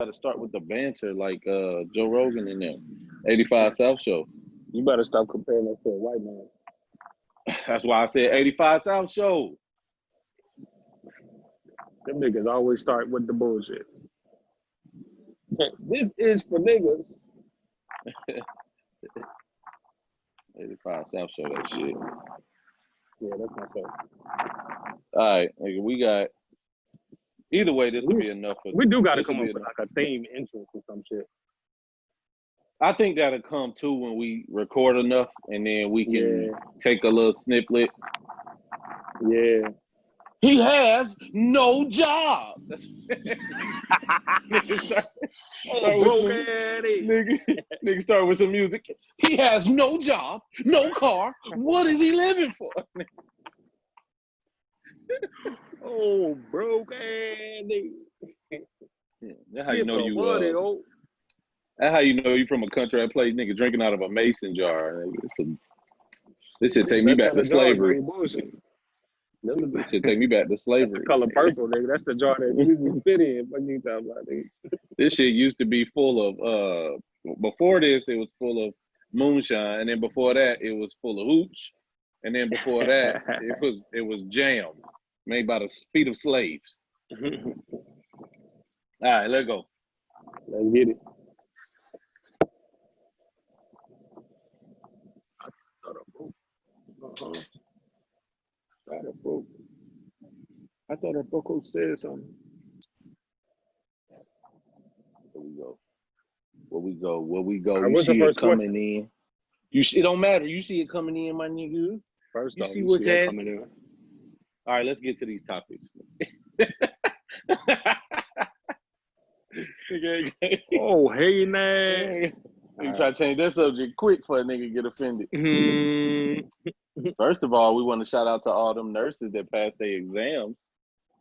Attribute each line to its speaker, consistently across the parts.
Speaker 1: gotta start with the banter like Joe Rogan and them. 85 South Show.
Speaker 2: You better stop comparing us to a white man.
Speaker 1: That's why I said 85 South Show.
Speaker 2: Them niggas always start with the bullshit. This is for niggas.
Speaker 1: 85 South Show, that shit.
Speaker 2: Yeah, that's my favorite.
Speaker 1: All right, nigga, we got. Either way, this will be enough.
Speaker 2: We do got to come up with like a theme intro or some shit.
Speaker 1: I think that'll come too when we record enough, and then we can take a little snippet.
Speaker 2: Yeah.
Speaker 1: He has no job. That's nigga start with some music. He has no job, no car. What is he living for?
Speaker 2: Oh, broke ass nigga.
Speaker 1: Yeah, that's how you know you. That's how you know you from a country that plays nigga drinking out of a mason jar. This should take me back to slavery. This should take me back to slavery.
Speaker 2: Color purple, nigga. That's the jar that you fit in. What you talking about, nigga?
Speaker 1: This shit used to be full of before this it was full of moonshine, and then before that it was full of hooch, and then before that it was jam made by the feet of slaves. All right, let's go.
Speaker 2: Let's get it. I thought a book said something.
Speaker 1: Where we go. You see it coming in. It don't matter. You see it coming in, my nigga.
Speaker 2: First
Speaker 1: you
Speaker 2: off,
Speaker 1: see what's happening. All right, let's get to these topics.
Speaker 2: Oh, hey, man.
Speaker 1: You try to change that subject quick for a nigga get offended. First of all, we want to shout out to all them nurses that passed their exams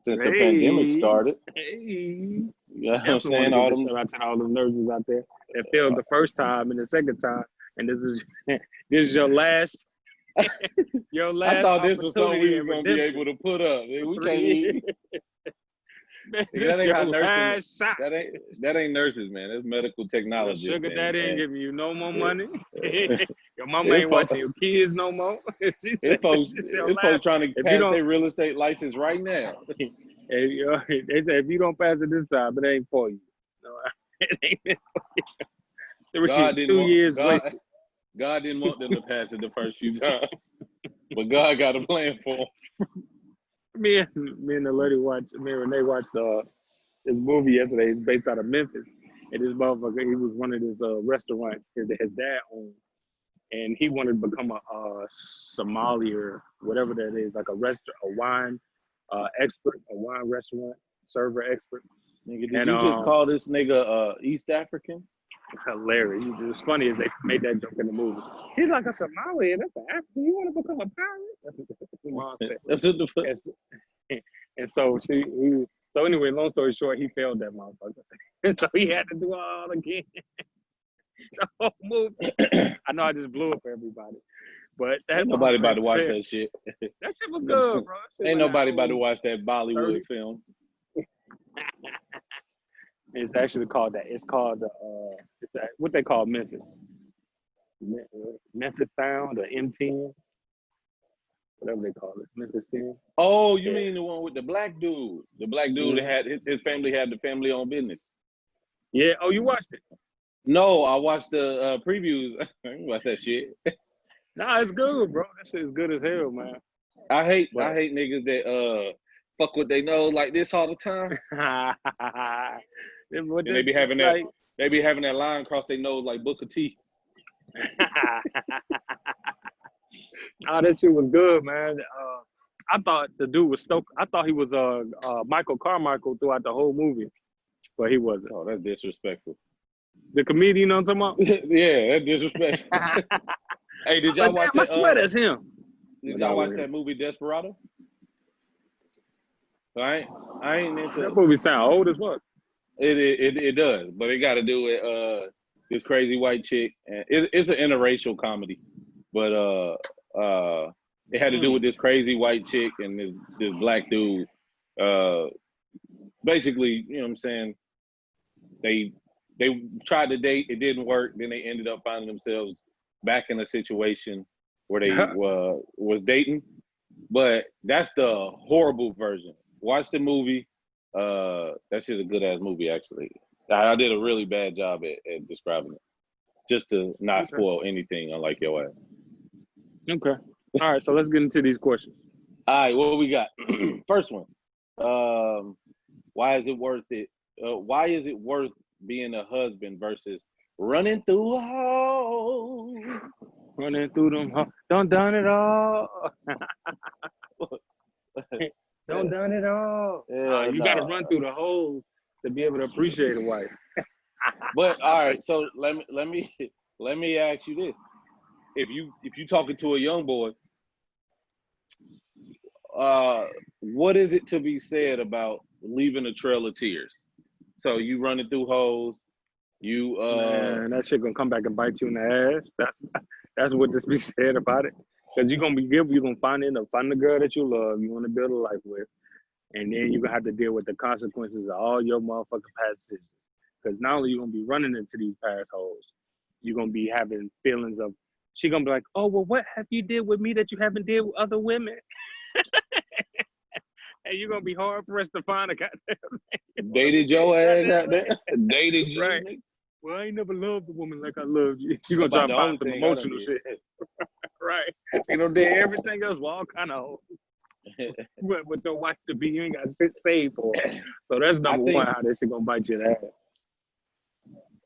Speaker 1: since the pandemic started. You know what I'm saying?
Speaker 2: Shout out to all them nurses out there that failed the first time and the second time, and this is your last. Your last.
Speaker 1: I thought this was something we were gonna be able to put up. We can't eat. That ain't how nurses. That ain't nurses, man. That's medical technology.
Speaker 2: Sugar daddy ain't giving you no more money. Your mama ain't watching your kids no more.
Speaker 1: It's folks trying to pass their real estate license right now.
Speaker 2: They say if you don't pass it this time, it ain't for you. No, it ain't for you.
Speaker 1: God didn't want them to pass it the first few times, but God got a plan for them.
Speaker 2: Me and the lady watched. Me and Renee watched this movie yesterday. It's based out of Memphis, and this motherfucker, he was one of this restaurants that his dad owned, and he wanted to become a sommelier, whatever that is, like a wine expert, a wine restaurant server expert.
Speaker 1: Nigga, did you just call this nigga East African?
Speaker 2: Hilarious. It's funny as they made that joke in the movie. He's like a sommelier. That's an African. You want to become a pirate? That's what the fuck. And so so anyway, long story short, he failed that motherfucker. And so he had to do all again. The whole movie. I know I just blew it for everybody. But
Speaker 1: ain't nobody about to watch that shit.
Speaker 2: That shit was good, bro.
Speaker 1: Ain't nobody about to watch that Bollywood film.
Speaker 2: It's actually called that. It's called what they call Memphis. Memphis Sound or M10. Whatever they call it. Memphis 10.
Speaker 1: Oh, you mean the one with the black dude? The black dude that had his family had the family-owned business.
Speaker 2: Yeah. Oh, you watched it?
Speaker 1: No, I watched the previews. I didn't watch that shit.
Speaker 2: Nah, it's good, bro. That shit is good as hell, man.
Speaker 1: I hate niggas that fuck with they nose like this all the time. And they be having that line across their nose like Booker T.
Speaker 2: Oh, that shit was good, man. I thought the dude was stoked. I thought he was Michael Carmichael throughout the whole movie, but he wasn't.
Speaker 1: Oh, that's disrespectful.
Speaker 2: The comedian, you know what I'm talking about?
Speaker 1: Yeah, that's disrespectful. Hey, did y'all watch that?
Speaker 2: I swear that's him.
Speaker 1: Did y'all watch that movie Desperado? I ain't into
Speaker 2: that movie. Sound old as fuck.
Speaker 1: It does, but it got to do with this crazy white chick, and it's an interracial comedy, but it had to do with this crazy white chick and this black dude. Basically, you know what I'm saying, they tried to date, it didn't work. Then they ended up finding themselves back in a situation where they was dating. But that's the horrible version. Watch the movie. That shit's a good ass movie, actually. I did a really bad job at describing it, just to not spoil anything, unlike your ass.
Speaker 2: Okay. All right, so let's get into these questions.
Speaker 1: All right, what we got? First one. Why is it worth it? Why is it worth being a husband versus running through a hole?
Speaker 2: Running through them holes. Don't done it all. Don't done it all. You got to run through the holes to be able to appreciate a wife.
Speaker 1: But all right, so let me ask you this: if you talking to a young boy, what is it to be said about leaving a trail of tears? So you running through holes,
Speaker 2: Man, that shit gonna come back and bite you in the ass. That's what this be said about it. Because you're gonna find the girl that you love, you want to build a life with, and then you're gonna have to deal with the consequences of all your motherfucking past decisions. Because not only you gonna be running into these past holes, you're gonna be having feelings of, she gonna be like, oh, well, what have you did with me that you haven't did with other women? And you're gonna be hard pressed to find a goddamn
Speaker 1: dated your ass out there. Dated you.
Speaker 2: Right. Well, I ain't never loved a woman like I loved you. You're gonna try to find some emotional shit. Right. You know, did everything else with all kind of hoes. But with your wife to be, you ain't got to save for her. So that's number one, how this shit gonna bite you in the ass.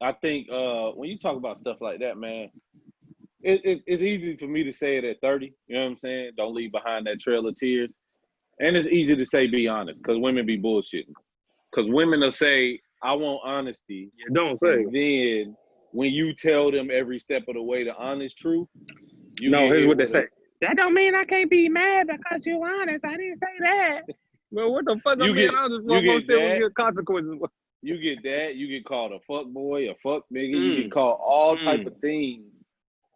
Speaker 1: I think when you talk about stuff like that, man, it's easy for me to say it at 30. You know what I'm saying? Don't leave behind that trail of tears. And it's easy to say be honest, because women be bullshitting. Because women will say, I want honesty.
Speaker 2: You don't say.
Speaker 1: And then when you tell them every step of the way the honest truth,
Speaker 2: here's what they say. That don't mean I can't be mad because you're honest. I didn't say that. Well, what the fuck? I'm being honest. You get consequences.
Speaker 1: You get that. You get called a fuck boy, a fuck nigga. You get called all type of things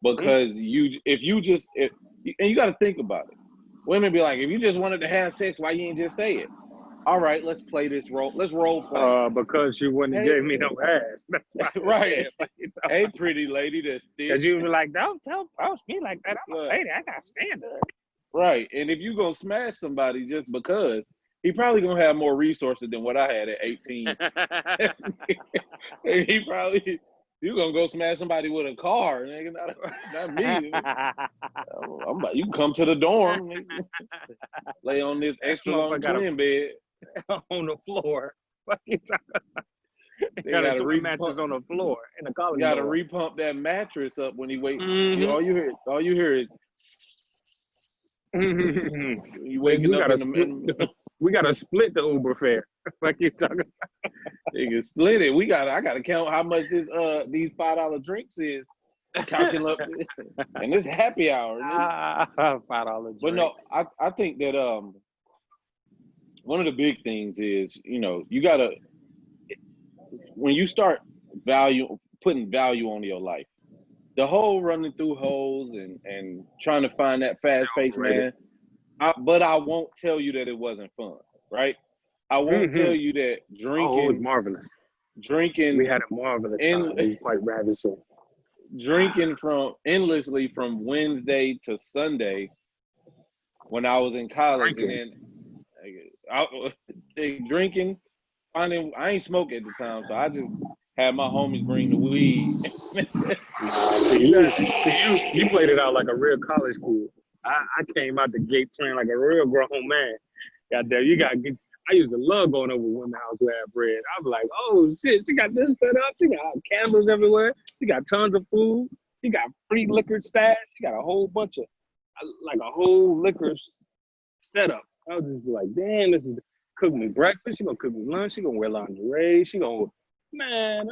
Speaker 1: because and you got to think about it. Women be like, if you just wanted to have sex, why you ain't just say it? All right, let's play this role. Let's role play.
Speaker 2: Because you wouldn't have gave me no ass.
Speaker 1: Right. Hey, pretty lady, that's thick.
Speaker 2: Because you be like, don't approach me like that. I'm a lady. I got standards.
Speaker 1: Right. And if you gonna smash somebody just because, he probably gonna have more resources than what I had at 18. And you gonna go smash somebody with a car, nigga, not me. You can come to the dorm, nigga. Lay on this extra long twin bed.
Speaker 2: On the floor. They got a mattress on the floor in the college.
Speaker 1: You gotta repump that mattress up when he wakes. All you hear is you waking up
Speaker 2: we gotta split the Uber fare. Like you talking about.
Speaker 1: They can split it. I gotta count how much these $5 drinks is. Calculate, and it's happy hour.
Speaker 2: $5
Speaker 1: But no, I think that one of the big things is, you gotta, when you start putting value on your life, the whole running through holes and trying to find that fast pace, man. But I won't tell you that it wasn't fun, right? I won't tell you that drinking.
Speaker 2: It was marvelous.
Speaker 1: Drinking.
Speaker 2: We had a marvelous time. It was quite ravishing.
Speaker 1: Drinking endlessly from Wednesday to Sunday when I was in college, and then drinking. I ain't smoke at the time, so I just had my homies bring the weed.
Speaker 2: You played it out like a real college kid. I came out the gate playing like a real grown man. Goddamn, I used to love going over women's house who had bread. I was like, oh shit, she got this set up. She got candles everywhere. She got tons of food. She got free liquor stash. She got a whole bunch of, like a whole liquor setup. I was just like, damn, this is cook me breakfast. She gonna cook me lunch. She gonna wear lingerie. She gonna, man.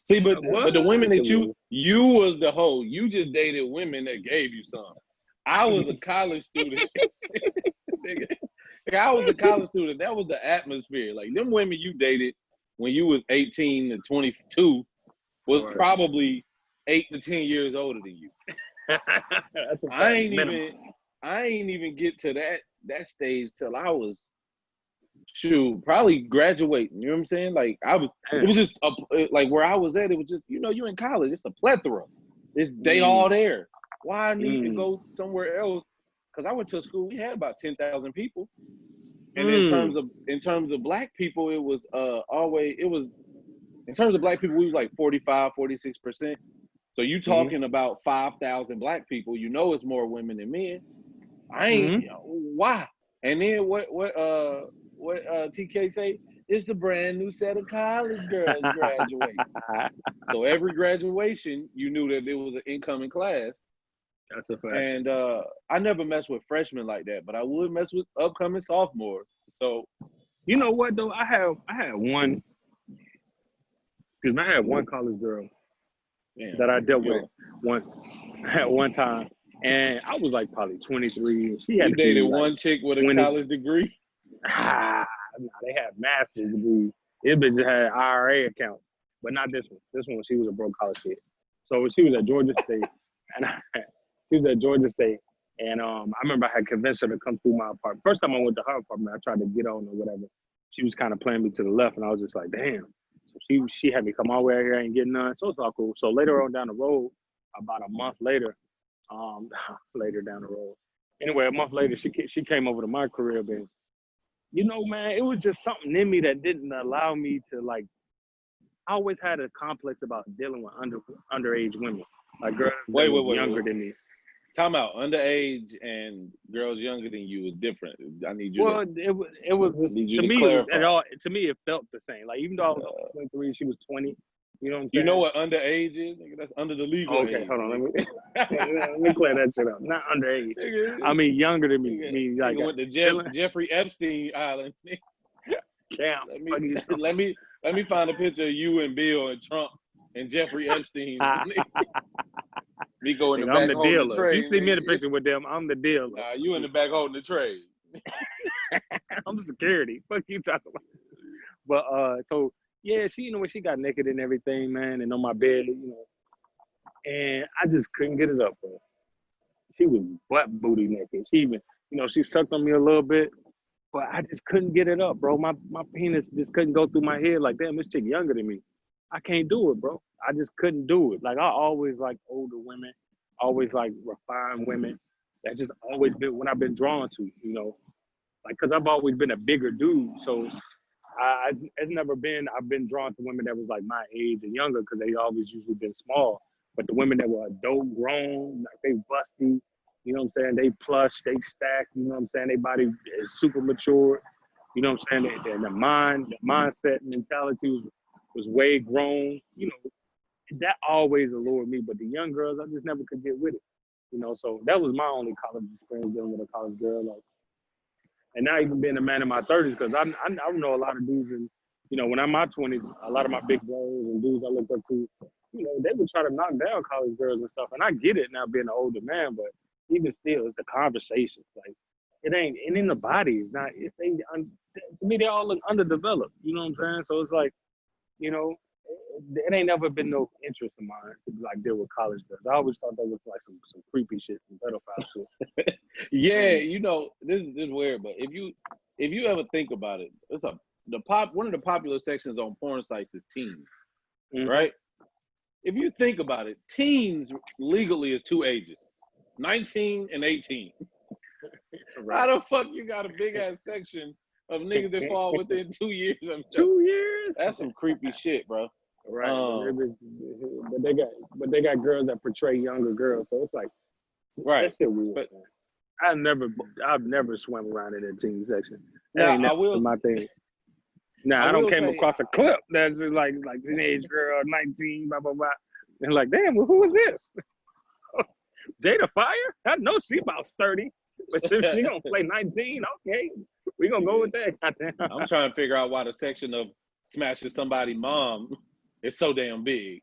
Speaker 1: See, but the women that you was the hoe. You just dated women that gave you some. I was a college student. I was a college student. That was the atmosphere. Like them women you dated when you was 18 to 22 was probably 8 to 10 years older than you. I ain't even get to that stage till I was Shoot, probably graduating. You know what I'm saying? Like it was just like where I was at. It was just you in college. It's a plethora. They all there. Why I need to go somewhere else? Because I went to a school. We had about 10,000 people, and in terms of black people, it was in terms of black people, we was like 45, 46%. So you talking about 5,000 black people? It's more women than men. I ain't why. And then what TK say? It's a brand new set of college girls graduating. So every graduation, you knew that there was an incoming class.
Speaker 2: That's a fact.
Speaker 1: And I never messed with freshmen like that, but I would mess with upcoming sophomores. So
Speaker 2: you know what though? I had one. Because I had one college girl that I dealt with one time. And I was like probably 23. She had
Speaker 1: dated one chick with a college degree?
Speaker 2: Nah, they had master's degrees. This bitch just had IRA account, but not this one. This one, she was a broke college kid. So she was at Georgia State, and I remember I had convinced her to come through my apartment. First time I went to her apartment, I tried to get on or whatever. She was kind of playing me to the left, and I was just like, damn. So she had me come all the way out here and get none. So it's all cool. So later on down the road, about a month later, later down the road. Anyway, a month later, she came over to my crib, and man, it was just something in me that didn't allow me to like. I always had a complex about dealing with underage women, like girls younger than me.
Speaker 1: Time out. Underage and girls younger than you is different. I need you.
Speaker 2: Well, it was to me it felt the same. Like even though I was 23, she was 20. You know what I'm saying?
Speaker 1: You know what underage is? That's under the legal age.
Speaker 2: Okay, hold on. Let me clear that shit up. Not underage. I mean younger than me. I mean like
Speaker 1: went to Jeffrey Epstein Island.
Speaker 2: Damn.
Speaker 1: Let me find a picture of you and Bill and Trump and Jeffrey Epstein. Me go in the back holding the trade.
Speaker 2: If you see me in the picture with them, I'm the dealer.
Speaker 1: Nah, you in the back holding the trade.
Speaker 2: I'm the security. Fuck you talking about. But so yeah, she when she got naked and everything, man, and on my bed, and I just couldn't get it up, bro. She was butt booty naked. She even, she sucked on me a little bit, but I just couldn't get it up, bro. My penis just couldn't go through my head. Like, damn, this chick younger than me. I can't do it, bro. I just couldn't do it. Like, I always like older women, always like refined women. That's just always been what I've been drawn to, like, cause I've always been a bigger dude. So it's never been, I've been drawn to women that was like my age and younger, cause they always usually been small. But the women that were adult grown, like they busty, you know what I'm saying? They plush, they stack, you know what I'm saying? Their body is super mature, you know what I'm saying? And the mindset, mentality was way grown, that always allured me. But the young girls, I just never could get with it, So that was my only college experience dealing with a college girl. Like, and now even being a man in my 30s, because I know a lot of dudes, and when I'm in my 20s, a lot of my big bros and dudes I look up to, they would try to knock down college girls and stuff. And I get it now being an older man, but even still, it's the conversations. Like, it ain't, and in the bodies, to me, they all look underdeveloped. You know what I'm saying? So it's like, it ain't never been no interest of mine to like deal with college girls. I always thought that was like some creepy shit, some pedophile shit.
Speaker 1: Yeah, this is weird, but if you ever think about it, one of the popular sections on porn sites is teens, right? If you think about it, teens legally is two ages, 19 and 18. Right. How the fuck you got a big ass section of niggas that fall within 2 years?
Speaker 2: 2 years?
Speaker 1: That's some creepy shit, bro.
Speaker 2: Right. But they got girls that portray younger girls, so it's like,
Speaker 1: right.
Speaker 2: That shit weird. But I've never swam around in that teen section. That
Speaker 1: now,
Speaker 2: ain't never my thing. Now I don't came across a clip that's like teenage girl, 19, blah blah blah. And like, damn, well, who is this? Jada Fire? I know she about 30, but she gonna play 19. Okay, we gonna go with that.
Speaker 1: I'm trying to figure out why the section of smashing somebody's mom is so damn big.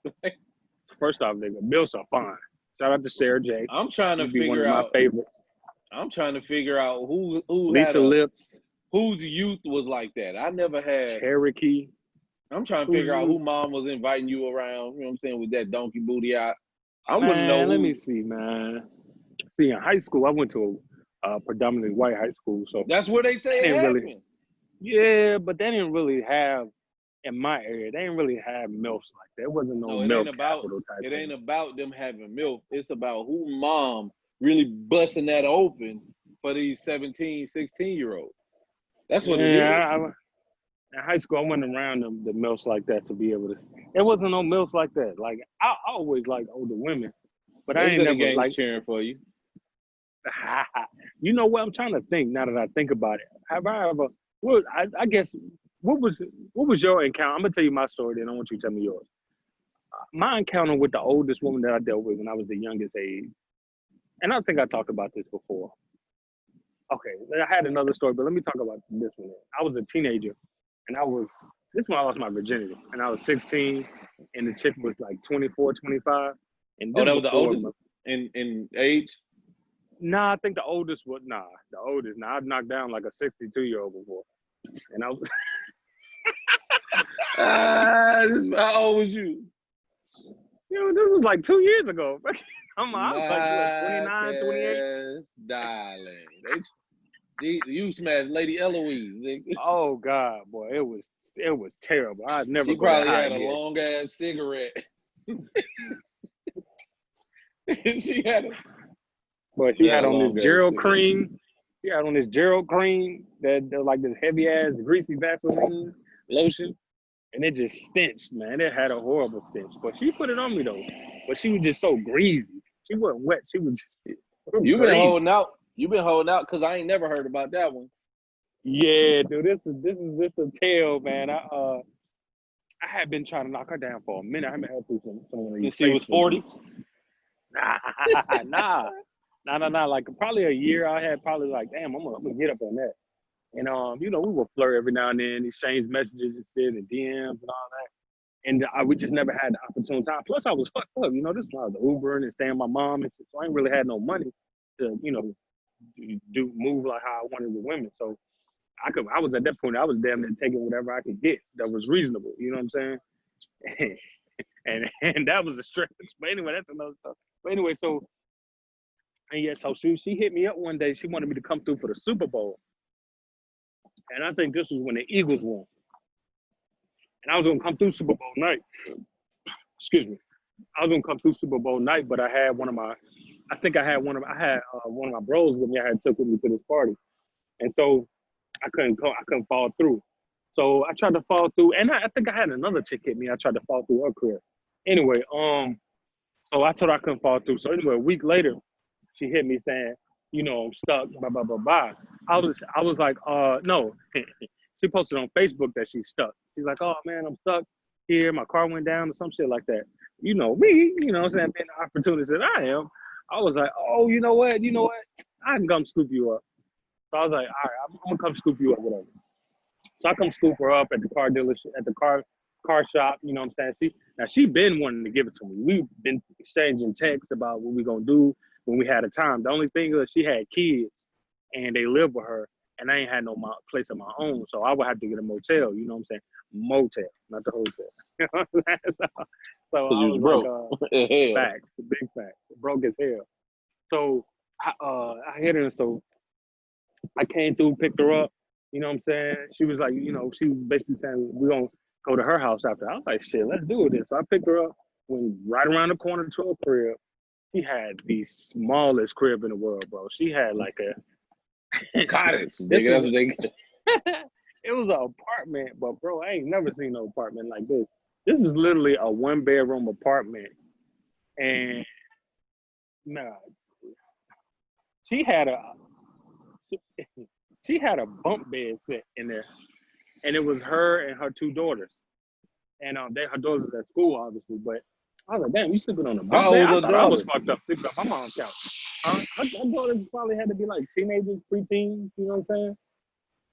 Speaker 2: First off, nigga, Bills are fine. Shout out to Sarah J.
Speaker 1: I'm trying to figure out my favorites. I'm trying to figure out who
Speaker 2: Lisa Lips,
Speaker 1: whose youth was like that. I never had
Speaker 2: Cherokee.
Speaker 1: I'm trying to figure out who mom was inviting you around, you know what I'm saying, with that donkey booty out. I wouldn't know.
Speaker 2: Let me see, man. See, in high school, I went to a predominantly white high school, so
Speaker 1: that's where they say it happened.
Speaker 2: Yeah, but they didn't really have in my area. They didn't really have MILFs like that. It wasn't no
Speaker 1: No, it
Speaker 2: MILF
Speaker 1: ain't about
Speaker 2: capital type
Speaker 1: it
Speaker 2: thing.
Speaker 1: ain't about them having milk. It's about who mom really busting that open for these 17, 16-year-olds. That's what it is.
Speaker 2: Yeah, in high school, I went around the MILFs like that to be able to. It wasn't no MILFs like that. Like I always liked older women, but
Speaker 1: They
Speaker 2: I
Speaker 1: was
Speaker 2: ain't
Speaker 1: at the
Speaker 2: never
Speaker 1: games
Speaker 2: like.
Speaker 1: cheering for you.
Speaker 2: You know what? I'm trying to think now that I think about it. Have I ever? Well, I guess what was your encounter? I'm gonna tell you my story, then I want you to tell me yours. My encounter with the oldest woman that I dealt with when I was the youngest age, and I think I talked about this before. Okay, I had another story, but let me talk about this one. I was a teenager, and this one I lost my virginity, and I was 16, and the chick was like 24, 25, and
Speaker 1: Oh,
Speaker 2: this
Speaker 1: that was the
Speaker 2: before
Speaker 1: oldest in age.
Speaker 2: Nah, I think the oldest was the oldest. Nah, I've knocked down like a 62-year-old before, and I was
Speaker 1: How old was you?
Speaker 2: this was like 2 years ago. I was like, what,
Speaker 1: My
Speaker 2: 29, 28?
Speaker 1: darling. You smashed Lady Eloise. Nigga.
Speaker 2: Oh God, boy, it was terrible. I'd never
Speaker 1: She
Speaker 2: go that
Speaker 1: probably
Speaker 2: high
Speaker 1: had a
Speaker 2: again.
Speaker 1: long ass cigarette. she had a,
Speaker 2: But she had on this Gerald cream. She had on this Gerald cream that like this heavy ass greasy Vaseline lotion, and it just stinched, man. It had a horrible stench. But she put it on me though. But she was just so greasy. She wasn't wet. She was
Speaker 1: You been
Speaker 2: greasy.
Speaker 1: holding out. You been holding out because I ain't never heard about that one.
Speaker 2: Yeah, dude, this is a tale, man. I had been trying to knock her down for a minute. I haven't had through some of these
Speaker 1: Since she was
Speaker 2: Facebook
Speaker 1: 40.
Speaker 2: groups. Nah. Like probably a year. I had probably like, damn, I'm gonna get up on that. And we would flirt every now and then, exchange messages and shit and DMs and all that. And we just never had the opportune time. Plus, I was fucked up. This was when I was Ubering and staying with my mom and shit. So I ain't really had no money to, do move like how I wanted with women. So I was at that point, I was damn near taking whatever I could get that was reasonable. You know what I'm saying? and that was a stretch. But anyway, that's another stuff. But anyway, so she hit me up one day. She wanted me to come through for the Super Bowl. And I think this was when the Eagles won. And I was gonna come through Super Bowl night. Excuse me. I was gonna come through Super Bowl night, but I had one of my bros with me. I had took with me to this party. And so I couldn't fall through. So I tried to fall through, and I think I had another chick hit me. I tried to fall through her crib. Anyway, so I told her I couldn't fall through. So anyway, a week later, she hit me saying, I'm stuck, blah, blah, blah, blah. I was like, no. She posted on Facebook that she's stuck. She's like, oh man, I'm stuck here. My car went down or some shit like that. You know me, what I'm saying, being the opportunist that I am. I was like, oh, you know what? I can come scoop you up. So I was like, all right, I'm gonna come scoop you up, whatever. So I come scoop her up at the car dealership, at the car shop. You know what I'm saying? She been wanting to give it to me. We've been exchanging texts about what we gonna do when we had a time. The only thing was she had kids and they lived with her, and I ain't had no place of my own, so I would have to get a motel. You know what I'm saying? Motel, not the hotel. So I
Speaker 1: You was
Speaker 2: was
Speaker 1: broke.
Speaker 2: like, facts, big facts, broke as hell. So I hit her, so I came through, picked her up. You know what I'm saying? She was like, she was basically saying, we're going to go to her house after. I was like, shit, let's do it. So I picked her up, went right around the corner to her crib. She had the smallest crib in the world, bro. She had like a
Speaker 1: Cottage. Nigga, that's what they get.
Speaker 2: It was an apartment, but bro, I ain't never seen no apartment like this. This is literally a 1-bedroom apartment. And nah, she had a bunk bed set in there, and it was her and her 2 daughters, and her daughters at school, obviously. But I was like, damn, you sleeping on a bunk
Speaker 1: How
Speaker 2: bed?
Speaker 1: old
Speaker 2: I
Speaker 1: was
Speaker 2: thought
Speaker 1: her
Speaker 2: I was
Speaker 1: daughter?
Speaker 2: fucked up sleeping on my mom's couch. Her daughters probably had to be like teenagers, preteens. You know what I'm saying?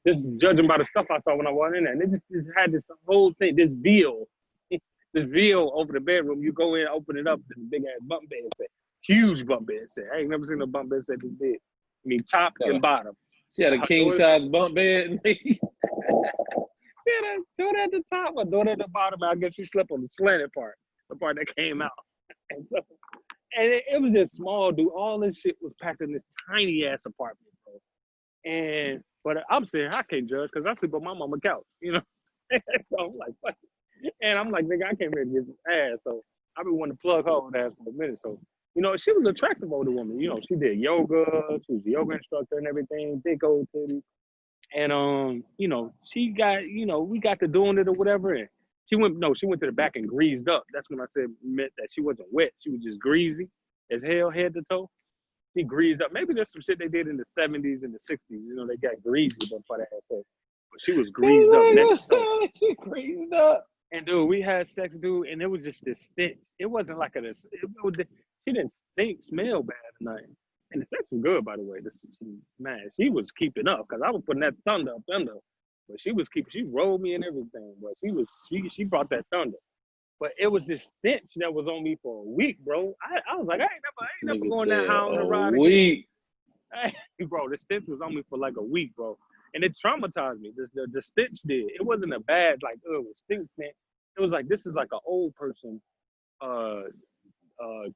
Speaker 2: Just judging by the stuff I saw when I walked in there, and it just had this whole thing, this veil over the bedroom. You go in, open it up, this big ass bunk bed set, huge bunk bed set. I ain't never seen a bunk bed set this big. I mean, top and bottom.
Speaker 1: She had a king size bunk bed.
Speaker 2: She had a daughter at the top, a daughter at the bottom. I guess she slept on the slanted part, the part that came out. And it was just small, dude. All this shit was packed in this tiny ass apartment, bro. And But I'm saying I can't judge because I sleep on my mama's couch, you know. So I'm like, fuck. And I'm like, nigga, I can't really get some ass. So I've been wanting to plug her old ass for a minute. So, you know, she was an attractive older woman. You know, she did yoga. She was a yoga instructor and everything. Big old titties. And you know, she got, you know, we got to doing it or whatever. And she went to the back and greased up. That's when I said meant that she wasn't wet. She was just greasy as hell, head to toe. She greased up. Maybe there's some shit they did in the 70s and the 60s. You know, they got greasy before that. But she was greased up.
Speaker 1: She greased up.
Speaker 2: And dude, we had sex, dude, and it was just this stench. It wasn't like she didn't smell bad tonight. And the sex was good, by the way. Man, she was keeping up because I was putting that thunder up under. But she rolled me and everything. But she brought that thunder. But it was this stench that was on me for a week, bro. I was like, I ain't never going that high on the ride again. Bro, the stench was on me for like a week, bro. And it traumatized me. The stench did. It wasn't a bad, like, it was stink stench. It was like, this is like an old person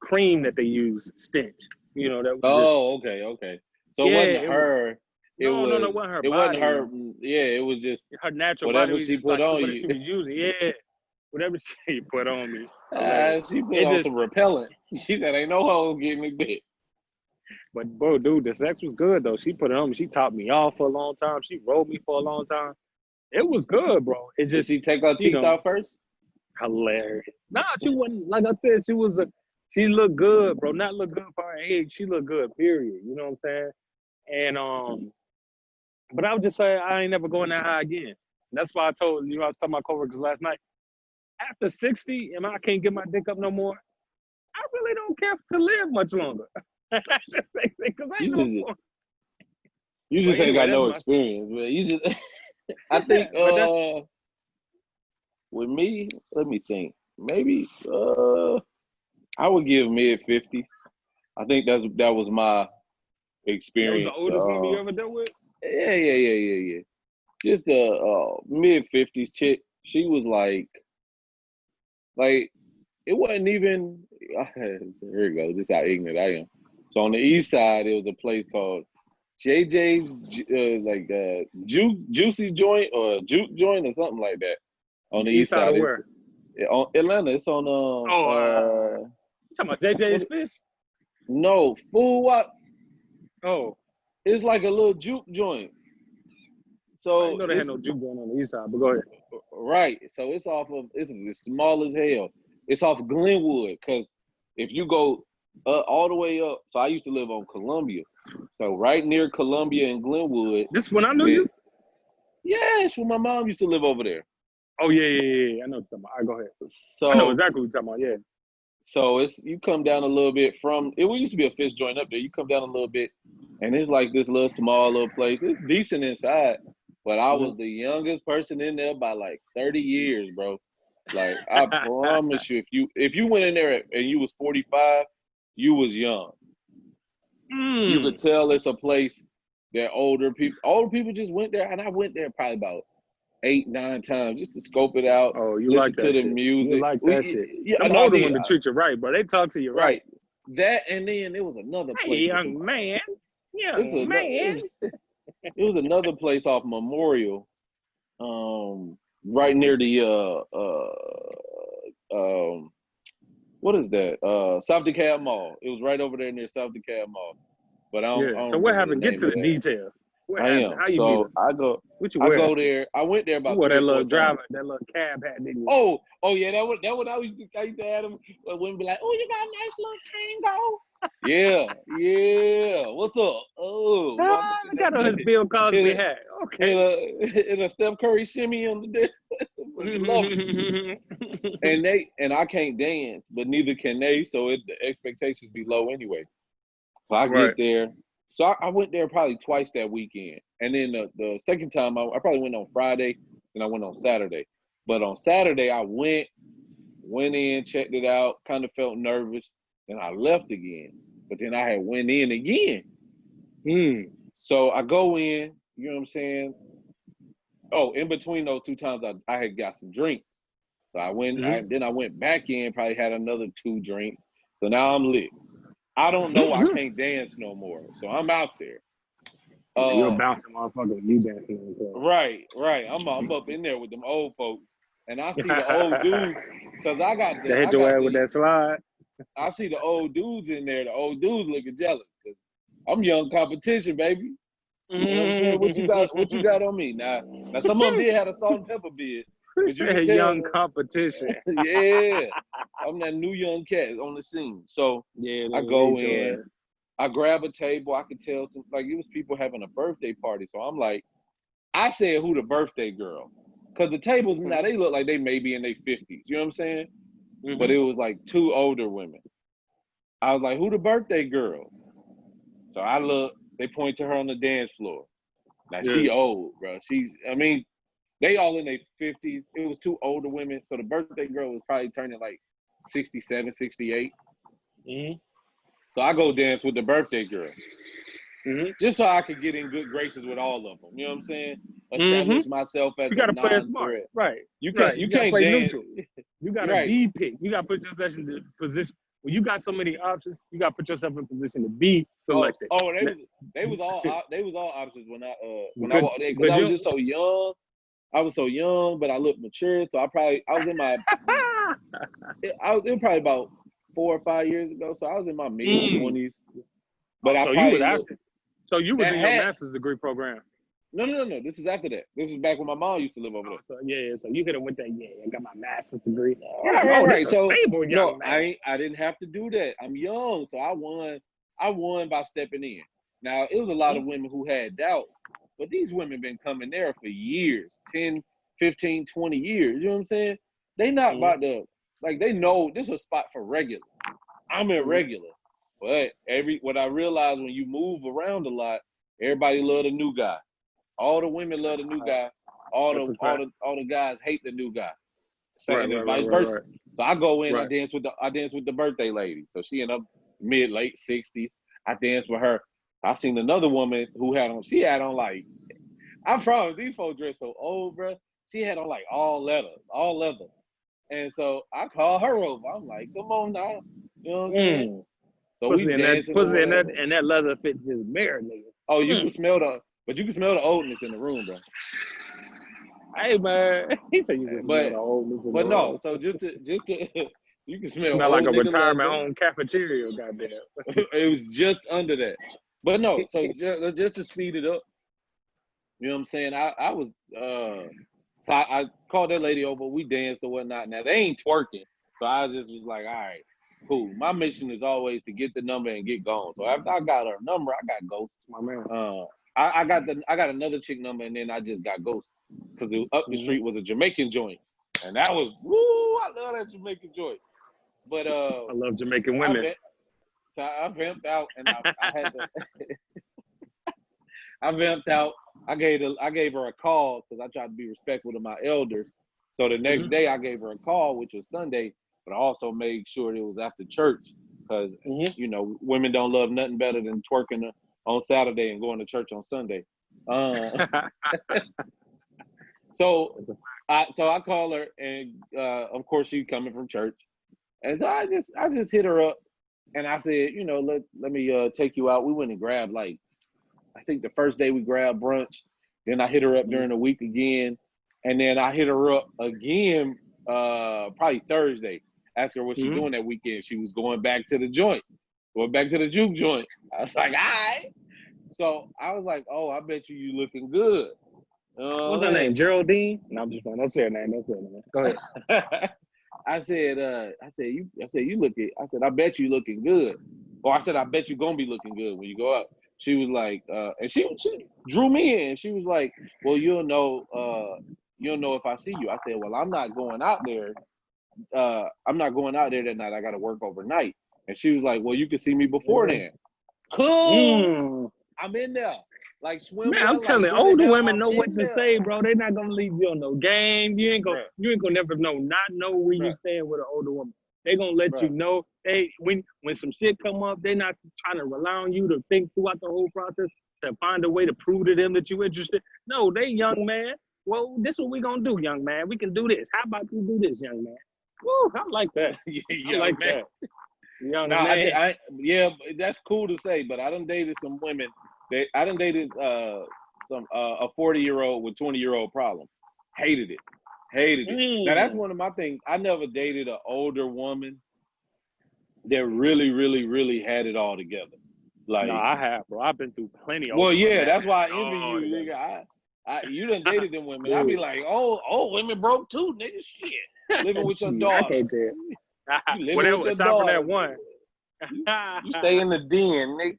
Speaker 2: cream that they use stench. You know, that was
Speaker 1: okay. So it wasn't her.
Speaker 2: It wasn't her.
Speaker 1: It wasn't her. Yeah, it was just
Speaker 2: her natural
Speaker 1: whatever
Speaker 2: body.
Speaker 1: She put on you.
Speaker 2: She was using, yeah. Whatever she put on me.
Speaker 1: She put on some repellent. She said, ain't no hoe getting me bit.
Speaker 2: But, bro, dude, the sex was good, though. She put it on me. She topped me off for a long time. She rolled me for a long time. It was good, bro. It just,
Speaker 1: did she take her teeth out first?
Speaker 2: Hilarious. Nah, she wasn't, like I said, she looked good, bro. Not look good for her age. She looked good, period. You know what I'm saying? And, but I would just say I ain't never going that high again. That's why I told you, I was talking to my coworkers last night. After 60, and I can't get my dick up no more, I really don't care to live much longer.
Speaker 1: You just ain't got no experience, man. You just, I think, with me, let me think. Maybe, I would give mid-50s. I think that was my experience.
Speaker 2: That was the oldest woman you ever dealt with?
Speaker 1: Yeah. Just a mid-50s chick. She was like, it wasn't even, here we go, this is how ignorant I am. So on the east side, there was a place called JJ's, Juicy Joint or Juke Joint or something like that. On the east side
Speaker 2: of where?
Speaker 1: On Atlanta. It's on,
Speaker 2: you talking about JJ's Fish?
Speaker 1: No, Food Wop.
Speaker 2: Oh.
Speaker 1: It's like a little juke joint. So
Speaker 2: I didn't know they had no juke joint on the east side, but go ahead.
Speaker 1: Right. So it's small as hell. It's off Glenwood, because if you go all the way up, so I used to live on Columbia. So right near Columbia and Glenwood.
Speaker 2: This when I knew you?
Speaker 1: Yeah, it's when my mom used to live over there.
Speaker 2: Oh, yeah. I know what you're talking about. All right, go ahead.
Speaker 1: So,
Speaker 2: I know exactly what you're talking about, yeah.
Speaker 1: So you come down a little bit we used to be a fish joint up there. You come down a little bit, and it's like this little small little place. It's decent inside, but I was the youngest person in there by like 30 years, bro. Like, I promise you, if you went in there and you was 45, you was young. You could tell it's a place that older people just went there, and I went there probably about 8-9 times just to scope it out.
Speaker 2: Oh, you
Speaker 1: listen
Speaker 2: like that
Speaker 1: to the
Speaker 2: shit.
Speaker 1: music.
Speaker 2: You like that shit.
Speaker 1: Yeah,
Speaker 2: them older women treat you right, bro. They talk to you right.
Speaker 1: That, and then there was another place.
Speaker 2: Hey, young man.
Speaker 1: It was another place off Memorial, right near the what is that? South DeKalb Mall. It was right over there near South DeKalb Mall. But I don't
Speaker 2: so what happened? Get to the details. What happened? How you
Speaker 1: so I go.
Speaker 2: What you wear?
Speaker 1: I go there. I went there about.
Speaker 2: You wore that little driver, that little cab hat, didn't you?
Speaker 1: Oh yeah, that what I used to have them. Women be like, "Oh, you got a nice little Kango." Yeah. What's up? Oh,
Speaker 2: I got on his Bill Cosby hat. Okay.
Speaker 1: In a Steph Curry shimmy on the day. Love it. And I can't dance, but neither can they. So the expectations be low anyway. So I get there. So I went there probably twice that weekend. And then the second time, I probably went on Friday, and I went on Saturday. But on Saturday, I went in, checked it out, kind of felt nervous, and I left again. But then I had went in again. So I go in, you know what I'm saying? Oh, in between those 2 times, I had got some drinks. So I went, then I went back in, probably had another 2 drinks. So now I'm lit. I don't know, I can't dance no more. So I'm out there.
Speaker 2: You're a bouncing motherfucker when you dancing in the club.
Speaker 1: Right. I'm up in there with them old folks, and I see the old dudes because I got
Speaker 2: They hit your ass with that slide.
Speaker 1: I see the old dudes in there. The old dudes looking jealous because I'm young competition, baby. You know what I'm saying? What you got on me? Now some of them did have a salt and pepper beard.
Speaker 2: You said young competition.
Speaker 1: Yeah. I'm that new young cat on the scene. So
Speaker 2: yeah,
Speaker 1: I go in, I grab a table. I could tell it was people having a birthday party. So I'm like, I said, who the birthday girl? Because the tables now, they look like they may be in their 50s. You know what I'm saying? Mm-hmm. But it was like two older women. I was like, who the birthday girl? So I look, they point to her on the dance floor. Now she old, bro. They all in their 50s. It was two older women. So the birthday girl was probably turning like 67, 68. Mm-hmm. So I go dance with the birthday girl. Mm-hmm. Just so I could get in good graces with all of them. You know what I'm saying? Establish myself as a non-threat.
Speaker 2: Right.
Speaker 1: You can't
Speaker 2: play
Speaker 1: dance.
Speaker 2: neutral. You gotta be picked. You gotta put yourself in the position. When you got so many options, you gotta put yourself in position to be selected.
Speaker 1: They was all options when I walked in because I was just so young. I was so young, but I looked mature. So I was in my it was probably about 4 or 5 years ago. So I was in my mid-20s. But
Speaker 2: So you was in your master's degree program.
Speaker 1: No. This is after that. This was back when my mom used to live over there.
Speaker 2: So you could have went there. Yeah, I got my master's degree.
Speaker 1: Right. So I didn't have to do that. I'm young, so I won by stepping in. Now it was a lot of women who had doubts, but these women been coming there for years, 10, 15, 20 years. You know what I'm saying? They not about to they know this is a spot for regular. I'm irregular. But what I realized when you move around a lot, everybody love the new guy. All the women love the new guy. All the guys hate the new guy. And vice versa. Right. So I go in, I dance with the birthday lady. So she in her late 60s. I dance with her. I seen another woman who had on like, I'm from these folks dress so old, bro. She had on like all leather. And so I call her over. I'm like, come on now. You know what I'm saying? So
Speaker 2: pussy and that leather fit his mirror, nigga.
Speaker 1: Oh, you can smell the oldness in the room, bro.
Speaker 2: Hey man, he said you can smell the oldness in the room.
Speaker 1: But no, so just to you can smell
Speaker 2: like a retirement home cafeteria, goddamn.
Speaker 1: It was just under that. But no, so just to speed it up, you know what I'm saying? I called that lady over, we danced or whatnot. Now they ain't twerking. So I just was like, all right. Cool. My mission is always to get the number and get gone. So after I got her number, I got ghost. My man. I got another chick number and then I just got ghost because up the street was a Jamaican joint, and that was I love that Jamaican joint. But
Speaker 2: I love Jamaican women.
Speaker 1: So I vamped out and I had to. I vamped out. I gave her a call because I tried to be respectful to my elders. So the next day I gave her a call, which was Sunday. But I also made sure it was after church because, women don't love nothing better than twerking on Saturday and going to church on Sunday. So I call her and, of course, she's coming from church. And so I just hit her up and I said, let me take you out. We went and grabbed I think the first day we grabbed brunch. Then I hit her up during the week again. And then I hit her up again probably Thursday. Asked her what she doing that weekend. She was going back to the joint, going back to the juke joint. I was like, all right. So I was like, oh, I bet you looking good.
Speaker 2: What's her name? Geraldine? No, I'm just playing. Don't say her name. Go ahead.
Speaker 1: I said, you looking. I said, I bet you looking good. Or I said, I bet you gonna be looking good when you go up. She was like, and she drew me in. She was like, well, you'll know if I see you. I said, well, I'm not going out there. I'm not going out there that night. I got to work overnight. And she was like, well, you can see me before then. Cool. I'm in there. Like swim.
Speaker 2: Man, I'm telling older women know what to say, bro. They're not gonna leave you on no game. You ain't gonna never know where you stand with an older woman. They gonna let you know. When some shit come up, they're not trying to rely on you to think throughout the whole process to find a way to prove to them that you're interested. No, they young man. Well, this is what we gonna do, young man. We can do this. How about you do this, young man? Woo, I like that. I like that. Young man.
Speaker 1: Yeah, that's cool to say, but I done dated some women I done dated some a 40-year-old with 20-year-old problems. Hated it. Now that's one of my things. I never dated an older woman that really, really, really had it all together. Like,
Speaker 2: no, I have, bro. I've been through plenty.
Speaker 1: Well, yeah, that's why I envy
Speaker 2: Oh,
Speaker 1: you, nigga. You done dated them women.
Speaker 2: Dude.
Speaker 1: I be like, oh, women broke too, nigga. Shit, living with your daughter.
Speaker 2: I can't tell.
Speaker 1: You living with your daughter.
Speaker 2: For that one.
Speaker 1: You stay in the den, nigga.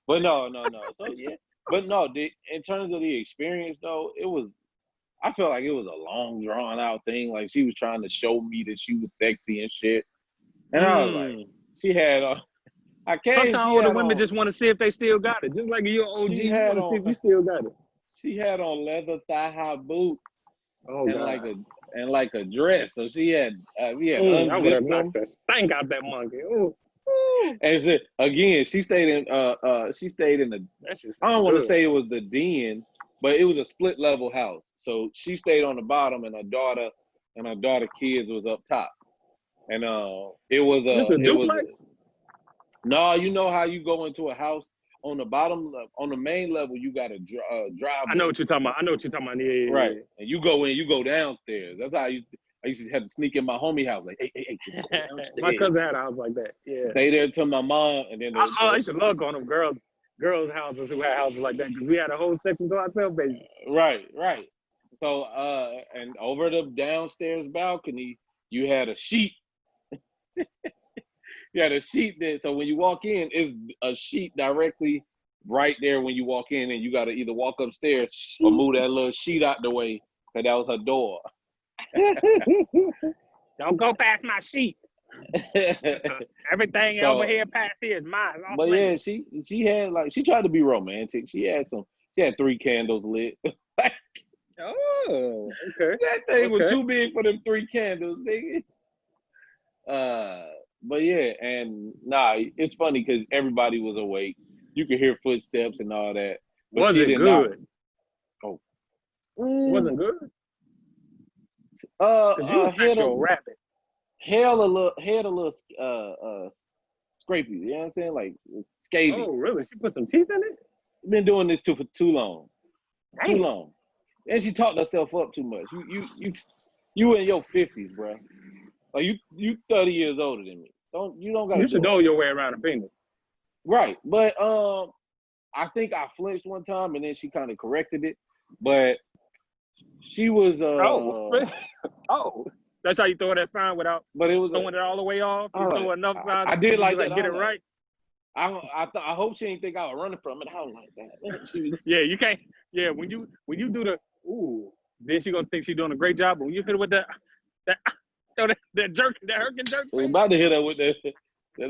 Speaker 1: But no. So yeah, but no. In terms of the experience, though, I felt like it was a long, drawn out thing. Like she was trying to show me that she was sexy and shit, and I was like, she had. I came.
Speaker 2: Sometimes older women just want to see if they still got it, just like you're OG. You want to see if you still got it.
Speaker 1: She had on leather thigh-high boots.
Speaker 2: Oh,
Speaker 1: and
Speaker 2: God.
Speaker 1: like a dress. So she had
Speaker 2: I would have knocked the stank out that monkey. Ooh.
Speaker 1: And so, again, she stayed in the. I don't want to say it was the den, but it was a split level house. So she stayed on the bottom, and her daughter kids was up top. And it was no, you know how you go into a house on the bottom, on the main level, you got to drive.
Speaker 2: I know what you're talking about. Yeah.
Speaker 1: Right. And you go in, you go downstairs. That's how I used to have to sneak in my homie house. Like, hey,
Speaker 2: my cousin had a house like that. Yeah.
Speaker 1: Stay there till my mom, and then
Speaker 2: I used to love going to girls' houses who had houses like that because we had a whole section to ourselves, basically.
Speaker 1: Right. So, and over the downstairs balcony, you had a sheet. You had a sheet there, so when you walk in, it's a sheet directly right there when you walk in, and you got to either walk upstairs or move that little sheet out the way, because that was her door.
Speaker 2: Don't go past my sheet. Everything over here past here is mine.
Speaker 1: But yeah, she tried to be romantic. She had 3 candles lit.
Speaker 2: Oh, okay.
Speaker 1: That thing was too big for them 3 candles, nigga. But yeah, and it's funny because everybody was awake. You could hear footsteps and all that. But
Speaker 2: was it good?
Speaker 1: Oh,
Speaker 2: wasn't good.
Speaker 1: You
Speaker 2: a sexual rabbit.
Speaker 1: Had a little scrapey. You know what I'm saying? Like scaly.
Speaker 2: Oh, really? She put some teeth in it?
Speaker 1: Been doing this for too long. Too long. And she talked herself up too much. You in your 50s, bro. Like you 30 years older than me. You don't gotta.
Speaker 2: You should know your way around a penis.
Speaker 1: Right, but I think I flinched one time and then she kind of corrected it. But she was
Speaker 2: that's how you throw that sign without.
Speaker 1: But it was
Speaker 2: throwing it all the way off. You throw enough signs.
Speaker 1: I did like that.
Speaker 2: Get it right.
Speaker 1: I hope she didn't think I was running from it. I was like that.
Speaker 2: Yeah, you can't. Yeah, when you do the then she gonna think she's doing a great job. But when you hit her with that jerk, that herkin jerk.
Speaker 1: We about to hit her with that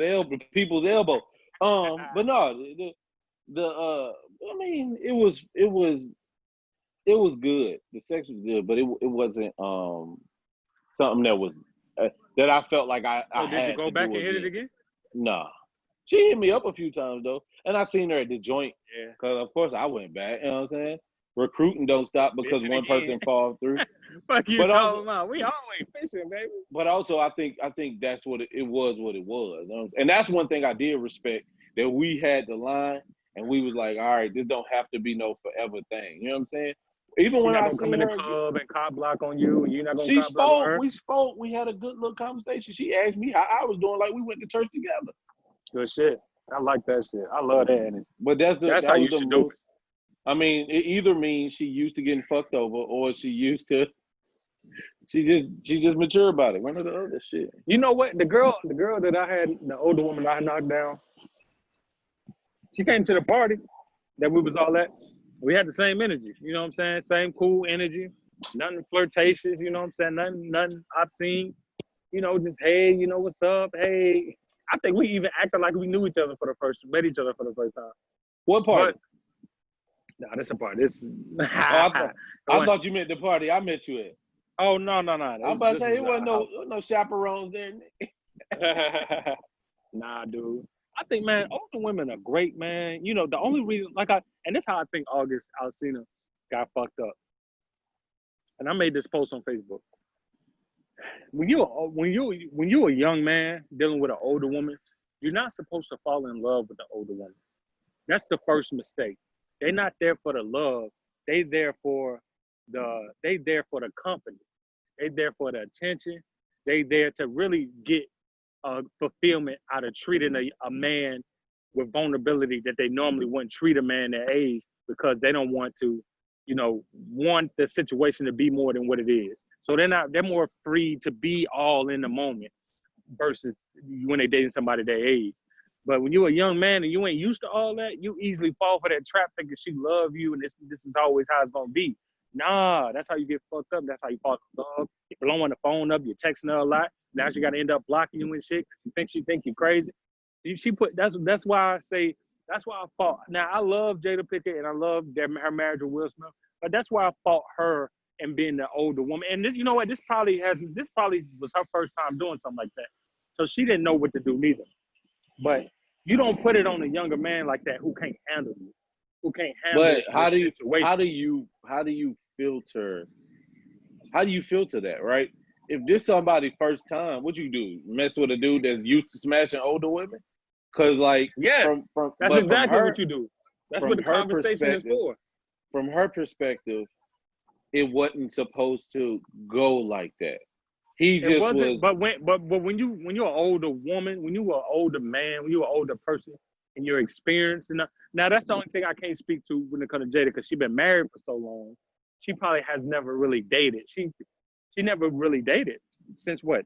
Speaker 1: elbow, people's elbow. But no, I mean, it was good. The sex was good, but it wasn't something that was that I felt like I
Speaker 2: had
Speaker 1: did
Speaker 2: you go back and hit it again?
Speaker 1: Nah. She hit me up a few times though, and I seen her at the joint. Yeah. Cause of course I went back. You know what I'm saying? Recruiting don't stop because one person falls through.
Speaker 2: Fuck you, talking about. We always fishing, baby.
Speaker 1: But also, I think that's what it was. What it was, and that's one thing I did respect, that we had the line, and we was like, all right, this don't have to be no forever thing. You know what I'm saying? Even when I
Speaker 2: come in the club and cop block on you, and you're not gonna.
Speaker 1: She spoke. We spoke. We had a good little conversation. She asked me how I was doing, like we went to church together.
Speaker 2: Good shit. I like that shit. I love that.
Speaker 1: But that's
Speaker 2: how you should do it.
Speaker 1: I mean, it either means she used to getting fucked over, or she just mature about it. One of the other shit.
Speaker 2: You know what? The girl that I had, the older woman that I knocked down, she came to the party that we was all at. We had the same energy. You know what I'm saying? Same cool energy. Nothing flirtatious. You know what I'm saying? Nothing obscene. You know, just hey, you know what's up? Hey. I think we even acted like we knew each other met each other for the first time.
Speaker 1: What party?
Speaker 2: No, this a party. This.
Speaker 1: I thought you meant the party I met you at.
Speaker 2: Oh no!
Speaker 1: I'm about to say it wasn't no chaperones there.
Speaker 2: Nah, dude. I think, man, older women are great, man. You know, the only reason, and this is how I think August Alsina got fucked up. And I made this post on Facebook. When you're a young man dealing with an older woman, you're not supposed to fall in love with the older woman. That's the first mistake. They're not there for the love. They there for the company. They there for the attention. They there to really get fulfillment out of treating a man with vulnerability that they normally wouldn't treat a man their age, because they don't want to, want the situation to be more than what it is. So they're more free to be all in the moment versus when they dating somebody their age. But when you're a young man and you ain't used to all that, you easily fall for that trap thinking she love you and this is always how it's gonna be. Nah, that's how you get fucked up. That's how you fall in love. You're blowing the phone up, you're texting her a lot. Now she gotta end up blocking you and shit. She think you crazy. That's why I say, that's why I fought. Now I love Jada Pinkett and I love her marriage with Will Smith, but that's why I fought her and being the older woman. And this, you know what? This probably was her first time doing something like that. So she didn't know what to do neither. But you don't put it on a younger man like that who can't handle you, who can't handle.
Speaker 1: But how do you filter that, right? If this somebody's first time, what you do? Mess with a dude that's used to smashing older women? Because
Speaker 2: that's exactly what you do. That's what the conversation is for.
Speaker 1: From her perspective, it wasn't supposed to go like that. But when you're an older woman, when you're an older man, when you're an older person, and you're experienced enough. Now that's the only thing I can't speak to when it comes to Jada, because she's been married for so long. She probably has never really dated. She never really dated since what?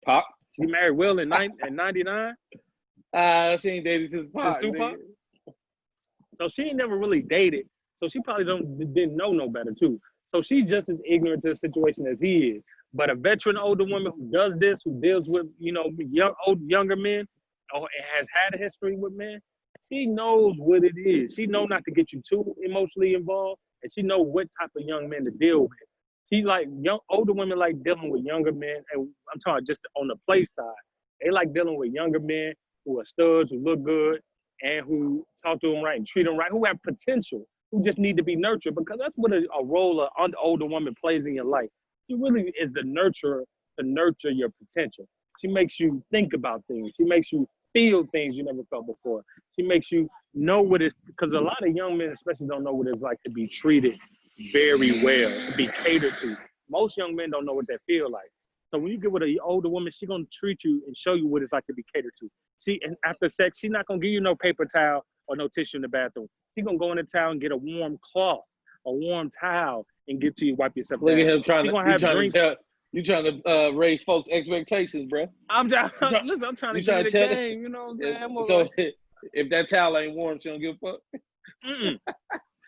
Speaker 1: Pop.
Speaker 2: She married Will in 99.
Speaker 1: She ain't dated since Pop.
Speaker 2: So she ain't never really dated. So she probably didn't know no better too. So she's just as ignorant to the situation as he is. But a veteran older woman who does this, who deals with, younger men, or has had a history with men, she knows what it is. She knows not to get you too emotionally involved, and she knows what type of young men to deal with. She like older women like dealing with younger men, and I'm talking just on the play side. They like dealing with younger men who are studs, who look good, and who talk to them right and treat them right, who have potential, who just need to be nurtured, because that's what a role an older woman plays in your life. She really is the nurturer to nurture your potential. She makes you think about things. She makes you feel things you never felt before. She makes you know what it's, because a lot of young men especially don't know what it's like to be treated very well, to be catered to. Most young men don't know what that feel like. So when you get with an older woman, she's gonna treat you and show you what it's like to be catered to. And after sex, she's not gonna give you no paper towel or no tissue in the bathroom. She's gonna go in the towel and get a warm cloth, a warm towel, and get to you, wipe yourself down.
Speaker 1: Look at him trying to raise folks' expectations, bro.
Speaker 2: I'm trying to give you the game, you know what I'm saying?
Speaker 1: So if that towel ain't warm, she don't give a fuck?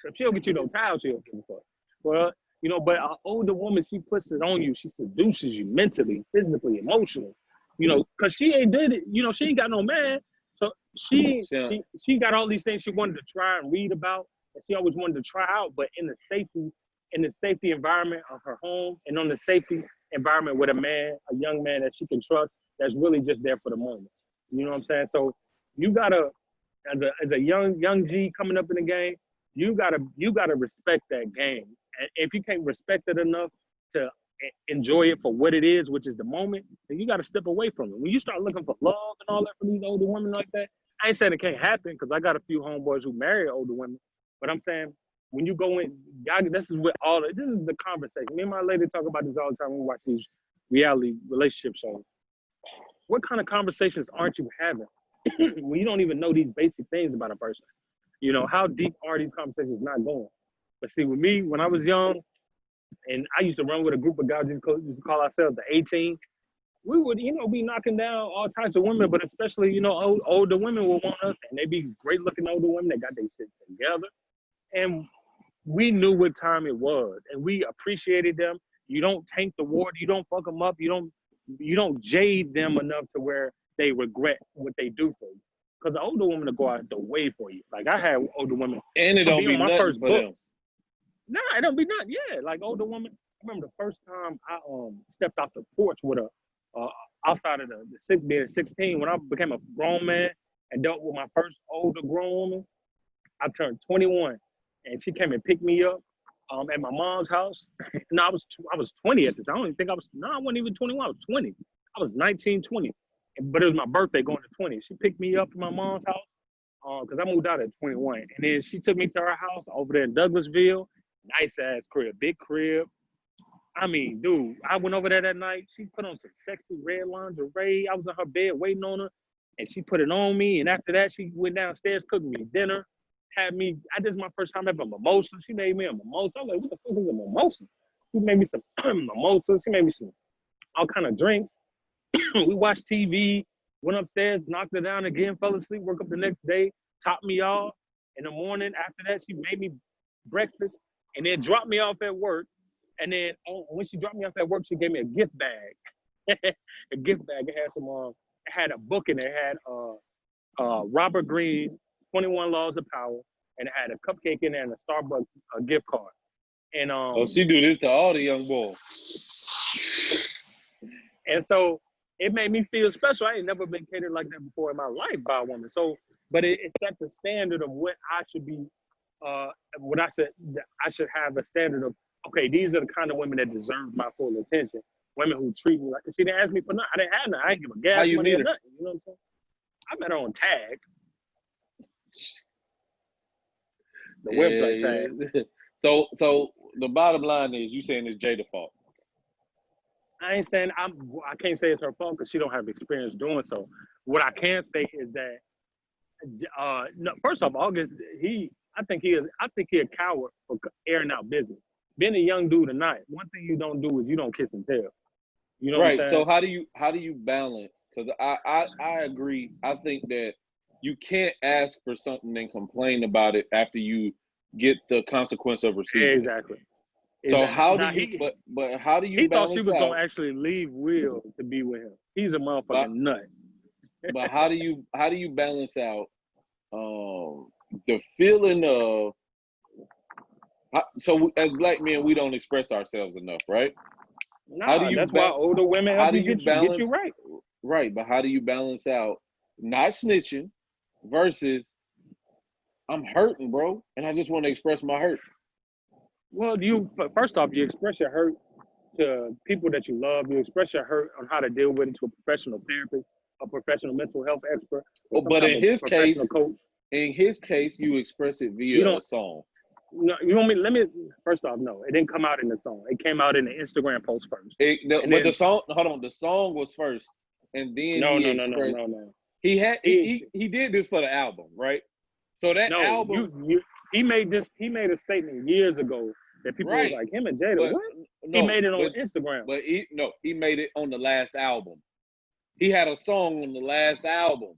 Speaker 2: If she don't get you no towel, she don't give a fuck. Well, but an older woman, she puts it on you. She seduces you mentally, physically, emotionally, because she ain't did it. She ain't got no man. So she got all these things she wanted to try and read about, and she always wanted to try out, but in the safety environment of her home, and on the safety environment with a young man that she can trust, that's really just there for the moment. You know what I'm saying? So you gotta, as a young G coming up in the game, you gotta respect that game. And if you can't respect it enough to enjoy it for what it is, which is the moment, then you gotta step away from it. When you start looking for love and all that from these older women like that, I ain't saying it can't happen, because I got a few homeboys who marry older women, but I'm saying, when you go in, this is the conversation. Me and my lady talk about this all the time when we watch these reality relationship shows. What kind of conversations aren't you having when you don't even know these basic things about a person? How deep are these conversations not going? But see, with me, when I was young, and I used to run with a group of guys who used to call ourselves the 18, we would, be knocking down all types of women, but especially, older women would want us, and they'd be great looking older women that got their shit together. And we knew what time it was, and we appreciated them. You don't taint the water. You don't fuck them up. You don't jade them enough to where they regret what they do for you. Because the older woman will go out the way for you. Like, I had older women.
Speaker 1: And it don't be my first books.
Speaker 2: Nah, it don't be nothing. Yeah, like older woman. I remember the first time I stepped off the porch with outside of being 16, when I became a grown man and dealt with my first older grown woman. I turned 21, and she came and picked me up at my mom's house. No, I was 20 at the time. I don't even think I wasn't even 21. I was 20. I was 19, 20. But it was my birthday going to 20. She picked me up from my mom's house. because I moved out at 21. And then she took me to her house over there in Douglasville. Nice ass crib, big crib. I mean, dude, I went over there that night. She put on some sexy red lingerie. I was in her bed waiting on her, and she put it on me. And after that, she went downstairs, cooked me dinner, had me. This is my first time having a mimosa. She made me a mimosa. I was like, what the fuck is a mimosa? She made me some mimosas. She made me some all kind of drinks. We watched TV, went upstairs, knocked her down again, fell asleep, woke up the next day, topped me off. In the morning, after that, she made me breakfast and then dropped me off at work. And then when she dropped me off at work, she gave me a gift bag. A gift bag. It had it had a book in it. It had Robert Greene, 21 Laws of Power, and it had a cupcake in there and a Starbucks gift card. And
Speaker 1: she do this to all the young boys.
Speaker 2: And so it made me feel special. I ain't never been catered like that before in my life by a woman. So, but it set the standard of what I should be, what I should have a standard of. Okay, these are the kind of women that deserve my full attention. Women who treat me like she didn't ask me for nothing. I didn't have nothing. I didn't give a gas money or nothing. You know what I'm saying? I met her on Tag. The website Tag.
Speaker 1: So the bottom line is, you saying it's Jada's fault.
Speaker 2: I ain't saying I can't say it's her fault because she don't have experience doing so. What I can say is that, no, first off, August, I think he a coward for airing out business. Being a young dude tonight, one thing you don't do is you don't kiss and tell. You know
Speaker 1: right.
Speaker 2: What I'm saying?
Speaker 1: So how do you balance? Because I agree. I think that you can't ask for something and complain about it after you get the consequence of receiving.
Speaker 2: Exactly.
Speaker 1: So how do you? But how do you?
Speaker 2: He
Speaker 1: balance
Speaker 2: thought she was
Speaker 1: out,
Speaker 2: gonna actually leave Will to be with him. He's a motherfucking nut.
Speaker 1: But how do you balance out the feeling of? So as black men, we don't express ourselves enough, right?
Speaker 2: No, that's why older women have to get you right.
Speaker 1: Right, but how do you balance out not snitching versus I'm hurting, bro, and I just want to express my hurt?
Speaker 2: Well, first off, you express your hurt to people that you love. You express your hurt on how to deal with it to a professional therapist, a professional mental health expert.
Speaker 1: But in his case, you express it via a song.
Speaker 2: No, you want me? First off, no, it didn't come out in the song. It came out in the Instagram post first.
Speaker 1: The song, hold on, the song was first, and then
Speaker 2: no.
Speaker 1: He did this for the album, right? So that album,
Speaker 2: he made a statement years ago that people was like, him and Jada, what? He made it on Instagram.
Speaker 1: But he made it on the last album. He had a song on the last album.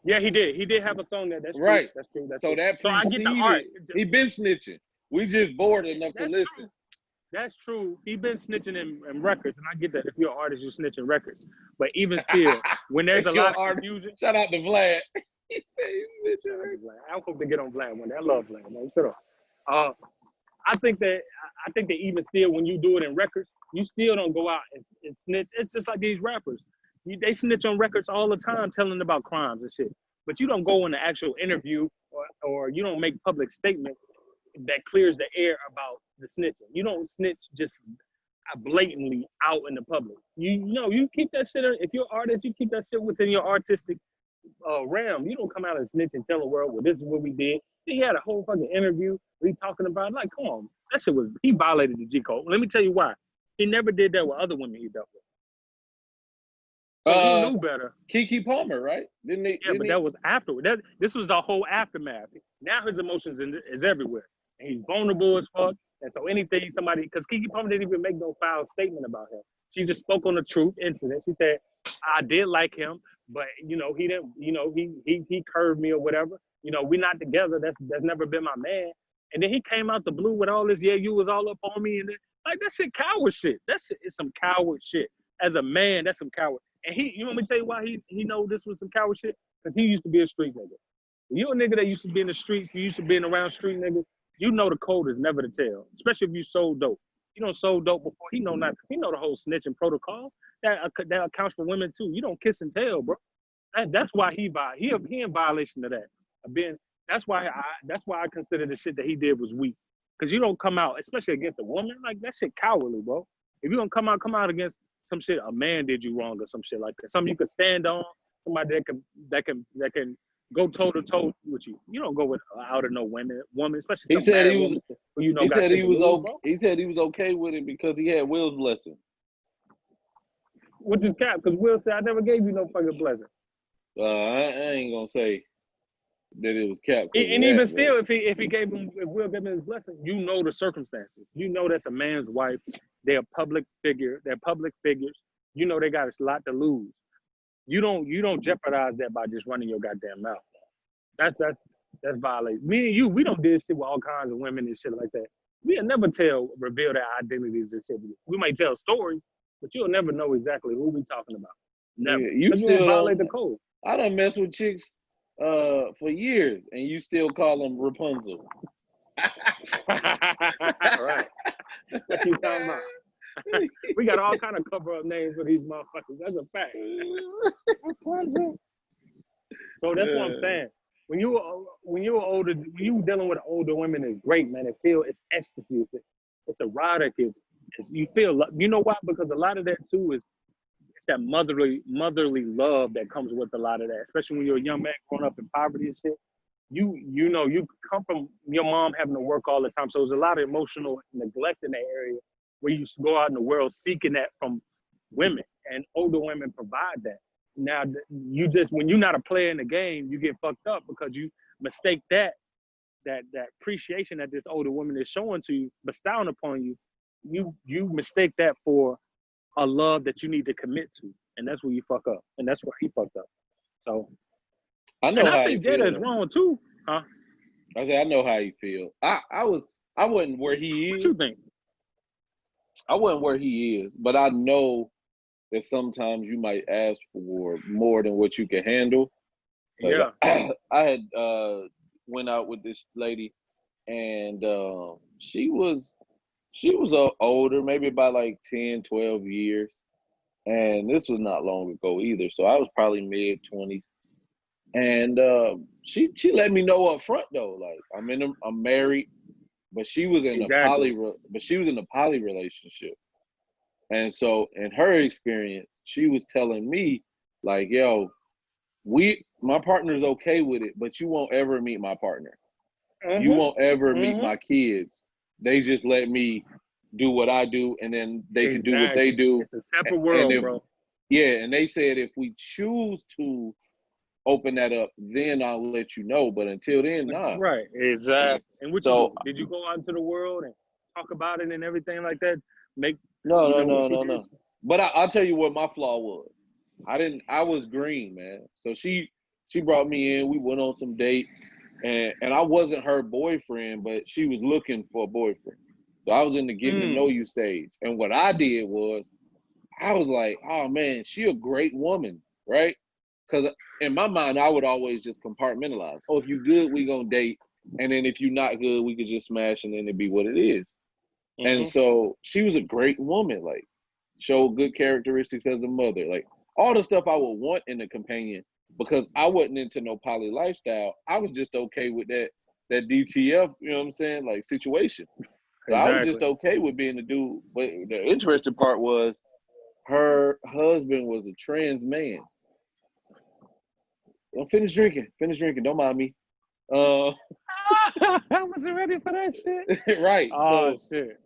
Speaker 2: Yeah, he did. He did have a song that's
Speaker 1: right.
Speaker 2: True. That's
Speaker 1: true.
Speaker 2: So I get the art.
Speaker 1: He been snitching. We just bored enough to listen.
Speaker 2: True. That's true. He been snitching in records, and I get that. If you're an artist, you snitch in records. But even still, when there's a lot of confusion,
Speaker 1: shout out to Vlad. He said he's snitching.
Speaker 2: I hope to get on Vlad one day. I love Vlad, man. Shut up. I think that even still, when you do it in records, you still don't go out and snitch. It's just like these rappers. They snitch on records all the time, telling about crimes and shit. But you don't go in the actual interview or you don't make public statements that clears the air about the snitching. You don't snitch just blatantly out in the public. You keep that shit. If you're an artist, you keep that shit within your artistic realm. You don't come out and snitch and tell the world, well, this is what we did. He had a whole fucking interview where he talking about, like, come on, that shit he violated the G code. Let me tell you why. He never did that with other women he dealt with. So he knew better.
Speaker 1: Keke Palmer, right?
Speaker 2: That was afterward. This was the whole aftermath. Now his emotions is everywhere. And he's vulnerable as fuck. And so anything because Keke Palmer didn't even make no foul statement about him. She just spoke on the truth incident. She said, I did like him, but he didn't, he curved me or whatever. We're not together. That's never been my man. And then he came out the blue with all this, you was all up on me. And then, like, that shit coward shit. That shit is some coward shit. As a man, that's some coward. And you want me to tell you why he know this was some coward shit? Because he used to be a street nigga. You a nigga that used to be in the streets, you used to being around street niggas, you know the code is never to tell, especially if you sold dope. You don't sold dope before, he know the whole snitching protocol. That accounts for women too. You don't kiss and tell, bro. That's why he in violation of that. That's why I consider the shit that he did was weak. Because you don't come out, especially against a woman, like that shit cowardly, bro. If you don't come out against some shit, a man did you wrong or some shit like that. Something you could stand on, somebody that can go toe to toe with you. You don't go with out of no woman, especially
Speaker 1: He
Speaker 2: some
Speaker 1: said
Speaker 2: married
Speaker 1: he was.
Speaker 2: woman who you know
Speaker 1: He
Speaker 2: got
Speaker 1: said
Speaker 2: shit
Speaker 1: he
Speaker 2: to
Speaker 1: was
Speaker 2: lose,
Speaker 1: okay.
Speaker 2: bro.
Speaker 1: He said he was okay with it because he had Will's blessing.
Speaker 2: Which is cap, because Will said I never gave you no fucking blessing.
Speaker 1: I ain't gonna say that it was cap because
Speaker 2: And even still, if Will gave him his blessing, you know the circumstances. You know that's a man's wife. They're a public figure. They're public figures. You know they got a lot to lose. You don't jeopardize that by just running your goddamn mouth. That's violation. Me and you, we don't do shit with all kinds of women and shit like that. We'll never reveal their identities and shit. We might tell stories, but you'll never know exactly who we talking about. Never.
Speaker 1: Yeah, you
Speaker 2: Because you
Speaker 1: still
Speaker 2: won't violate
Speaker 1: don't.
Speaker 2: the code.
Speaker 1: I done messed with chicks for years, and you still call them Rapunzel.
Speaker 2: Right. What you talking about? We got all kind of cover up names for these motherfuckers. That's a fact. So that's what I'm saying. When you older, when you dealing with older women, is great, man. It's ecstasy. It's erotic. It's you feel. You know why? Because a lot of that too is that motherly love that comes with a lot of that. Especially when you're a young man growing up in poverty and shit. You know you come from your mom having to work all the time, so there's a lot of emotional neglect in that area where you go out in the world seeking that from women, and older women provide that. Now, when you're not a player in the game, you get fucked up because you mistake that appreciation that this older woman is showing to you, bestowing upon you. You mistake that for a love that you need to commit to, and that's where you fuck up, and that's where he fucked up. So,
Speaker 1: I know
Speaker 2: and
Speaker 1: how
Speaker 2: I think
Speaker 1: you feel.
Speaker 2: Jada is wrong too, huh?
Speaker 1: I said I know how you feel. I wasn't where he is.
Speaker 2: What you think?
Speaker 1: I wasn't where he is, but I know that sometimes you might ask for more than what you can handle.
Speaker 2: Yeah.
Speaker 1: I had went out with this lady, and she was older, maybe about like 10, 12 years. And this was not long ago either. So I was probably mid-20s. And she let me know up front though, like I'm married, but she was in
Speaker 2: Exactly.
Speaker 1: a poly relationship. And so in her experience, she was telling me, like, yo, my partner's okay with it, but you won't ever meet my partner. You won't ever meet my kids. They just let me do what I do, and then they can do what they do.
Speaker 2: It's a separate world, bro.
Speaker 1: Yeah, and they said if we choose to open that up, then I'll let you know. But until then, nah.
Speaker 2: Right, exactly. And what you do? Did you go out into the world and talk about it and everything like that?
Speaker 1: No. But I'll tell you what my flaw was. I was green, man. So she brought me in. We went on some dates, and I wasn't her boyfriend, but she was looking for a boyfriend. So I was in the getting to know you stage. And what I did was, I was like, oh man, she a great woman, right? Because in my mind, I would always just compartmentalize. Oh, if you good, we gonna date, and then if you're not good, we could just smash, and then it be what it is. And so she was a great woman, like showed good characteristics as a mother, like all the stuff I would want in a companion. Because I wasn't into no poly lifestyle, I was just okay with that DTF, you know what I'm saying, like situation. So I was just okay with being a dude. But the interesting part was her husband was a trans man. Finish drinking. Don't mind me.
Speaker 2: I wasn't ready for that shit.
Speaker 1: Right.
Speaker 2: Oh shit.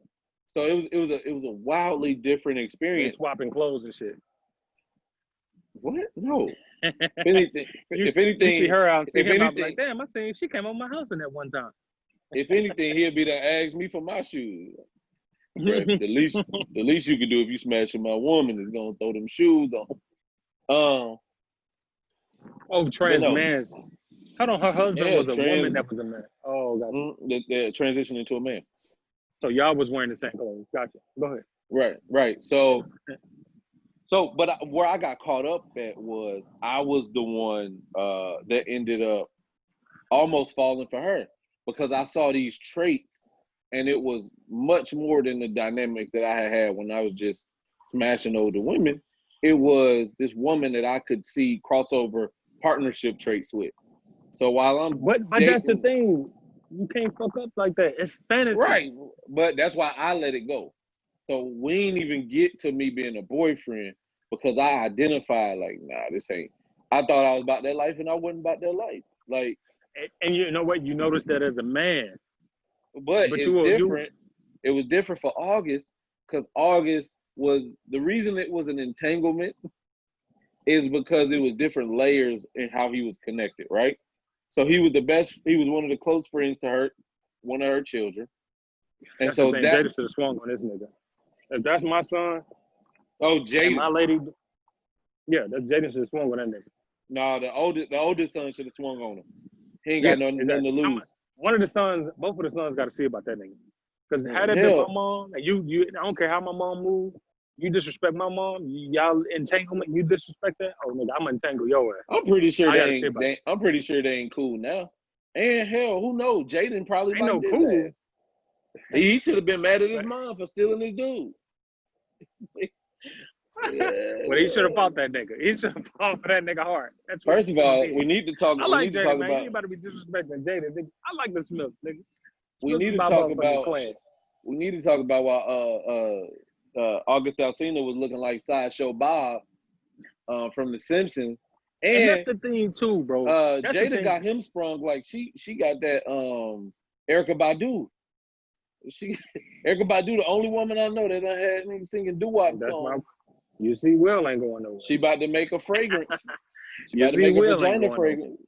Speaker 1: So it was a wildly different experience.
Speaker 2: Swapping clothes and shit.
Speaker 1: What? No. If anything,
Speaker 2: you see her out, see him out, like, damn, I seen she came over my house in that one time.
Speaker 1: If anything, he'll be to ask me for my shoes. Right? the least you can do if you smashing my woman is gonna throw them shoes on.
Speaker 2: Trans man. Hold on, her husband was a woman that was a man. Oh, gotcha.
Speaker 1: They transitioned into a man.
Speaker 2: So y'all was wearing the same clothes. Gotcha. Go ahead.
Speaker 1: Right. But where I got caught up at was I was the one that ended up almost falling for her because I saw these traits, and it was much more than the dynamics that I had when I was just smashing older women. It was this woman that I could see crossover partnership traits with. So while I'm
Speaker 2: but that's the thing, you can't fuck up like that. It's fantasy,
Speaker 1: right? But that's why I let it go. So we ain't even get to me being a boyfriend because I identified like, nah, this ain't. I thought I was about that life, and I wasn't about that life. Like,
Speaker 2: And you know what? You notice that as a man,
Speaker 1: but
Speaker 2: but
Speaker 1: it's different. It was different for August because August was the reason it was an entanglement is because it was different layers in how he was connected, right? So he was the best. He was one of the close friends to one of her children, and
Speaker 2: that's the
Speaker 1: so
Speaker 2: thing.
Speaker 1: that.
Speaker 2: Jada should have swung on this nigga. If that's my son,
Speaker 1: Oh,
Speaker 2: and my
Speaker 1: Jada.
Speaker 2: lady, yeah, that Jada should have swung on that nigga.
Speaker 1: No, the oldest son should have swung on him. He ain't
Speaker 2: Yeah,
Speaker 1: got nothing
Speaker 2: exactly.
Speaker 1: to lose.
Speaker 2: One of the sons, both of the sons got to see about that nigga. Because had that been
Speaker 1: Hell,
Speaker 2: my mom, and you, I don't care how my mom moved, you disrespect my mom, y'all entanglement, you disrespect that. Oh nigga, I'm gonna entangle your ass.
Speaker 1: I'm pretty sure
Speaker 2: I gotta see about
Speaker 1: I'm pretty sure they ain't cool now. And hell, who knows? Jaden probably
Speaker 2: ain't no
Speaker 1: liked his
Speaker 2: cool.
Speaker 1: ass. He should have been mad at his mom for stealing his dude.
Speaker 2: Well, he should have fought that nigga. He should have fought for that nigga hard. That's what
Speaker 1: First of all, we need to talk.
Speaker 2: I
Speaker 1: We
Speaker 2: like
Speaker 1: need to
Speaker 2: Jada,
Speaker 1: talk
Speaker 2: man.
Speaker 1: about.
Speaker 2: You ain't about to be disrespecting Jada, nigga. I like the Smith, nigga.
Speaker 1: We need to talk about. We need to talk about why August Alsina was looking like Sideshow Bob from The Simpsons,
Speaker 2: and that's the thing too, bro.
Speaker 1: Jada got him sprung like she got that Erykah Badu. Erykah Badu, the only woman I know that done had niggas singing doo-wop songs.
Speaker 2: You see, Will ain't going nowhere.
Speaker 1: She about to make a fragrance. She
Speaker 2: you
Speaker 1: about to
Speaker 2: see,
Speaker 1: make
Speaker 2: Will
Speaker 1: a vagina fragrance.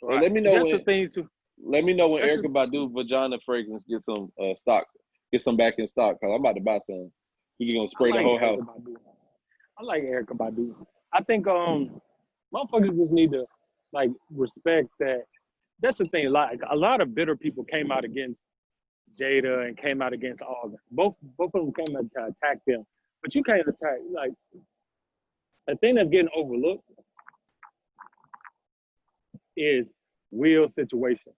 Speaker 2: Right.
Speaker 1: Well, let me know
Speaker 2: that's
Speaker 1: when.
Speaker 2: The thing too.
Speaker 1: Let me know when Erykah Badu vagina fragrance get some get some back in stock. Cause I'm about to buy some. You just gonna spray the whole house.
Speaker 2: I like Erykah Badu. I think motherfuckers just need to like respect that. That's the thing. Like a lot of bitter people came out against Jada and came out against August. Both of them came out to attack them. But you can't attack like the thing that's getting overlooked is Will's situation.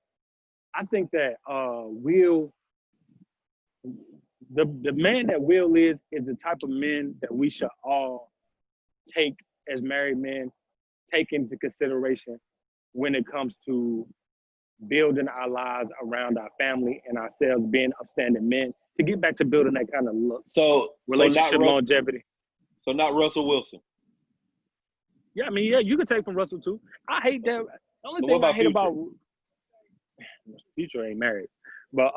Speaker 2: I think that Will, the man that Will is the type of men that we should all take as married men, take into consideration when it comes to building our lives around our family and ourselves, being upstanding men, to get back to building that kind of relationship longevity.
Speaker 1: So not Russell Wilson.
Speaker 2: Yeah, I mean, yeah, you can take from Russell too. I hate that. The only thing I hate about Future ain't married, but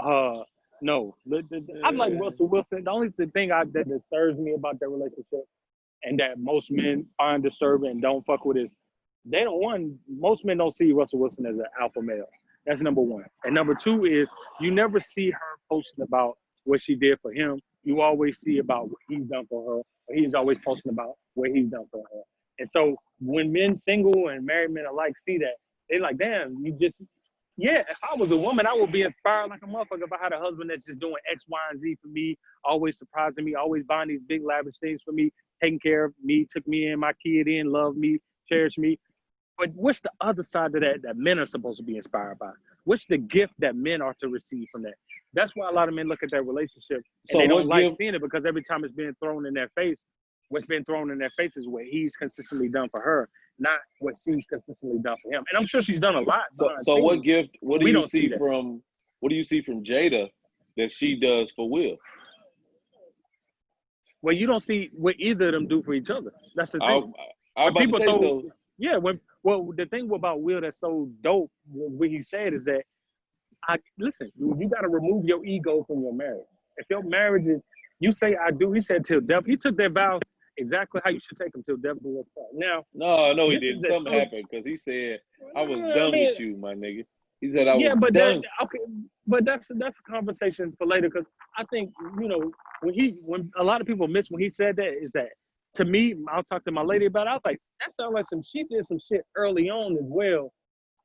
Speaker 2: no, I like Russell Wilson. The only thing that disturbs me about their relationship, and that most men find disturbing and don't fuck with, is most men don't see Russell Wilson as an alpha male. That's number one. And number two is you never see her posting about what she did for him. You always see about what he's done for her. Or he's always posting about what he's done for her. And so when men, single and married men alike, see that, they're like, damn, if I was a woman, I would be inspired like a motherfucker if I had a husband that's just doing X, Y, and Z for me, always surprising me, always buying these big lavish things for me, taking care of me, took me in, my kid in, loved me, cherished me. But what's the other side of that men are supposed to be inspired by? What's the gift that men are to receive from that? That's why a lot of men look at their relationship and they don't like seeing it, because every time it's being thrown in their face, what's been thrown in their face is what he's consistently done for her, not what she's consistently done for him. And I'm sure she's done a lot.
Speaker 1: So what do you see from Jada that she does for Will?
Speaker 2: Well, you don't see what either of them do for each other. That's the thing. Yeah, the thing about Will that's so dope, what he said is that, listen, you got to remove your ego from your marriage. If your marriage is, you say I do, he said till death. He took that vow exactly how you should take them till death do us part. Now,
Speaker 1: no, he didn't. Something happened because he said I was done with you, my nigga. He said I was done.
Speaker 2: But that's a conversation for later, because I think when a lot of people miss when he said that is that, to me, I'll talk to my lady about it. I was like, that sounds like she did some shit early on as well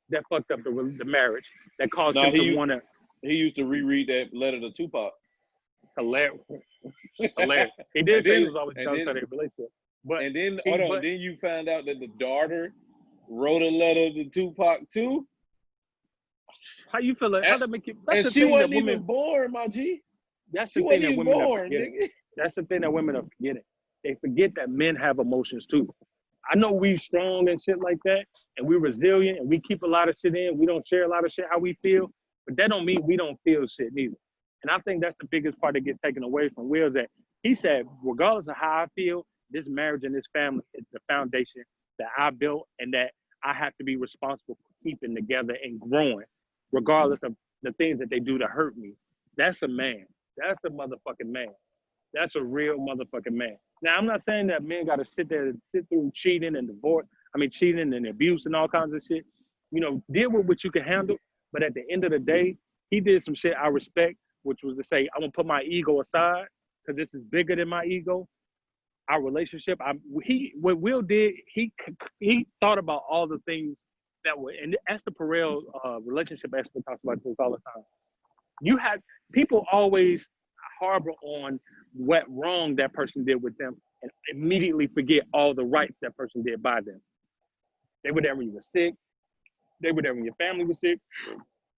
Speaker 2: that fucked up the marriage, that caused him to want to.
Speaker 1: He used to reread that letter to Tupac.
Speaker 2: Hilarious. He did say he was always done to their relationship.
Speaker 1: But then you found out that the daughter wrote a letter to Tupac too.
Speaker 2: How you feel? How that make you?
Speaker 1: And she wasn't even born, my G.
Speaker 2: That's the thing that women are forgetting. That's the thing that women are forgetting. They forget that men have emotions too. I know we strong and shit like that, and we resilient, and we keep a lot of shit in. We don't share a lot of shit how we feel, but that don't mean we don't feel shit neither. And I think that's the biggest part that gets taken away from Will, is that he said, regardless of how I feel, this marriage and this family is the foundation that I built and that I have to be responsible for keeping together and growing, regardless of the things that they do to hurt me. That's a man. That's a motherfucking man. That's a real motherfucking man. Now, I'm not saying that men got to sit through cheating and divorce. I mean, cheating and abuse and all kinds of shit. You know, deal with what you can handle. But at the end of the day, he did some shit I respect, which was to say, I'm gonna put my ego aside because this is bigger than my ego. Our relationship, what Will did, he thought about all the things that were, and Esther Perel, relationship expert, talks about this all the time. You had people always harbor on what wrong that person did with them and immediately forget all the rights that person did by them. They were there when you were sick. They were there when your family was sick.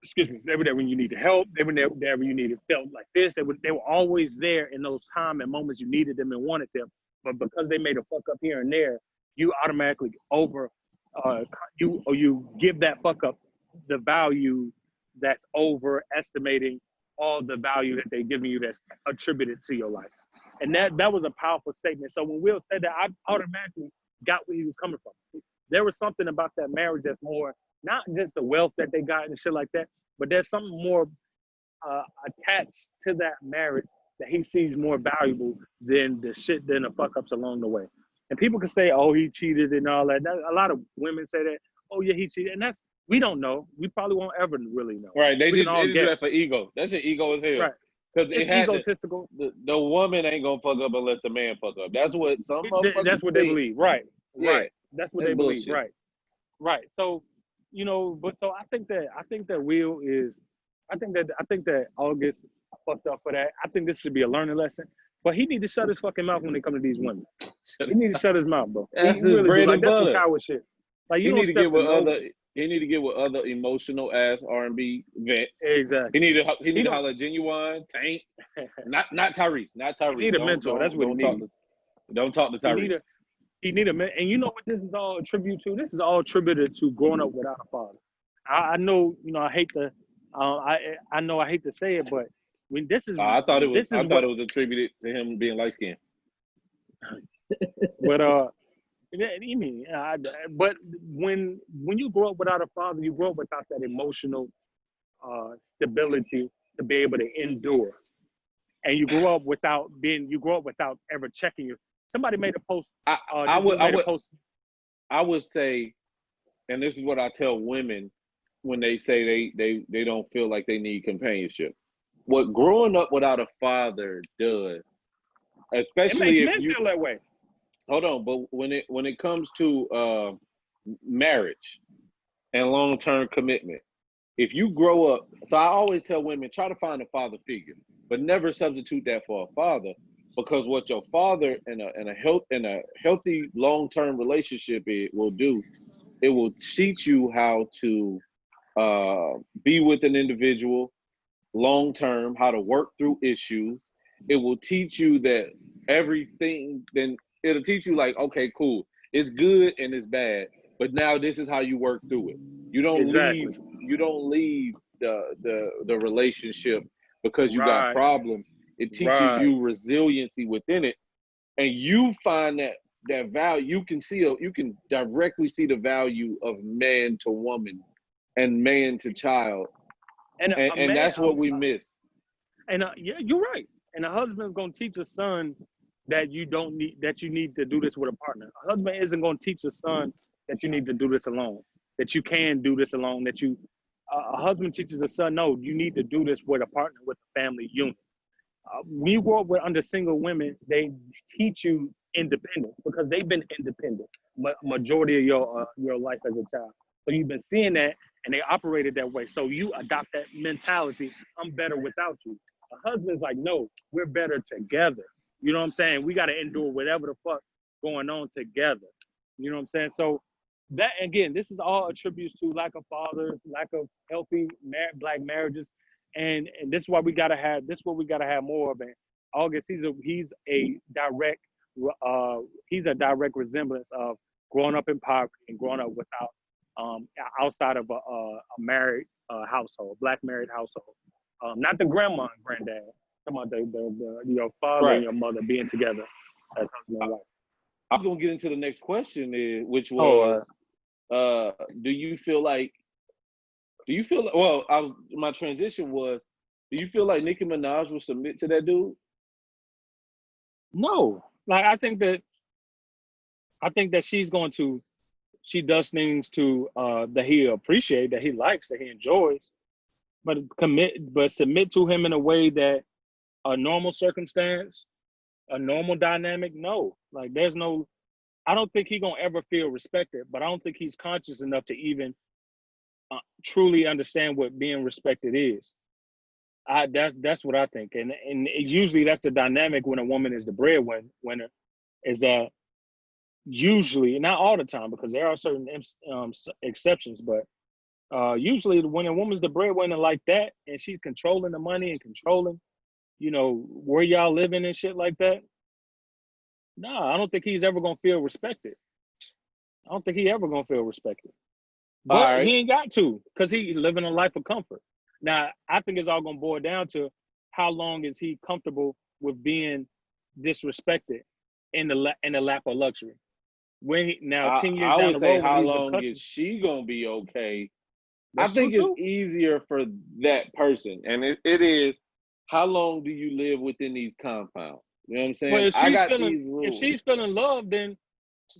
Speaker 2: Excuse me. They were there when you needed help. They were there when you felt like this. They were always there in those time and moments you needed them and wanted them. But because they made a fuck up here and there, you automatically you give that fuck up the value that's overestimating all the value that they're giving you that's attributed to your life. And that was a powerful statement. So when Will said that, I automatically got where he was coming from. There was something about that marriage that's more, not just the wealth that they got and shit like that, but there's something more attached to that marriage that he sees more valuable than the fuck ups along the way. And people can say, oh, he cheated and all that. A lot of women say that, oh yeah, he cheated. And we don't know. We probably won't ever really know.
Speaker 1: Right, they did that for ego. That's an ego as hell. Right. Because
Speaker 2: it's egotistical.
Speaker 1: The woman ain't gonna fuck up unless the man fuck up. That's what some motherfuckers
Speaker 2: That's what they believe. Right.
Speaker 1: Yeah.
Speaker 2: Right. That's what they believe. Right. Right. So, you know, but so I think that Will is, I think that August fucked up for that. I think this should be a learning lesson. But he need to shut his fucking mouth when they come to these women. He need to shut his mouth, bro.
Speaker 1: That's his bread and butter.
Speaker 2: That's some coward shit. Like
Speaker 1: you need to get with other. He need to get with other emotional ass R&B vets.
Speaker 2: Exactly.
Speaker 1: He need to holler Genuine, Tank, not Tyrese.
Speaker 2: He need a mentor. That's what he needs.
Speaker 1: Don't talk to Tyrese.
Speaker 2: He need a mentor. And you know what this is all a tribute to? This is all attributed to growing up without a father. I know, you know, I hate to say it, but when this is,
Speaker 1: I thought it was attributed to him being light skinned.
Speaker 2: But but when you grow up without a father, you grow up without that emotional stability to be able to endure, and you grow up without ever checking you. Somebody made a post. I
Speaker 1: would say, and this is what I tell women when they say they don't feel like they need companionship. What growing up without a father does, especially if you
Speaker 2: feel that way.
Speaker 1: Hold on, but when it comes to marriage and long-term commitment, if you grow up, so I always tell women, try to find a father figure, but never substitute that for a father, because what your father in a healthy long-term relationship will do, it will teach you how to be with an individual long-term, how to work through issues. It will teach you that everything, then it'll teach you like, okay, cool, it's good and it's bad, but now this is how you work through it. You don't leave the relationship because you got problems. It teaches you resiliency within it, and you find that value. You can directly see the value of man to woman and man to child, and that's what we miss.
Speaker 2: And yeah, you're right. And a husband's gonna teach a son that you need to do this with a partner. A husband isn't going to teach a son that you need to do this alone, that you can do this alone, a husband teaches a son, no, you need to do this with a partner, with a family unit. When you grow up under single women, they teach you independence because they've been independent majority of your life as a child. So you've been seeing that and they operated that way. So you adopt that mentality, I'm better without you. A husband's like, no, we're better together. You know what I'm saying? We got to endure whatever the fuck going on together. You know what I'm saying? So that, again, this is all attributes to lack of fathers, lack of healthy black marriages. And this is why we got to have more of it. August, he's a direct resemblance of growing up in poverty and growing up without, outside of a married household, black married household. Not the grandma and granddad. Talking about your father and your mother being together as husband and wife.
Speaker 1: I was gonna get into the next question, which was do you feel like? Well, my transition was. Do you feel like Nicki Minaj will submit to that dude?
Speaker 2: No, like I think that she does things to that he appreciate, that he likes, that he enjoys, but submit to him in a way that a normal circumstance, a normal dynamic, no. Like there's no, I don't think he gonna ever feel respected, but I don't think he's conscious enough to even truly understand what being respected is. That's what I think, and usually that's the dynamic when a woman is the breadwinner, is that usually, not all the time, because there are certain exceptions, but usually when a woman's the breadwinner like that, and she's controlling the money and controlling, where y'all living and shit like that. Nah, I don't think he's ever gonna feel respected. I don't think he ever gonna feel respected. But
Speaker 1: Right.
Speaker 2: he ain't got to, because he living a life of comfort. Now, I think it's all gonna boil down to how long is he comfortable with being disrespected in the lap of luxury. Now 10 years
Speaker 1: I
Speaker 2: down
Speaker 1: would
Speaker 2: the
Speaker 1: say,
Speaker 2: road when
Speaker 1: how
Speaker 2: he's
Speaker 1: long
Speaker 2: accustomed.
Speaker 1: is she gonna be okay?
Speaker 2: That's
Speaker 1: I
Speaker 2: true
Speaker 1: think it's
Speaker 2: too.
Speaker 1: easier for that person, and it is. How long do you live within these compounds? You know what I'm saying?
Speaker 2: But
Speaker 1: I got these
Speaker 2: if
Speaker 1: rules.
Speaker 2: she's feeling love, then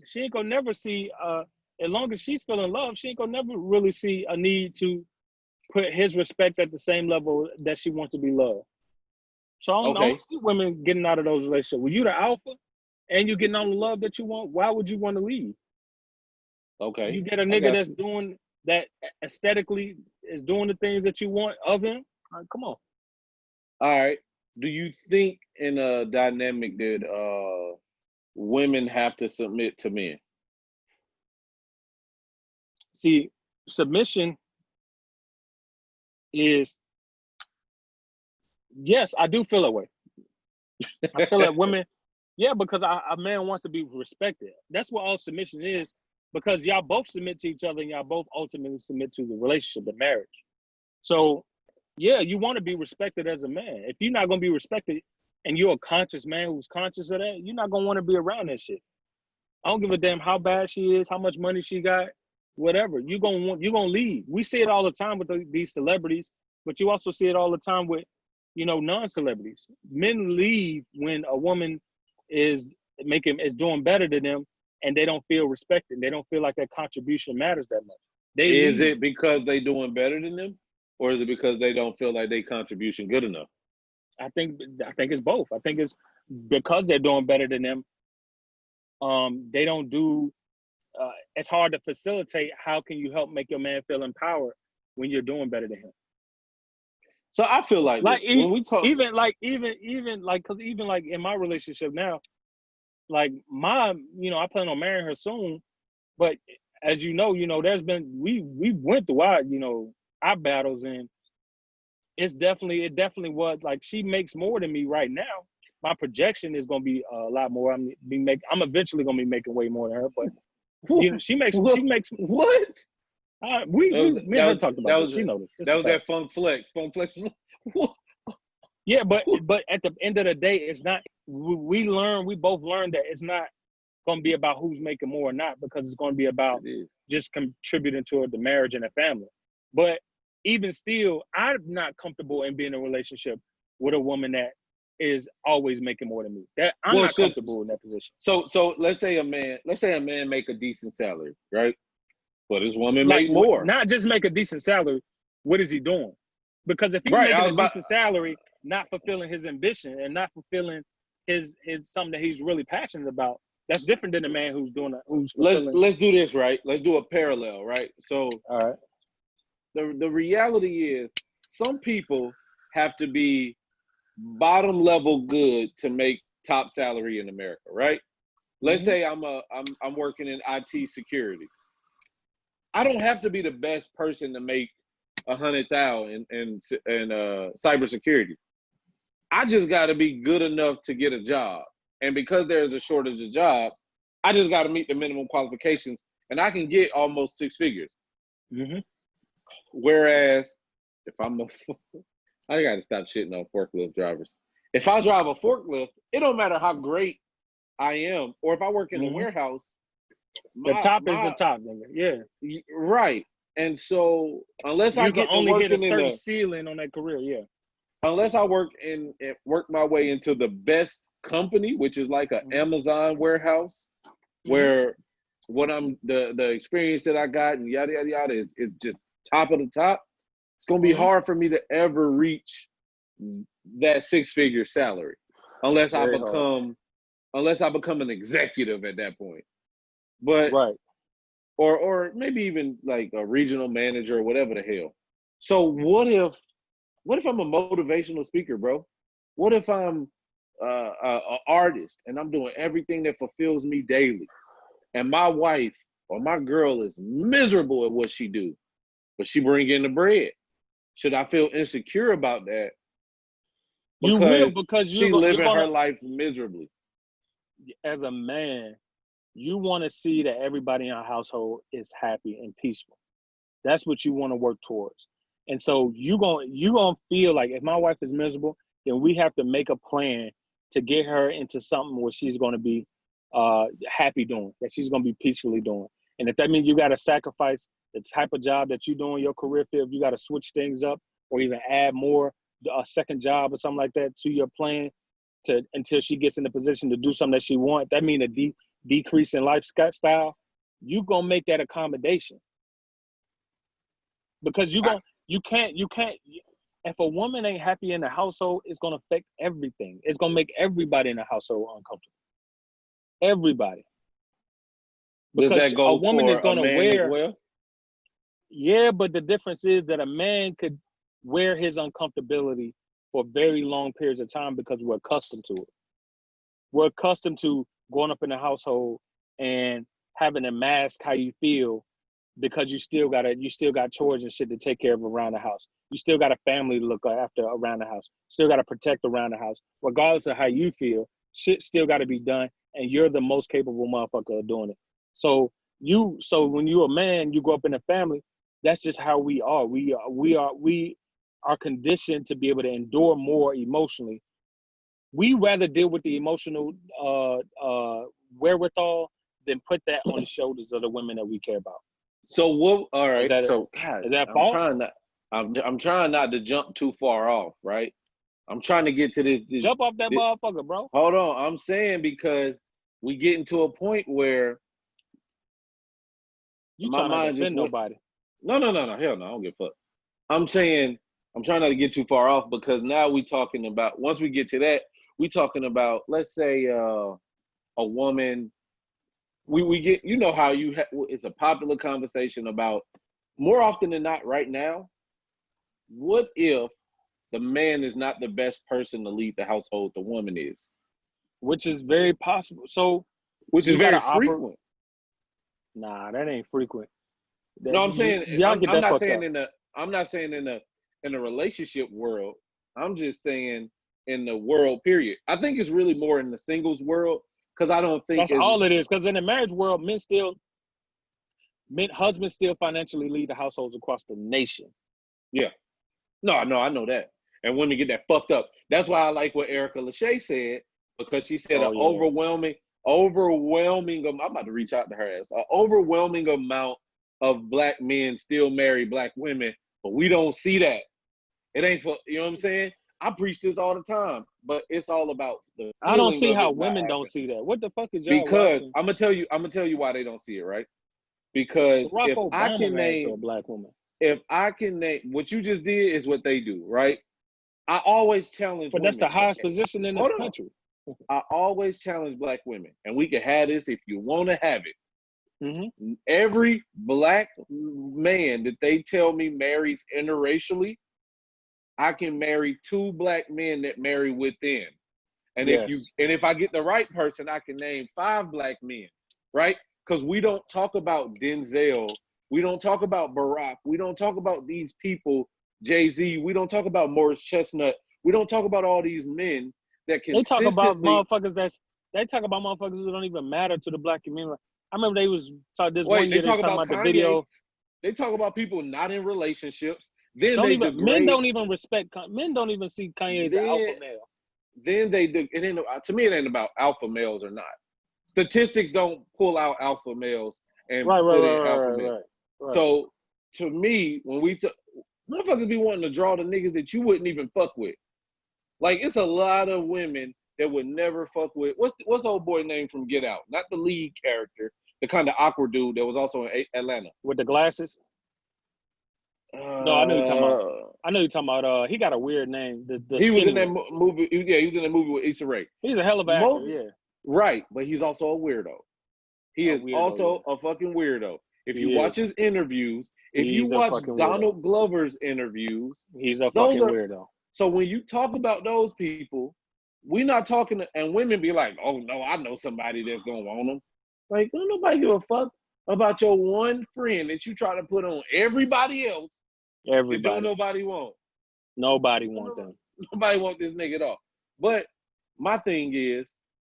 Speaker 2: she ain't gonna never see as long as she's feeling love, she ain't gonna never really see a need to put his respect at the same level that she wants to be loved. So I don't see women getting out of those relationships. When you the alpha and you getting all the love that you want, why would you want to leave?
Speaker 1: Okay.
Speaker 2: You get a nigga that's doing that aesthetically, is doing the things that you want of him. Come on.
Speaker 1: All right. Do you think in a dynamic that women have to submit to men?
Speaker 2: See, submission is, yes, I do feel that way. I feel like women, yeah, because a man wants to be respected. That's what all submission is, because y'all both submit to each other and y'all both ultimately submit to the relationship, the marriage. So, yeah, you want to be respected as a man. If you're not going to be respected and you're a conscious man who's conscious of that, you're not going to want to be around that shit. I don't give a damn how bad she is, how much money she got, whatever. You're gonna leave. We see it all the time with these celebrities, but you also see it all the time with, non-celebrities. Men leave when a woman is doing better than them, and they don't feel respected. They don't feel like their contribution matters that much.
Speaker 1: Is it because they doing better than them, or is it because they don't feel like their contribution good enough?
Speaker 2: I think it's both. I think it's because they're doing better than them. They don't do. It's hard to facilitate. How can you help make your man feel empowered when you're doing better than him?
Speaker 1: So I feel like this. When we talk,
Speaker 2: even because even like in my relationship now, like I plan on marrying her soon, but as you know, there's been we went through our battles, and it definitely was like she makes more than me right now. My projection is gonna be a lot more. I'm eventually gonna be making way more than her, but she makes
Speaker 1: what?
Speaker 2: Me and her talked about this. She noticed.
Speaker 1: That was that funk flex.
Speaker 2: Yeah, but at the end of the day, it's not. We both learned that it's not going to be about who's making more or not, because it's going to be about just contributing toward the marriage and the family. But even still, I'm not comfortable in being in a relationship with a woman that is always making more than me. That I'm not comfortable in that position.
Speaker 1: So let's say a man make a decent salary, right? But his woman make more.
Speaker 2: Not just make a decent salary. What is he doing? Because if he's making a decent salary, not fulfilling his ambition and not fulfilling his something that he's really passionate about, that's different than a man who's doing who's fulfilling.
Speaker 1: Let's do this, right? Let's do a parallel, right? So
Speaker 2: all right.
Speaker 1: The reality is some people have to be bottom level good to make top salary in America, right? Let's say I'm working in IT security. I don't have to be the best person to make 100,000 in cybersecurity. I just got to be good enough to get a job, and because there's a shortage of jobs, I just got to meet the minimum qualifications, and I can get almost 6 figures.
Speaker 2: Mm-hmm.
Speaker 1: Whereas, if I got to stop shitting on forklift drivers. If I drive a forklift, it don't matter how great I am, or if I work in a warehouse,
Speaker 2: The top is the top, nigga. Yeah.
Speaker 1: Right. And so unless I
Speaker 2: You can
Speaker 1: get to
Speaker 2: only hit a
Speaker 1: working in
Speaker 2: certain
Speaker 1: the
Speaker 2: ceiling on that career, yeah.
Speaker 1: unless I work my way into the best company, which is like an Amazon warehouse, where what I'm the experience that I got and yada yada yada is just top of the top. It's gonna be hard for me to ever reach that 6-figure salary unless I become an executive at that point. But or maybe even like a regional manager or whatever the hell. So what if I'm a motivational speaker, bro? What if I'm an artist and I'm doing everything that fulfills me daily, and my wife or my girl is miserable at what she do, but she bring in the bread? Should I feel insecure about that?
Speaker 2: You will, because
Speaker 1: she living her life miserably.
Speaker 2: As a man, you want to see that everybody in our household is happy and peaceful. That's what you want to work towards. And so you gonna feel like if my wife is miserable, then we have to make a plan to get her into something where she's going to be happy doing, that she's going to be peacefully doing. And if that means you got to sacrifice the type of job that you do in your career field, if you got to switch things up or even add more, a second job or something like that to your plan until she gets in the position to do something that she wants, that means a decrease in lifestyle, you going to make that accommodation. Because you can't, if a woman ain't happy in the household, it's going to affect everything. It's going to make everybody in the household uncomfortable. Everybody. Because
Speaker 1: does that go
Speaker 2: a woman
Speaker 1: for
Speaker 2: is going to wear.
Speaker 1: As well?
Speaker 2: Yeah, but the difference is that a man could wear his uncomfortability for very long periods of time because we're accustomed to it. We're accustomed to growing up in the household and having to mask how you feel because you still got chores and shit to take care of around the house. You still got a family to look after around the house. Still got to protect around the house. Regardless of how you feel, shit still got to be done, and you're the most capable motherfucker of doing it. So when you're a man, you grow up in a family. That's just how we are. We are conditioned to be able to endure more emotionally. We rather deal with the emotional wherewithal than put that on the shoulders of the women that we care about.
Speaker 1: So what? All right.
Speaker 2: Is that false?
Speaker 1: I'm trying not to jump too far off. Right. I'm trying to get to this.
Speaker 2: Jump off that motherfucker, bro.
Speaker 1: Hold on. I'm saying because we getting to a point where
Speaker 2: you trying not to offend nobody.
Speaker 1: No. Hell no. I don't give a fuck. I'm saying I'm trying not to get too far off because now we talking about, once we get to that, we talking about, let's say a woman. We get, you know how it's a popular conversation about, more often than not right now, what if the man is not the best person to lead the household, the woman is? Which is very possible. So, which is very frequent.
Speaker 2: Nah, that ain't frequent.
Speaker 1: No, I'm saying, I'm not saying in the relationship world. I'm just saying in the world, period. I think it's really more in the singles world. Because I don't think
Speaker 2: that's all it is. Because in the marriage world, husbands still financially lead the households across the nation.
Speaker 1: Yeah. No, I know that. And women get that fucked up. That's why I like what Erica Lachey said, because she said overwhelming, I'm about to reach out to her ass. An overwhelming amount of black men still marry black women, but we don't see that. It ain't for, you know what I'm saying? I preach this all the time, but it's all about the.
Speaker 2: I don't see how women don't see that. What the fuck is y'all
Speaker 1: Because
Speaker 2: watching?
Speaker 1: I'm gonna tell you why they don't see it, right? Because
Speaker 2: Barack Obama married to a black woman.
Speaker 1: If I can name, what you just did is what they do, right? I always challenge women.
Speaker 2: But that's the highest position in the country.
Speaker 1: I always challenge black women, and we can have this if you want to have it.
Speaker 2: Mm-hmm.
Speaker 1: Every black man that they tell me marries interracially, I can marry 2 black men that marry within. And if I get the right person, I can name 5 black men, right? Because we don't talk about Denzel. We don't talk about Barack. We don't talk about these people, Jay-Z. We don't talk about Morris Chestnut. We don't talk about all these men that consistently.
Speaker 2: They talk about motherfuckers who don't even matter to the black community. I remember they talking about the video.
Speaker 1: They talk about people not in relationships. Men
Speaker 2: don't even respect. Men don't even see Kanye as an alpha male.
Speaker 1: Then they do. To me, it ain't about alpha males or not. statistics don't pull out alpha males and
Speaker 2: Right.
Speaker 1: put in alpha males. So to me, when motherfuckers be wanting to draw the niggas that you wouldn't even fuck with. Like, it's a lot of women that would never fuck with. What's the old boy name from Get Out? Not the lead character, the kind of awkward dude that was also in Atlanta.
Speaker 2: With the glasses? No, I know you're talking about. He got a weird name.
Speaker 1: He was in that movie. Yeah, he was in that movie with Issa Rae.
Speaker 2: He's a hell of an actor, yeah.
Speaker 1: Right, but he's also a weirdo. He is also a fucking weirdo. If you watch his interviews, if you watch Donald Glover's interviews,
Speaker 2: he's a fucking weirdo.
Speaker 1: So when you talk about those people, we're not talking, and women be like, oh no, I know somebody that's gonna want them. Like, don't nobody give a fuck about your one friend that you try to put on everybody else.
Speaker 2: Everybody.
Speaker 1: Don't nobody want.
Speaker 2: Nobody want them.
Speaker 1: Nobody want this nigga at all. But my thing is,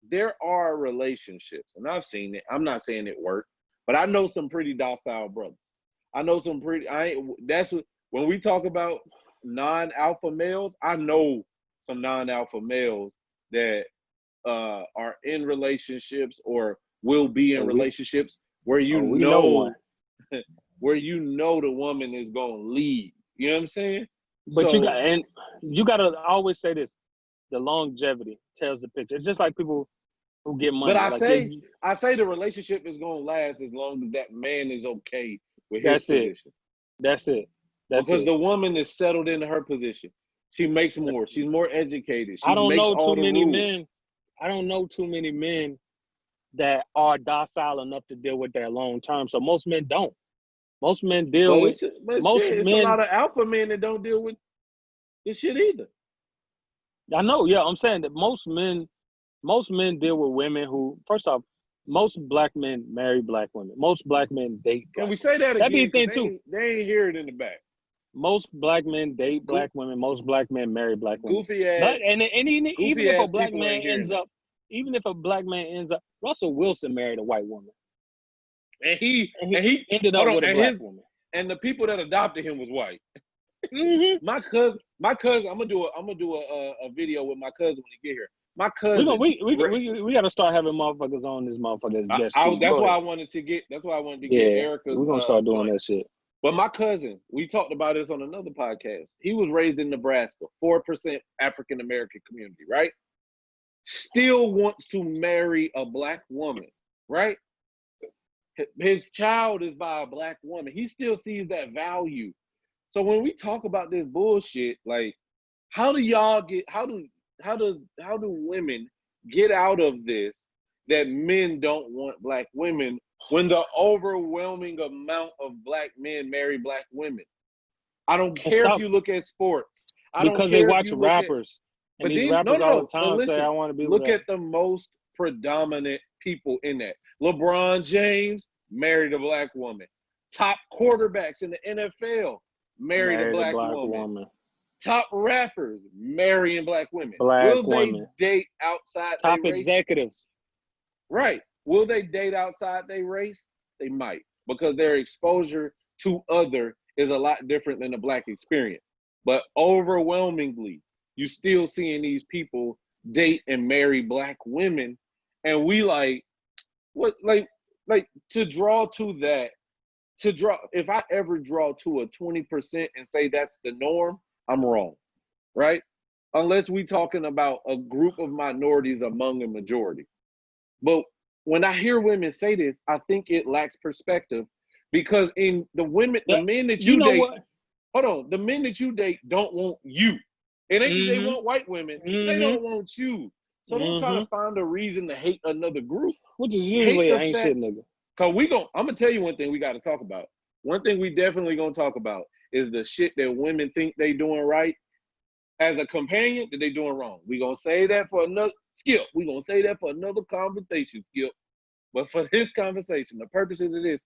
Speaker 1: there are relationships, and I've seen it. I'm not saying it worked, but I know some pretty docile brothers. I know some pretty. When we talk about non-alpha males, I know some non-alpha males that are in relationships or will be in relationships where where the woman is gonna leave. You know what I'm saying?
Speaker 2: But you gotta always say this: the longevity tells the picture. It's just like people who get money.
Speaker 1: But I say the relationship is gonna last as long as that man is okay with his position.
Speaker 2: That's it.
Speaker 1: Because the woman is settled into her position. She makes more. She's more educated.
Speaker 2: I don't know too many men that are docile enough to deal with that long term. So most men don't. Most men deal with.
Speaker 1: It's a lot of alpha men that don't deal with this shit either.
Speaker 2: I know. Yeah, I'm saying that most men deal with women who, first off, most black men marry black women. Most black men date.
Speaker 1: Can we say that again?
Speaker 2: That'd be a thing too.
Speaker 1: They ain't hear it in the back.
Speaker 2: Most black men date black women. Most black men marry black women.
Speaker 1: Goofy ass.
Speaker 2: And even if a black man ends up, Russell Wilson married a white woman,
Speaker 1: and he
Speaker 2: ended up with a black woman.
Speaker 1: And the people that adopted him was white.
Speaker 2: Mm-hmm.
Speaker 1: My cousin. I'm gonna do a video with my cousin when he get here. My cousin.
Speaker 2: We got to start having motherfuckers on this motherfucker's guest.
Speaker 1: That's why I wanted to get Erica.
Speaker 2: We're gonna start doing that shit.
Speaker 1: But my cousin, we talked about this on another podcast. He was raised in Nebraska, 4% African American community, right? Still wants to marry a black woman, right? His child is by a black woman. He still sees that value. So when we talk about this bullshit, like, how do women get out of this that men don't want black women when the overwhelming amount of black men marry black women? I don't care if you look at sports.
Speaker 2: Because they watch rappers. And these rappers all the time say, I want to be with that.
Speaker 1: Look at the most predominant people in that. LeBron James married a black woman. Top quarterbacks in the NFL married a black woman. Top rappers marrying black women. Will they date outside their race?
Speaker 2: Top executives.
Speaker 1: Right. Will they date outside their race? They might, because their exposure to other is a lot different than the black experience. But overwhelmingly, you still seeing these people date and marry black women. And we to draw to that, if I ever draw to a 20% and say that's the norm, I'm wrong, right? Unless we talking about a group of minorities among a majority. But when I hear women say this, I think it lacks perspective, because in the men that you date, the men that you date don't want you. It ain't they want white women. They don't want you. So don't try to find a reason to hate another group.
Speaker 2: Which is usually an ain't shit nigga.
Speaker 1: Cause I'm gonna tell you one thing we got to talk about. One thing we definitely gonna talk about is the shit that women think they doing right as a companion that they doing wrong. We gonna say that for another Skip. We gonna say that for another conversation, Skip. But for this conversation, the purposes of this,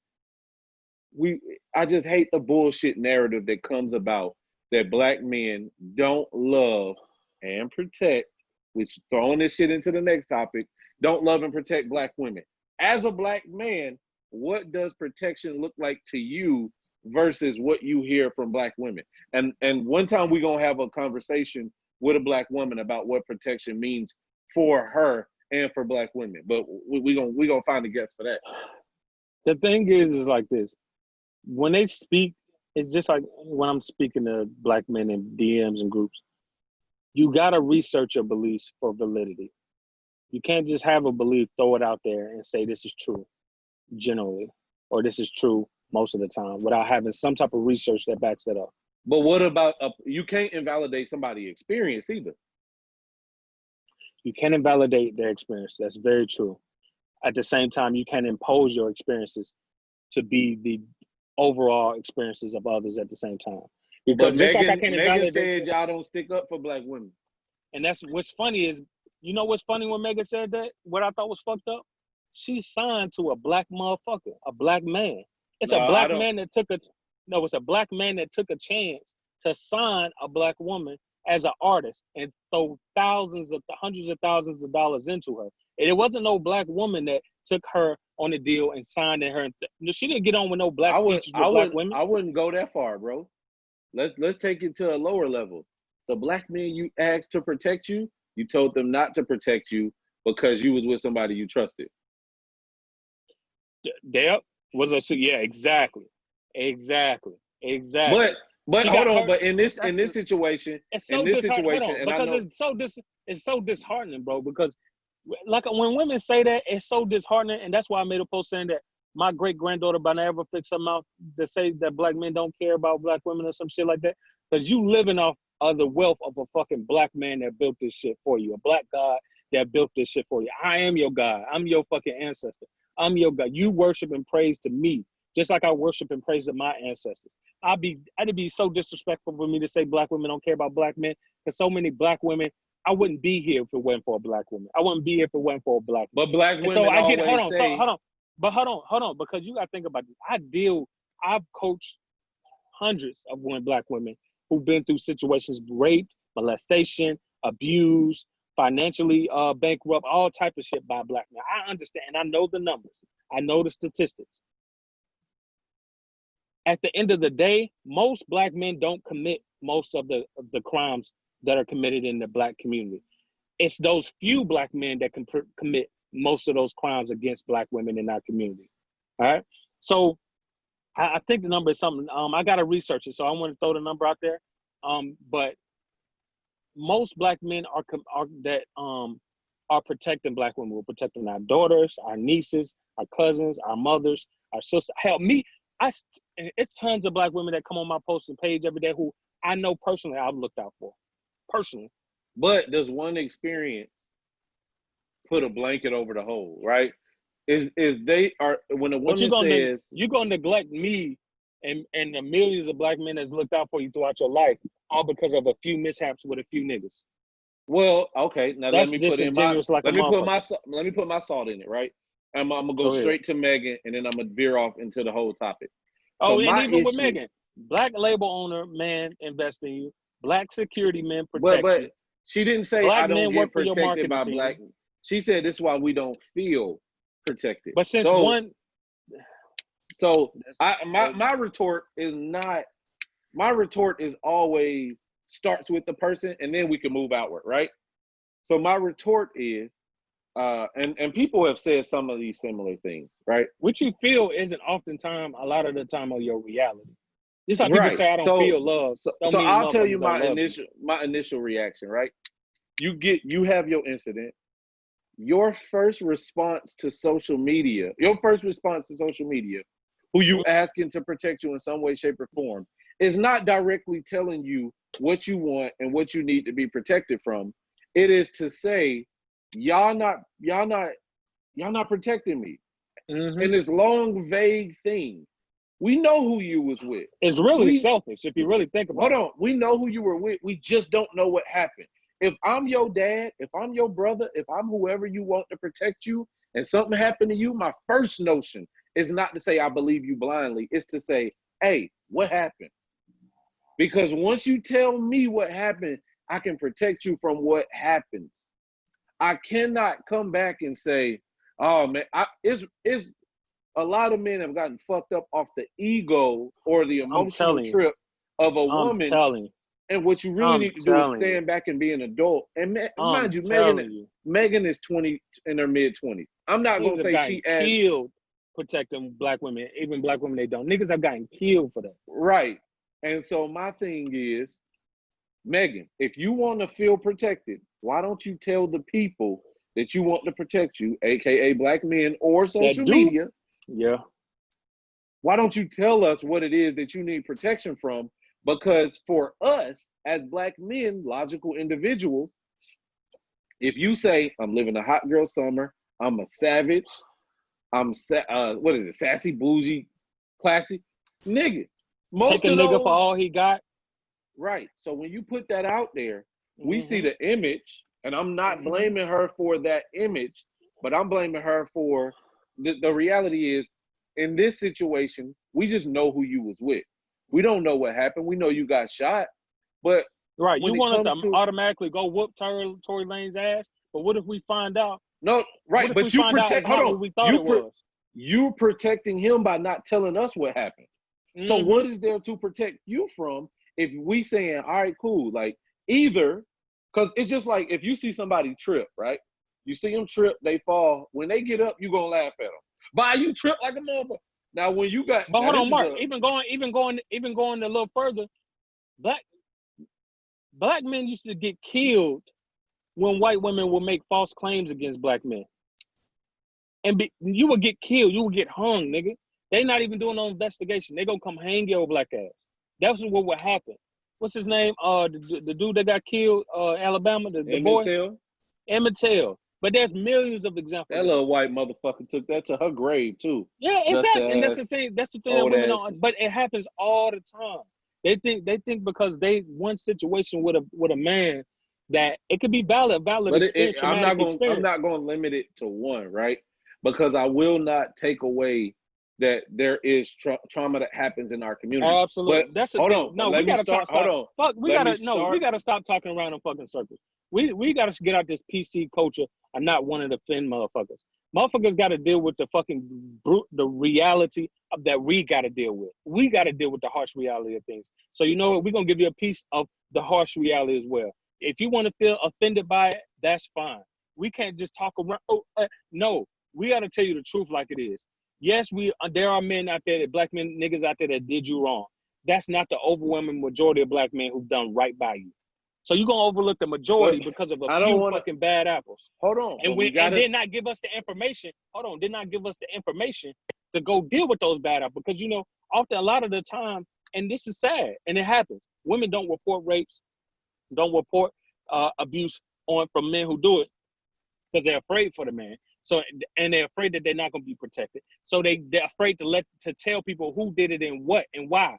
Speaker 1: I just hate the bullshit narrative that comes about that black men don't love and protect, which throwing this shit into the next topic, don't love and protect black women. As a black man, what does protection look like to you versus what you hear from black women? And one time we're gonna have a conversation with a black woman about what protection means for her and for Black women. But we gonna find a guest for that.
Speaker 2: The thing is like this. When they speak, it's just like when I'm speaking to Black men in DMs and groups. You gotta research your beliefs for validity. You can't just have a belief, throw it out there, and say this is true generally, or this is true most of the time, without having some type of research that backs that up.
Speaker 1: But what about you can't invalidate somebody's experience either.
Speaker 2: You can't invalidate their experience. That's very true. At the same time, you can't impose your experiences to be the overall experiences of others at the same time. Because
Speaker 1: but Megan said y'all don't stick up for Black women.
Speaker 2: And that's what's funny is, you know what's funny when Megan said that? What I thought was fucked up? She signed to a Black motherfucker, a Black man. It's a Black man that took it's a Black man that took a chance to sign a Black woman as an artist and throw hundreds of thousands of dollars into her. And it wasn't no Black woman that took her on the deal and signed her. She didn't get on with no Black features with Black women.
Speaker 1: I wouldn't go that far, bro. Let's take it to a lower level. The Black men you asked to protect you, you told them not to protect you because you was with somebody you trusted.
Speaker 2: Exactly.
Speaker 1: But hold on, but in this situation,
Speaker 2: it's so disheartening, bro. Because like when women say that, it's so disheartening, and that's why I made a post saying that my great granddaughter by now ever fix her mouth to say that Black men don't care about Black women or some shit like that. Because you living off of the wealth of a fucking Black man that built this shit for you, a Black God that built this shit for you. I am your God. I'm your fucking ancestor. I'm your God. You worship and praise to me, just like I worship and praise to my ancestors. It'd be so disrespectful for me to say Black women don't care about Black men, because so many Black women, I wouldn't be here if it wasn't for a Black woman. I wouldn't be here if it wasn't for a Black woman.
Speaker 1: But Black women
Speaker 2: so I get
Speaker 1: hold
Speaker 2: on, because you gotta think about this. I've coached hundreds of Black women who've been through situations, rape, molestation, abuse, financially bankrupt, all type of shit by Black men. I understand. I know the numbers. I know the statistics. At the end of the day, most Black men don't commit most of the crimes that are committed in the Black community. It's those few Black men that can commit most of those crimes against Black women in our community. All right. So I think the number is something. I got to research it, so I want to throw the number out there. But most Black men are protecting Black women. We're protecting our daughters, our nieces, our cousins, our mothers, our sisters. Help me. It's tons of Black women that come on my posting page every day who I know personally I've looked out for. Personally.
Speaker 1: But does one experience put a blanket over the whole, right? When a woman says
Speaker 2: you're gonna neglect me and the millions of Black men that's looked out for you throughout your life, all because of a few mishaps with a few niggas.
Speaker 1: Well, okay, now let me put my salt in it, right? I'm gonna go straight to Megan, and then I'm gonna veer off into the whole topic.
Speaker 2: With Megan, Black label owner man invest in you, Black security men protect you.
Speaker 1: She didn't say
Speaker 2: Black
Speaker 1: I don't get protected by Black. She said this is why we don't feel protected.
Speaker 2: But since
Speaker 1: my retort is always starts with the person, and then we can move outward, right? So my retort is, and people have said some of these similar things, right?
Speaker 2: What you feel isn't a lot of the time of your reality. Just like people say, I don't feel love.
Speaker 1: So I'll tell you my initial reaction, right? You have your incident. Your first response to social media, who you asking to protect you in some way, shape, or form, is not directly telling you what you want and what you need to be protected from. It is to say, y'all not protecting me.
Speaker 2: Mm-hmm.
Speaker 1: In this long, vague thing. We know who you was with.
Speaker 2: It's really selfish if you really think about it.
Speaker 1: Hold on. We know who you were with. We just don't know what happened. If I'm your dad, if I'm your brother, if I'm whoever you want to protect you, and something happened to you, my first notion is not to say I believe you blindly. It's to say, hey, what happened? Because once you tell me what happened, I can protect you from what happens. I cannot come back and say, oh man, it's a lot of men have gotten fucked up off the ego or the emotional trip of a woman And what you really need to do is stand back and be an adult. And mind you, Megan is 20 in her mid-20s. I'm not gonna say she
Speaker 2: killed protecting black women, even black women they don't. Niggas have gotten killed for that.
Speaker 1: Right. And so my thing is, Megan, if you want to feel protected, why don't you tell the people that you want to protect you, aka black men or social media?
Speaker 2: Yeah.
Speaker 1: Why don't you tell us what it is that you need protection from? Because for us as black men, logical individuals, if you say, I'm living a hot girl summer, I'm a savage, I'm sassy, bougie, classy, nigga.
Speaker 2: Take a nigga for all he got.
Speaker 1: Right. So when you put that out there, we see the image, and I'm not blaming her for that image, but I'm blaming her for the reality is, in this situation, we just know who you was with. We don't know what happened. We know you got shot, but
Speaker 2: right, you want us to automatically go whoop Tory Lane's ass, but what if we find out?
Speaker 1: No, right, but you protect. Hold on,
Speaker 2: what we thought it was.
Speaker 1: You protecting him by not telling us what happened. So what is there to protect you from if we saying, all right, cool, like either, because it's just like if you see somebody trip, right? You see them trip, they fall. When they get up, you gonna laugh at them. But you trip like a motherfucker. Now when you got,
Speaker 2: but hold on, Mark. Even going a little further, black men used to get killed when white women would make false claims against black men, and you would get killed. You would get hung, nigga. They not even doing no investigation. They gonna come hang your black ass. That's what would happen. What's his name? The dude that got killed, Alabama, the boy. Emmett Till. But there's millions of examples.
Speaker 1: That little white motherfucker took that to her grave too.
Speaker 2: Yeah, exactly. And that's the thing. That's the thing that women don't. But it happens all the time. They think because they one situation with a man that it could be valid experience.
Speaker 1: I'm not going to limit it to one, right? Because I will not take away that there is trauma that happens in our community.
Speaker 2: Absolutely.
Speaker 1: But
Speaker 2: that's
Speaker 1: hold on.
Speaker 2: No, we gotta talk. Hold on. Fuck, we gotta stop talking around in fucking circles. We gotta get out this PC culture and not wanting to offend motherfuckers. Motherfuckers gotta deal with the fucking the reality that we gotta deal with. We gotta deal with the harsh reality of things. So you know what? We're gonna give you a piece of the harsh reality as well. If you want to feel offended by it, that's fine. We can't just talk around. No, we gotta tell you the truth like it is. Yes, there are men out there, black men, niggas out there that did you wrong. That's not the overwhelming majority of black men who've done right by you. So you're going to overlook the majority because of a few fucking bad apples.
Speaker 1: Hold on.
Speaker 2: And did not give us the information. Hold on. Did not give us the information to go deal with those bad apples. Because, often a lot of the time, and this is sad, and it happens, women don't report rapes, don't report abuse from men who do it because they're afraid for the man. So, and they're afraid that they're not going to be protected. So they're afraid to tell people who did it and what and why.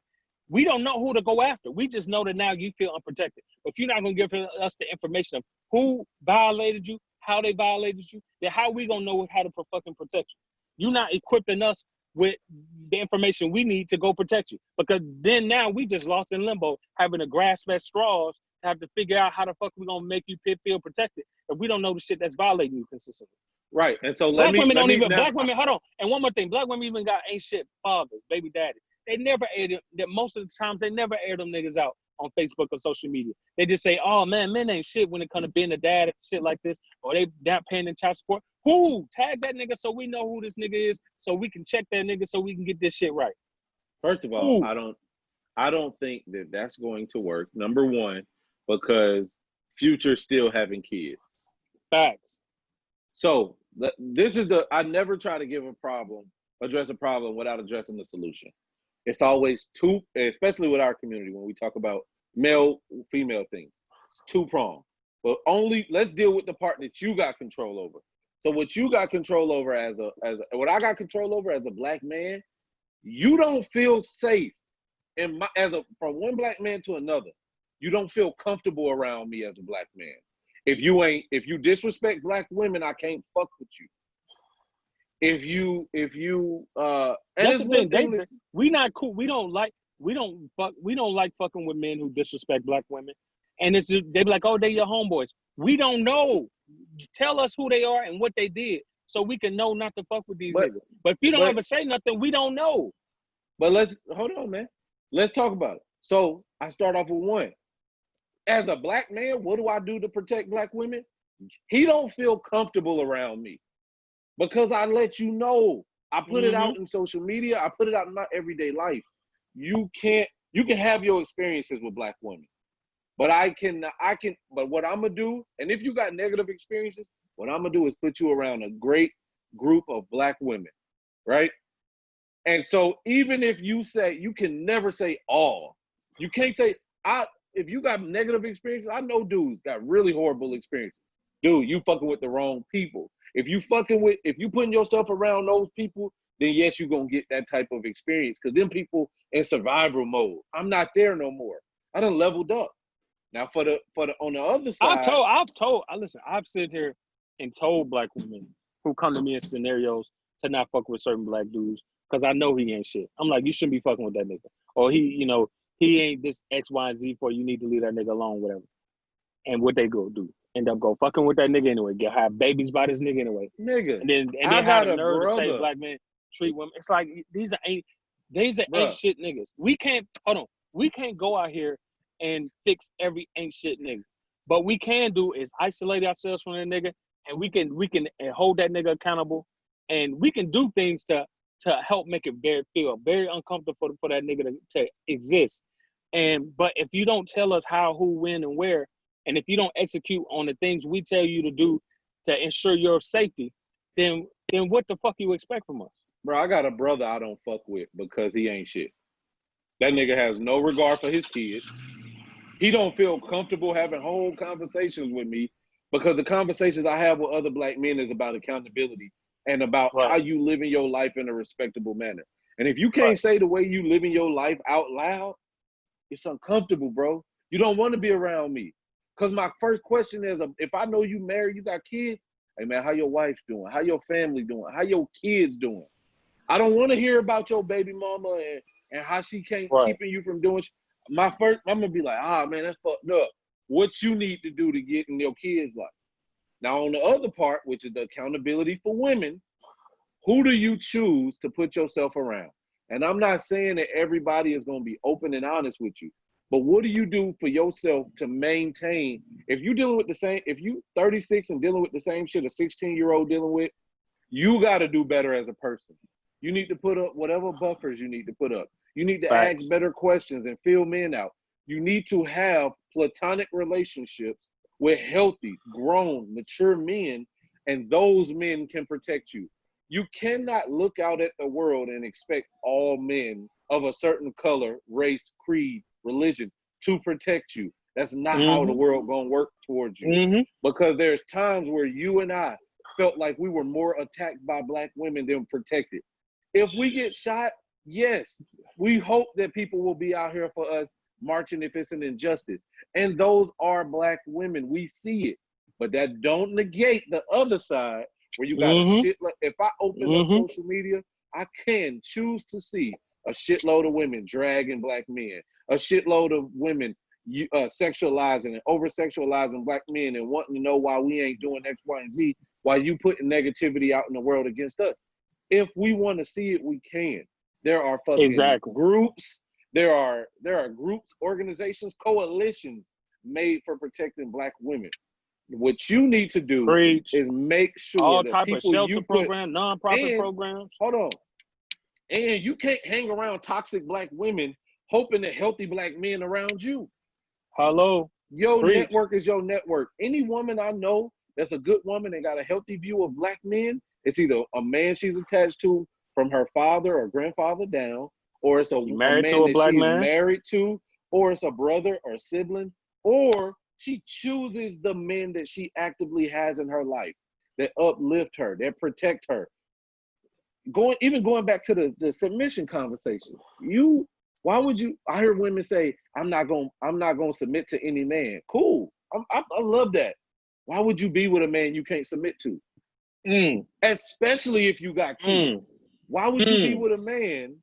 Speaker 2: We don't know who to go after. We just know that now you feel unprotected. But if you're not going to give us the information of who violated you, how they violated you, then how we going to know how to fucking protect you? You're not equipping us with the information we need to go protect you. Because then now we just lost in limbo, having to grasp at straws, to have to figure out how the fuck we going to make you feel protected if we don't know the shit that's violating you consistently.
Speaker 1: Right. And so
Speaker 2: black women, hold on. And one more thing, black women even got ain't shit fathers, baby daddy. They never air them, most of the times they never air them niggas out on Facebook or social media. They just say, oh man, men ain't shit when it comes to being a dad and shit like this, or they not paying in child support. Who? Tag that nigga so we know who this nigga is, so we can check that nigga so we can get this shit right.
Speaker 1: First of all, I don't think that that's going to work. Number one, because Future's still having kids.
Speaker 2: Facts.
Speaker 1: So this is I never try to address a problem without addressing the solution. It's always two, especially with our community when we talk about male-female things. It's two-pronged. But let's deal with the part that you got control over. So what you got control over what I got control over as a black man, you don't feel safe from one black man to another. You don't feel comfortable around me as a black man. If you disrespect black women, I can't fuck with you. If you
Speaker 2: that's the thing. We not cool. We don't like fucking with men who disrespect black women. And they be like, oh, they your homeboys. We don't know. Tell us who they are and what they did so we can know not to fuck with these niggas. But if you don't ever say nothing, we don't know.
Speaker 1: But hold on, man. Let's talk about it. So I start off with one. As a black man, what do I do to protect black women? He don't feel comfortable around me because I let you know. I put it out in social media. I put it out in my everyday life. You can have your experiences with black women, but but what I'm gonna do, and if you got negative experiences, what I'm gonna do is put you around a great group of black women, right? And so even if you say, you can never say all. You can't say, if you got negative experiences, I know dudes got really horrible experiences. Dude, you fucking with the wrong people. If you putting yourself around those people, then yes, you're gonna get that type of experience. Cause them people in survival mode. I'm not there no more. I done leveled up. Now for the on the other side.
Speaker 2: I've sit here and told black women who come to me in scenarios to not fuck with certain black dudes because I know he ain't shit. I'm like, you shouldn't be fucking with that nigga. Or he ain't this X, Y, and Z for you need to leave that nigga alone, whatever. And what they go do? End up go fucking with that nigga anyway. Have babies by this nigga anyway.
Speaker 1: Nigga.
Speaker 2: And then have the nerve to say black men treat women. It's like these are ain't shit niggas. We can't go out here and fix every ain't shit nigga. But we can do is isolate ourselves from that nigga, and we can hold that nigga accountable, and we can do things to help make it feel very uncomfortable for that nigga to exist. But if you don't tell us how, who, when, and where, and if you don't execute on the things we tell you to do to ensure your safety, then what the fuck you expect from us?
Speaker 1: Bro, I got a brother I don't fuck with because he ain't shit. That nigga has no regard for his kids. He don't feel comfortable having whole conversations with me because the conversations I have with other black men is about accountability and about how you live in your life in a respectable manner. And if you can't say the way you live in your life out loud, it's uncomfortable, bro. You don't want to be around me. Because my first question is, if I know you married, you got kids, hey man, how your wife doing? How your family doing? How your kids doing? I don't want to hear about your baby mama and how she can't keeping you from doing. I'm gonna be like, man, that's fucked up. What you need to do to get in your kids' life. Now on the other part, which is the accountability for women, who do you choose to put yourself around? And I'm not saying that everybody is gonna be open and honest with you, but what do you do for yourself to maintain? If you 36 and dealing with the same shit a 16-year-old dealing with, you got to do better as a person. You need to put up whatever buffers you need to put up. You need to ask better questions and fill men out. You need to have platonic relationships with healthy, grown, mature men, and those men can protect you. You cannot look out at the world and expect all men of a certain color, race, creed, religion to protect you. That's not how the world gonna work towards you. Because there's times where you and I felt like we were more attacked by black women than protected. If we get shot, yes, we hope that people will be out here for us marching if it's an injustice. And those are black women. We see it. But that don't negate the other side where you got a shit. If I open up social media, I can choose to see a shitload of women dragging black men, a shitload of women sexualizing and over-sexualizing black men and wanting to know why we ain't doing X, Y, and Z, while you putting negativity out in the world against us. If we want to see it, we can. There are fucking groups. There are groups, organizations, coalitions made for protecting black women. What you need to do is make sure
Speaker 2: all
Speaker 1: that
Speaker 2: type
Speaker 1: people
Speaker 2: of shelter program, nonprofit programs.
Speaker 1: Hold on. And you can't hang around toxic black women hoping that healthy black men around you.
Speaker 2: Hello.
Speaker 1: Your network is your network. Any woman I know that's a good woman and got a healthy view of black men, it's either a man she's attached to from her father or grandfather down, or it's a man that she's married to, or it's a brother or sibling, or she chooses the men that she actively has in her life that uplift her, that protect her. Going back to the submission conversation, why would you? I hear women say, I'm not gonna submit to any man. Cool. I love that. Why would you be with a man you can't submit to? Especially if you got kids. Why would you be with a man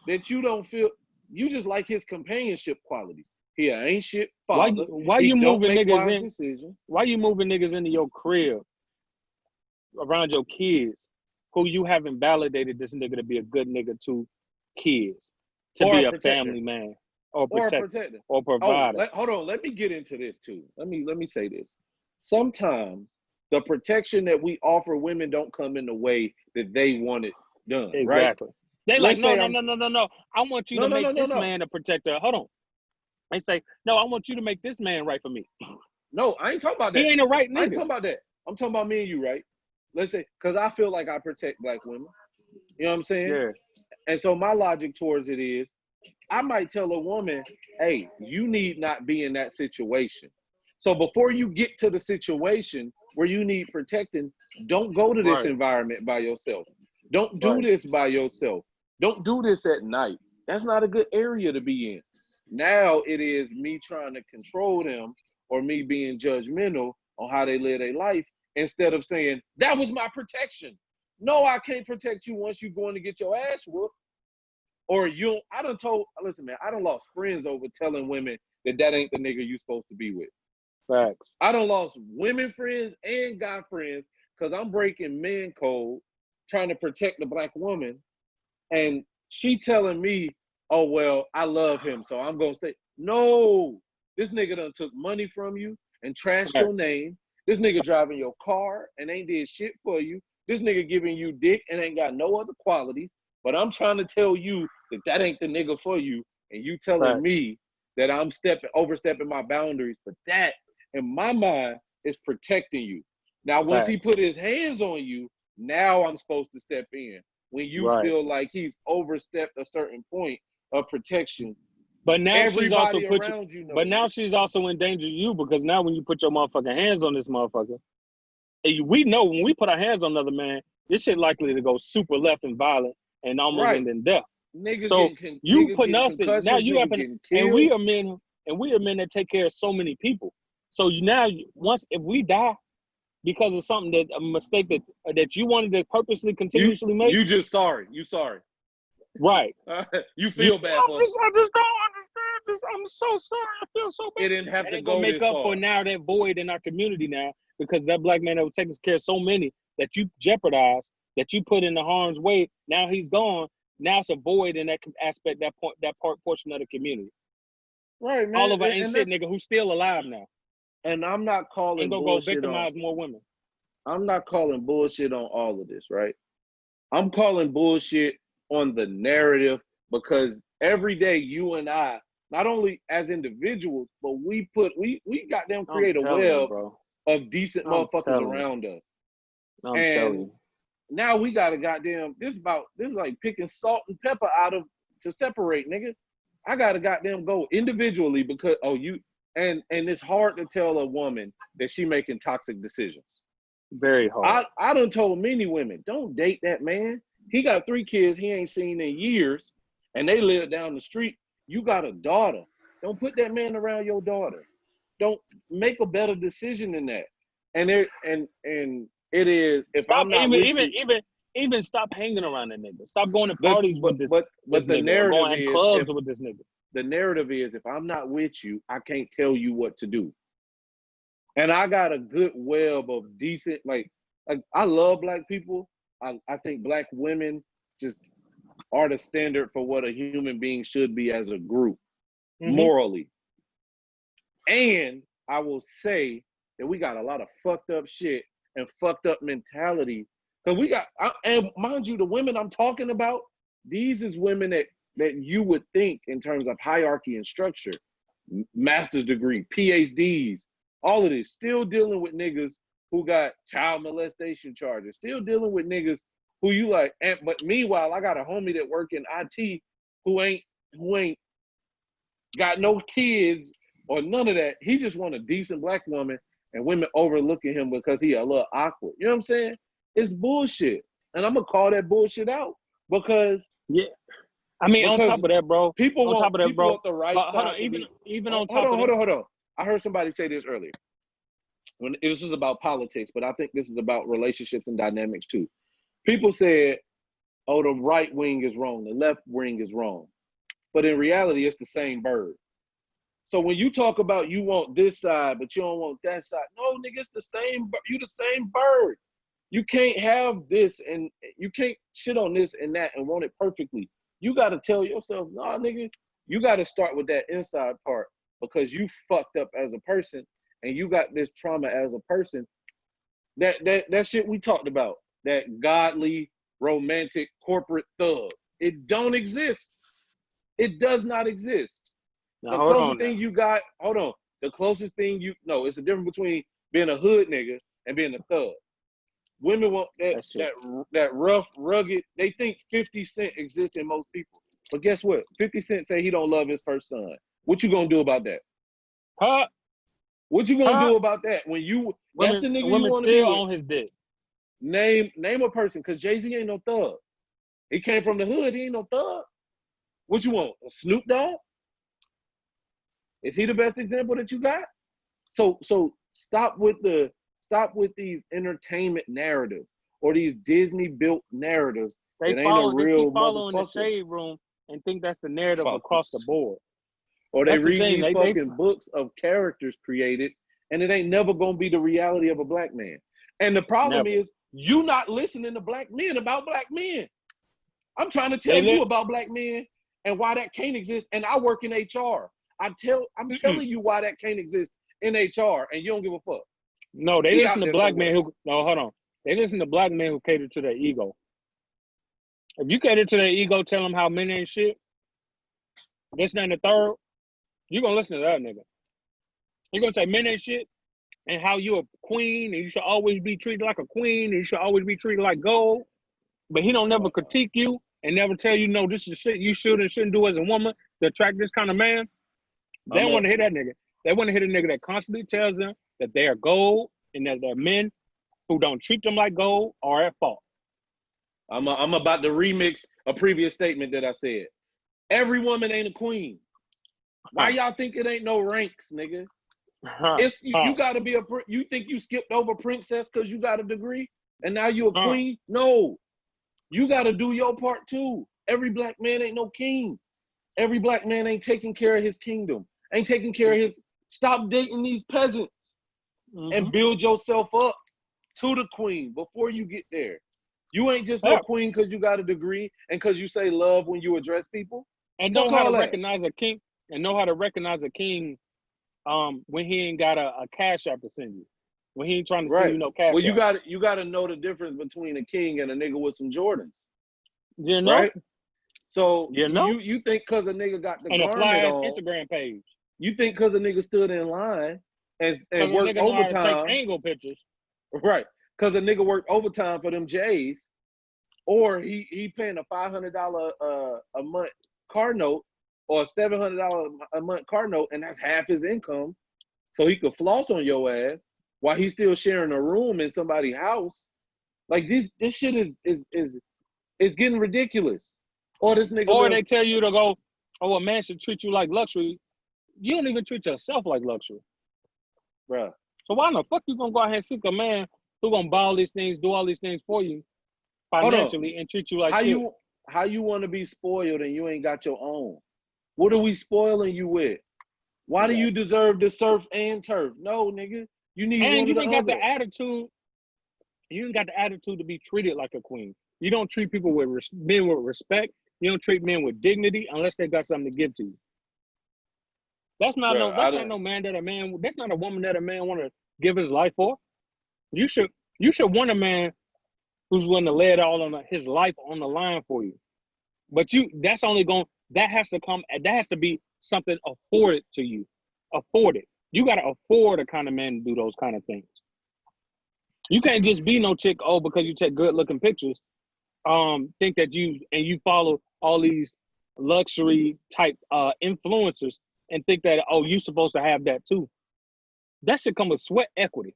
Speaker 1: that you don't feel, you just like his companionship qualities? He ain't shit father.
Speaker 2: Why you moving niggas into your crib around your kids who you haven't validated this nigga to be a good nigga to kids, to be a family man? or
Speaker 1: protector.
Speaker 2: or provider.
Speaker 1: Hold on. Let me get into this too. Let me say this. Sometimes the protection that we offer women don't come in the way that they want it done.
Speaker 2: Exactly.
Speaker 1: Right?
Speaker 2: They
Speaker 1: Let's
Speaker 2: like,
Speaker 1: say
Speaker 2: no. I want you to make this man a protector. Hold on. They say, no, I want you to make this man right for me.
Speaker 1: No, I ain't talking about that.
Speaker 2: He ain't a right nigga.
Speaker 1: I ain't talking about that. I'm talking about me and you, right? Let's say, because I feel like I protect black women. You know what I'm saying?
Speaker 2: Yeah.
Speaker 1: And so my logic towards it is, I might tell a woman, hey, you need not be in that situation. So before you get to the situation where you need protecting, don't go to this environment by yourself. Don't do this by yourself. Don't do this at night. That's not a good area to be in. Now it is me trying to control them or me being judgmental on how they live their life instead of saying, that was my protection. No, I can't protect you once you're going to get your ass whooped. Or listen, man, I done lost friends over telling women that ain't the nigga you supposed to be with.
Speaker 2: Facts.
Speaker 1: I done lost women friends and guy friends because I'm breaking man code, trying to protect the black woman. And she telling me, oh, well, I love him, so I'm going to stay. No, this nigga done took money from you and trashed your name. This nigga driving your car and ain't did shit for you. This nigga giving you dick and ain't got no other qualities. But I'm trying to tell you that ain't the nigga for you. And you telling me that I'm overstepping my boundaries. But that, in my mind, is protecting you. Now, once he put his hands on you, now I'm supposed to step in. When you feel like he's overstepped a certain point of protection,
Speaker 2: but now she's also
Speaker 1: now
Speaker 2: she's also endangering you because now when you put your motherfucking hands on this motherfucker, we know when we put our hands on another man, this shit likely to go super left and violent and almost end in death.
Speaker 1: Niggas
Speaker 2: so you putting us in now you have and we are men that take care of so many people. So now once if we die because of something a mistake that you wanted to purposely continuously make,
Speaker 1: you just sorry. You sorry.
Speaker 2: Right.
Speaker 1: You feel bad for us.
Speaker 2: I just don't understand this. I'm so sorry. I feel so bad.
Speaker 1: It didn't have to go
Speaker 2: make
Speaker 1: this
Speaker 2: up
Speaker 1: far.
Speaker 2: for now that void in our community now because that black man that was taking care of so many that you jeopardized, that you put in the harm's way. Now he's gone. Now it's a void in that aspect, portion of the community.
Speaker 1: Right, man.
Speaker 2: All of our ain't shit nigga who's still alive now.
Speaker 1: And I'm not calling
Speaker 2: ain't gonna
Speaker 1: bullshit
Speaker 2: go victimize more women.
Speaker 1: I'm not calling bullshit on all of this, right? I'm calling bullshit on the narrative because every day you and I, not only as individuals, but we goddamn create a web of decent motherfuckers around us. And now we gotta goddamn, this is like picking salt and pepper to separate, nigga. I gotta goddamn go individually because and it's hard to tell a woman that she making toxic decisions.
Speaker 2: Very hard.
Speaker 1: I done told many women, don't date that man. He got 3 kids he ain't seen in years, and they live down the street. You got a daughter. Don't put that man around your daughter. Don't make a better decision than that. And it is if
Speaker 2: stop,
Speaker 1: I'm not
Speaker 2: even stop hanging around that nigga. Stop going to parties with this.
Speaker 1: But the
Speaker 2: nigga,
Speaker 1: narrative
Speaker 2: going
Speaker 1: is
Speaker 2: clubs with this nigga.
Speaker 1: The narrative is if I'm not with you, I can't tell you what to do. And I got a good web of decent, like I love black people. I think black women just are the standard for what a human being should be as a group, morally. And I will say that we got a lot of fucked up shit and fucked up mentalities. Because and mind you, the women I'm talking about, these is women that you would think in terms of hierarchy and structure, master's degree, PhDs, all of this, still dealing with niggas who got child molestation charges, still dealing with niggas who you like, but meanwhile, I got a homie that work in IT who ain't got no kids or none of that. He just want a decent black woman and women overlooking him because he a little awkward. You know what I'm saying? It's bullshit. And I'm gonna call that bullshit out because
Speaker 2: I mean, on top of that, bro.
Speaker 1: People want the right side.
Speaker 2: Hold on, even on top of that.
Speaker 1: Hold on. I heard somebody say this earlier. When this was about politics, but I think this is about relationships and dynamics too. People said, oh, the right wing is wrong, the left wing is wrong. But in reality, it's the same bird. So when you talk about you want this side, but you don't want that side, no, nigga, it's the same. You the same bird. You can't have this and you can't shit on this and that and want it perfectly. You got to tell yourself, nah, nigga, You got to start with that inside part because you fucked up as a person and you got this trauma as a person. That shit we talked about, that godly, romantic, corporate thug, it don't exist. It does not exist.
Speaker 2: Now,
Speaker 1: The
Speaker 2: hold
Speaker 1: closest
Speaker 2: on
Speaker 1: thing
Speaker 2: now.
Speaker 1: you got, hold on. The closest thing it's a difference between being a hood nigga and being a thug. Women want
Speaker 2: That's true.
Speaker 1: that rough, rugged. They think 50 Cent exists in most people. But guess what? 50 Cent say he don't love his first son. What you gonna do about that?
Speaker 2: Huh?
Speaker 1: What you gonna
Speaker 2: Huh?
Speaker 1: do about that? That's the nigga you
Speaker 2: Women
Speaker 1: want to be
Speaker 2: still
Speaker 1: with.
Speaker 2: on his dick.
Speaker 1: Name a person, because Jay-Z ain't no thug. He came from the hood, he ain't no thug. What you want? A Snoop Dogg? Is he the best example that you got? So stop with these entertainment narratives or these Disney built narratives
Speaker 2: They
Speaker 1: that ain't a
Speaker 2: keep
Speaker 1: real
Speaker 2: following the
Speaker 1: motherfucker.
Speaker 2: shade room and think that's the narrative across the
Speaker 1: Folks.
Speaker 2: board.
Speaker 1: Or they
Speaker 2: That's the
Speaker 1: read
Speaker 2: thing.
Speaker 1: these
Speaker 2: They
Speaker 1: fucking books of characters created, and it ain't never gonna be the reality of a black man. And the problem
Speaker 2: never.
Speaker 1: is you not listening to black men about black men. I'm trying to
Speaker 2: They
Speaker 1: tell you about black men and why that can't exist. And I work in HR. I'm telling you why that can't exist in HR, and you don't give a fuck.
Speaker 2: No, they
Speaker 1: He
Speaker 2: listen
Speaker 1: out
Speaker 2: to
Speaker 1: there
Speaker 2: black
Speaker 1: somewhere.
Speaker 2: men who. No, hold on. They listen to black men who cater to their ego. If you cater to their ego, tell them how men ain't shit. This, that, and the third. You gonna listen to that nigga. You gonna say men ain't shit, and how you a queen, and you should always be treated like a queen, and you should always be treated like gold. But he don't never critique you and never tell you, no, this is shit you should and shouldn't do as a woman to attract this kind of man. They don't want to hear that nigga. They want to hear the nigga that constantly tells them that they are gold and that they're men who don't treat them like gold are at fault.
Speaker 1: I'm about to remix a previous statement that I said. Every woman ain't a queen. Why y'all think it ain't no ranks, nigga? You gotta be you think you skipped over princess because you got a degree and now you a queen? No. You gotta do your part too. Every black man ain't no king. Every black man ain't taking care of his kingdom. Ain't taking care of his. Stop dating these peasants and build yourself up to the queen before you get there. You ain't just no queen because you got a degree and because you say love when you address people.
Speaker 2: And know how to recognize a king. And know how to recognize a king when he ain't got a cash app to send you. When he ain't trying to send you no cash
Speaker 1: app. Well, you got to know the difference between a king and a nigga with some Jordans.
Speaker 2: You know?
Speaker 1: Right? So
Speaker 2: you
Speaker 1: think because a nigga got the
Speaker 2: and
Speaker 1: garment on
Speaker 2: Instagram page.
Speaker 1: You think because a nigga stood in line and worked overtime.
Speaker 2: Take angle pictures.
Speaker 1: Right. Because a nigga worked overtime for them J's, or he paying a $500 a month car note or a $700 a month car note, and that's half his income, so he could floss on your ass while he's still sharing a room in somebody's house. Like this shit is getting ridiculous. Or this nigga
Speaker 2: they tell you to go, oh, a man should treat you like luxury. You don't even treat yourself like luxury.
Speaker 1: Bruh.
Speaker 2: So why the fuck you gonna go ahead and seek a man who gonna buy all these things, do all these things for you financially and treat you like shit?
Speaker 1: How you want to be spoiled and you ain't got your own? What are we spoiling you with? Why do you deserve to surf and turf? No, nigga. You need one of the other.
Speaker 2: Got the attitude. You ain't got the attitude to be treated like a queen. You don't treat people with men with respect. You don't treat men with dignity unless they got something to give to you. That's not no man that a man. That's not a woman that a man want to give his life for. You should want a man who's willing to lay it all on his life on the line for you. But that has to be something afforded to you. Afforded. You got to afford a kind of man to do those kind of things. You can't just be no chick, because you take good looking pictures, think that you follow all these luxury type influencers and think that, you supposed to have that too. That should come with sweat equity.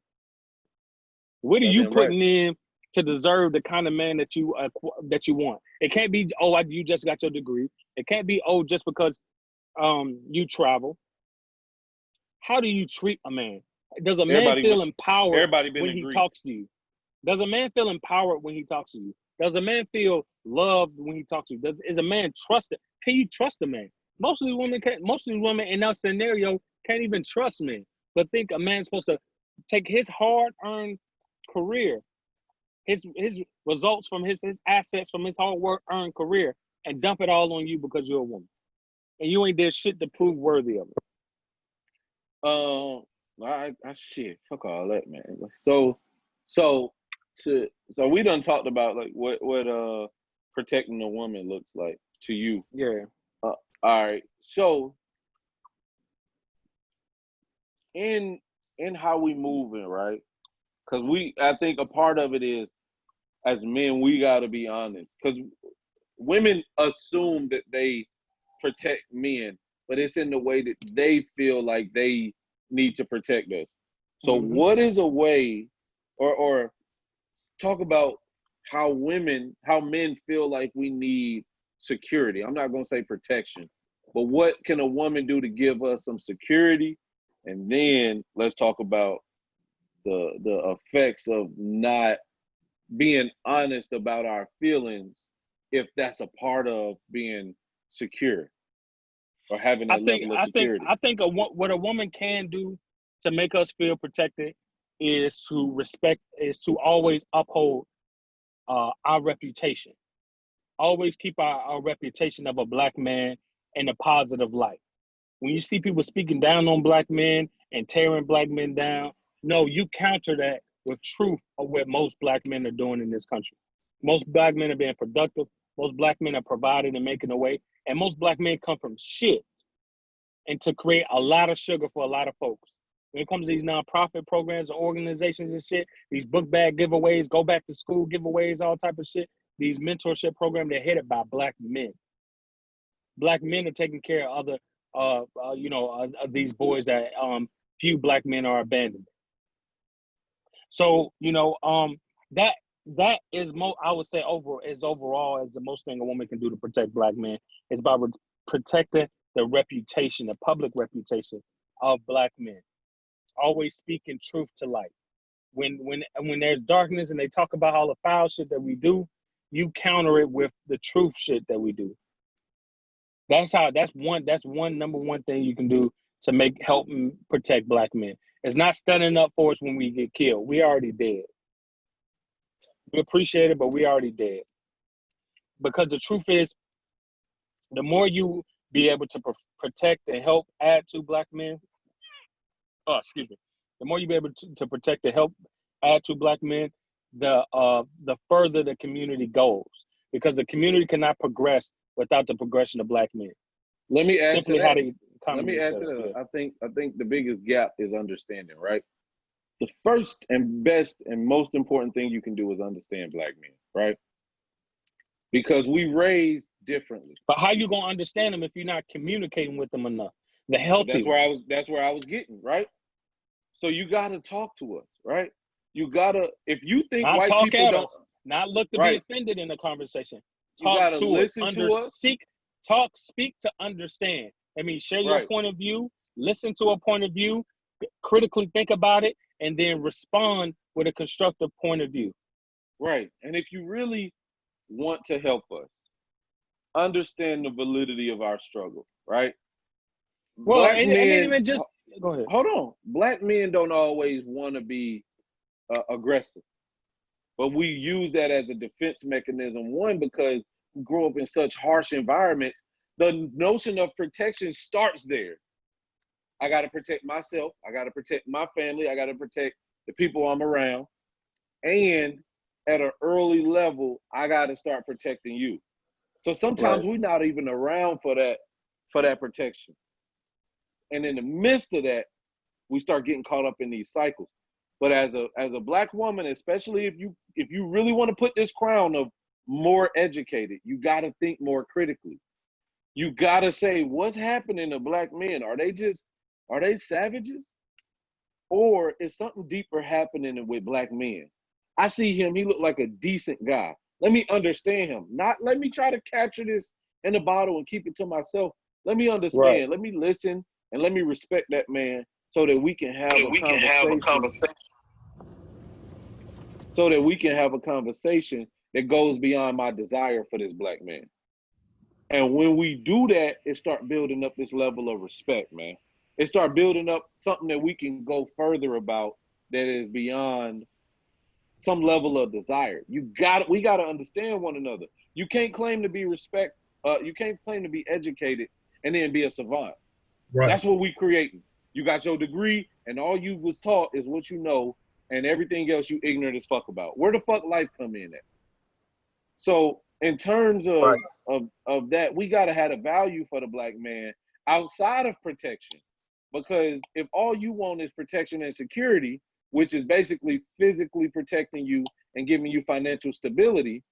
Speaker 2: What are you putting in to deserve the kind of man that you want? It can't be, you just got your degree. It can't be, just because you travel. How do you treat a man? Does a man feel empowered when he talks to you? Does a man feel empowered when he talks to you? Does a man feel loved when he talks to you? Is a man trusted? Can you trust a man? Most of these women in that scenario can't even trust men, but think a man's supposed to take his hard-earned career, his results from his assets from his hard work earned career, and dump it all on you because you're a woman. and you ain't did shit to prove worthy of it.
Speaker 1: I shit, fuck all that, man. So we done talked about like what protecting a woman looks like to you.
Speaker 2: Yeah.
Speaker 1: All right. So in how we moving, right? Because I think a part of it is, as men, we got to be honest. Because women assume that they protect men, but it's in the way that they feel like they need to protect us. So what is a way, or talk about how men feel like we need security. I'm not going to say protection, but what can a woman do to give us some security? And then let's talk about the effects of not being honest about our feelings, if that's a part of being secure or having that level of security.
Speaker 2: I think what a woman can do to make us feel protected is to always uphold our reputation. Always keep our reputation of a black man in a positive light. When you see people speaking down on black men and tearing black men down, no, you counter that with truth of what most black men are doing in this country. Most black men are being productive. Most black men are providing and making a way. And most black men come from shit and to create a lot of sugar for a lot of folks. When it comes to these nonprofit programs and organizations and shit, these book bag giveaways, go back to school giveaways, all type of shit, these mentorship programs, they're headed by black men. Black men are taking care of other, these boys that few black men are abandoning. So, that is I would say overall as the most thing a woman can do to protect black men is by protecting the reputation, the public reputation of black men. Always speaking truth to light. When there's darkness and they talk about all the foul shit that we do, you counter it with the truth shit that we do. That's one number one thing you can do to help protect black men. It's not standing up for us when we get killed. We already dead. We appreciate it, but we already dead. Because the truth is, the more you be able to protect and help add to black men, the more you be able to protect and help add to black men, the further the community goes. Because the community cannot progress without the progression of black men.
Speaker 1: Let me add to that. Yeah. I think the biggest gap is understanding, right? The first and best and most important thing you can do is understand black men, right? Because we raised differently.
Speaker 2: But how you gonna understand them if you're not communicating with them enough? The healthy.
Speaker 1: That's where I was getting, right? So you gotta talk to us, right? You gotta, if you think
Speaker 2: not
Speaker 1: white
Speaker 2: talk
Speaker 1: people
Speaker 2: at
Speaker 1: don't
Speaker 2: us, not look to be offended in the conversation.
Speaker 1: You gotta listen to us.
Speaker 2: Speak to understand. I mean, share your point of view, listen to a point of view, critically think about it, and then respond with a constructive point of view.
Speaker 1: Right. And if you really want to help us, understand the validity of our struggle, right?
Speaker 2: Well, and even just go ahead.
Speaker 1: Hold on. Black men don't always want to be aggressive, but we use that as a defense mechanism. One, because we grew up in such harsh environments, the notion of protection starts there. I got to protect myself. I got to protect my family. I got to protect the people I'm around. And at an early level, I got to start protecting you. So sometimes we're not even around for that protection. And in the midst of that, we start getting caught up in these cycles. But as a black woman, especially if you really want to put this crown of more educated, you got to think more critically. You got to say, what's happening to black men? Are they savages? Or is something deeper happening with black men? I see him, he looked like a decent guy. Let me understand him. Not let me try to capture this in a bottle and keep it to myself. Let me understand. Let me listen, and let me respect that man so that we can have a conversation. So that we can have a conversation that goes beyond my desire for this black man. And when we do that, it start building up this level of respect, man. It start building up something that we can go further about that is beyond some level of desire. We got to understand one another. You can't claim to be you can't claim to be educated and then be a savant.
Speaker 3: Right.
Speaker 1: That's what we creating. You got your degree, and all you was taught is what you know, and everything else you ignorant as fuck about. Where the fuck life come in at? So in terms of that, we gotta have a value for the black man outside of protection. Because if all you want is protection and security, which is basically physically protecting you and giving you financial stability,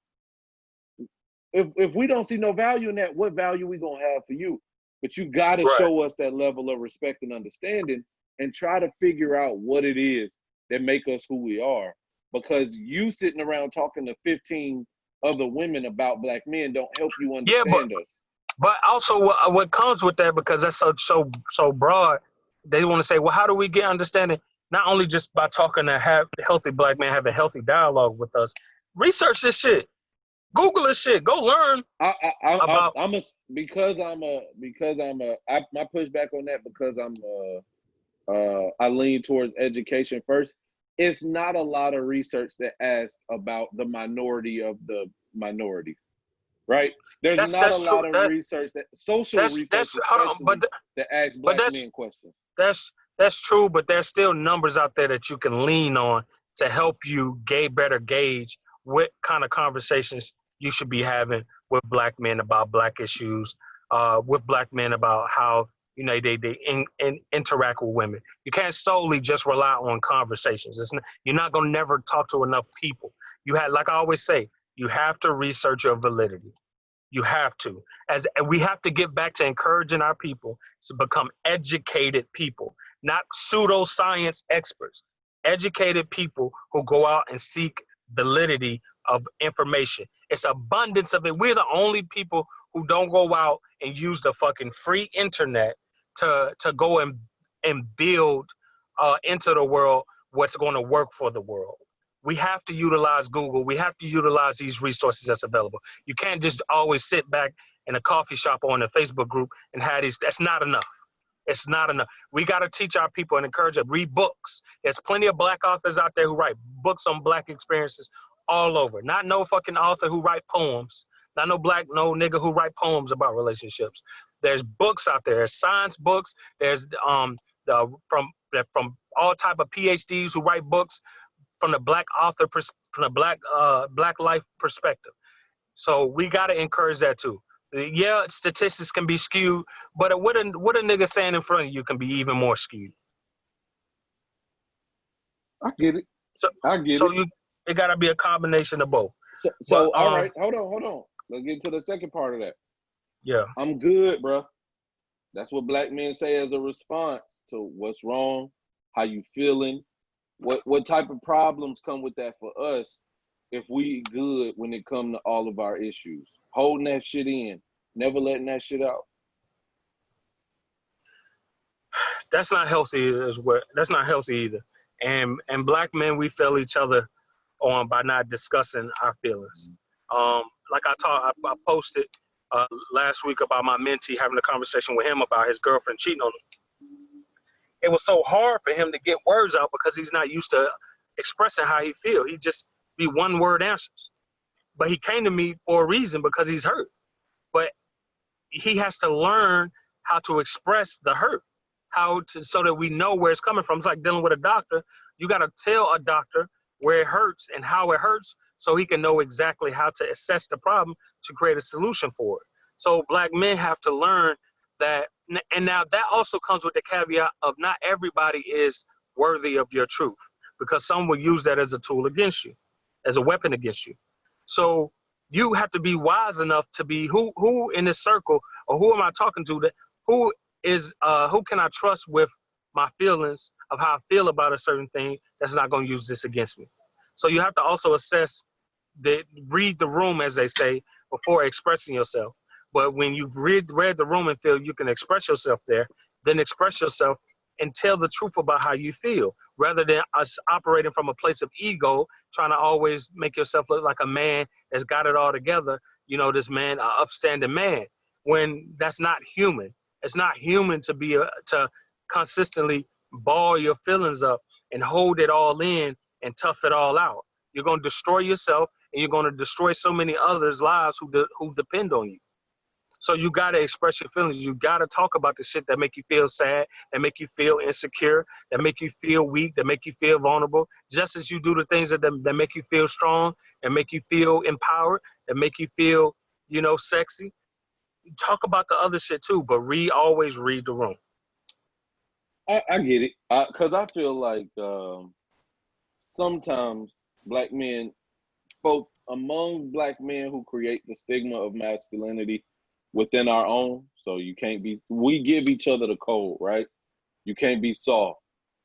Speaker 1: if we don't see no value in that, what value we gonna have for you? But you gotta show us that level of respect and understanding and try to figure out what it is that make us who we are. Because you sitting around talking to 15 other women about black men don't help you understand us.
Speaker 3: But also what comes with that, because that's so broad, they want to say, well, how do we get understanding? Not only just by talking to have healthy black men having healthy dialogue with us. Research this shit. Google this shit. Go learn.
Speaker 1: My pushback on that, because I lean towards education first. It's not a lot of research that asks about the minority of the minority, right? There's not a lot of research that research that asks black men questions.
Speaker 3: That's true, but there's still numbers out there that you can lean on to help you better gauge what kind of conversations you should be having with black men about black issues, with black men about how they interact with women. You can't solely just rely on conversations. You're not gonna never talk to enough people. Like I always say, you have to research your validity. You have to. We have to get back to encouraging our people to become educated people, not pseudoscience experts. Educated people who go out and seek validity of information. It's abundance of it. We're the only people who don't go out and use the fucking free internet to go and build into the world what's going to work for the world. We have to utilize Google. We have to utilize these resources that's available. You can't just always sit back in a coffee shop or in a Facebook group and have these. That's not enough. It's not enough. We got to teach our people and encourage them. Read books. There's plenty of black authors out there who write books on black experiences all over. Not no fucking author who write poems. Not no nigga who write poems about relationships. There's books out there. There's science books. There's from all type of PhDs who write books from the black author, from the black life perspective. So we got to encourage that too. Yeah, statistics can be skewed, but what a nigga saying in front of you can be even more skewed.
Speaker 1: I get it.
Speaker 3: It got to be a combination of both.
Speaker 1: All right, hold on. Let's get to the second part of that.
Speaker 3: Yeah.
Speaker 1: I'm good, bro. That's what black men say as a response to what's wrong, how you feeling, what type of problems come with that for us if we good when it come to all of our issues. Holding that shit in, never letting that shit out.
Speaker 3: That's not healthy as well. That's not healthy either. And black men, we fail each other on by not discussing our feelings. Like I posted last week about my mentee having a conversation with him about his girlfriend cheating on him. It was so hard for him to get words out because he's not used to expressing how he feels. He just be one word answers. But he came to me for a reason, because he's hurt. But he has to learn how to express the hurt, so that we know where it's coming from. It's like dealing with a doctor. You got to tell a doctor where it hurts and how it hurts, so he can know exactly how to assess the problem to create a solution for it. So black men have to learn that, and now that also comes with the caveat of not everybody is worthy of your truth, because some will use that as a tool against you, as a weapon against you. So you have to be wise enough to be who in this circle, or who am I talking to, that who can I trust with my feelings of how I feel about a certain thing that's not going to use this against me. So you have to also read the room, as they say, before expressing yourself. But when you've read the room and feel you can express yourself there, then express yourself and tell the truth about how you feel, rather than us operating from a place of ego, trying to always make yourself look like a man that's got it all together. This man, an upstanding man, when that's not human. It's not human to consistently ball your feelings up and hold it all in and tough it all out. You're going to destroy yourself, and you're going to destroy so many others' lives who depend on you. So you got to express your feelings. You got to talk about the shit that make you feel sad, that make you feel insecure, that make you feel weak, that make you feel vulnerable. Just as you do the things that make you feel strong and make you feel empowered, that make you feel, sexy. Talk about the other shit too, but always read the room.
Speaker 1: I get it. Because I feel like sometimes black men, both among black men who create the stigma of masculinity within our own, so we give each other the code, right? You can't be soft.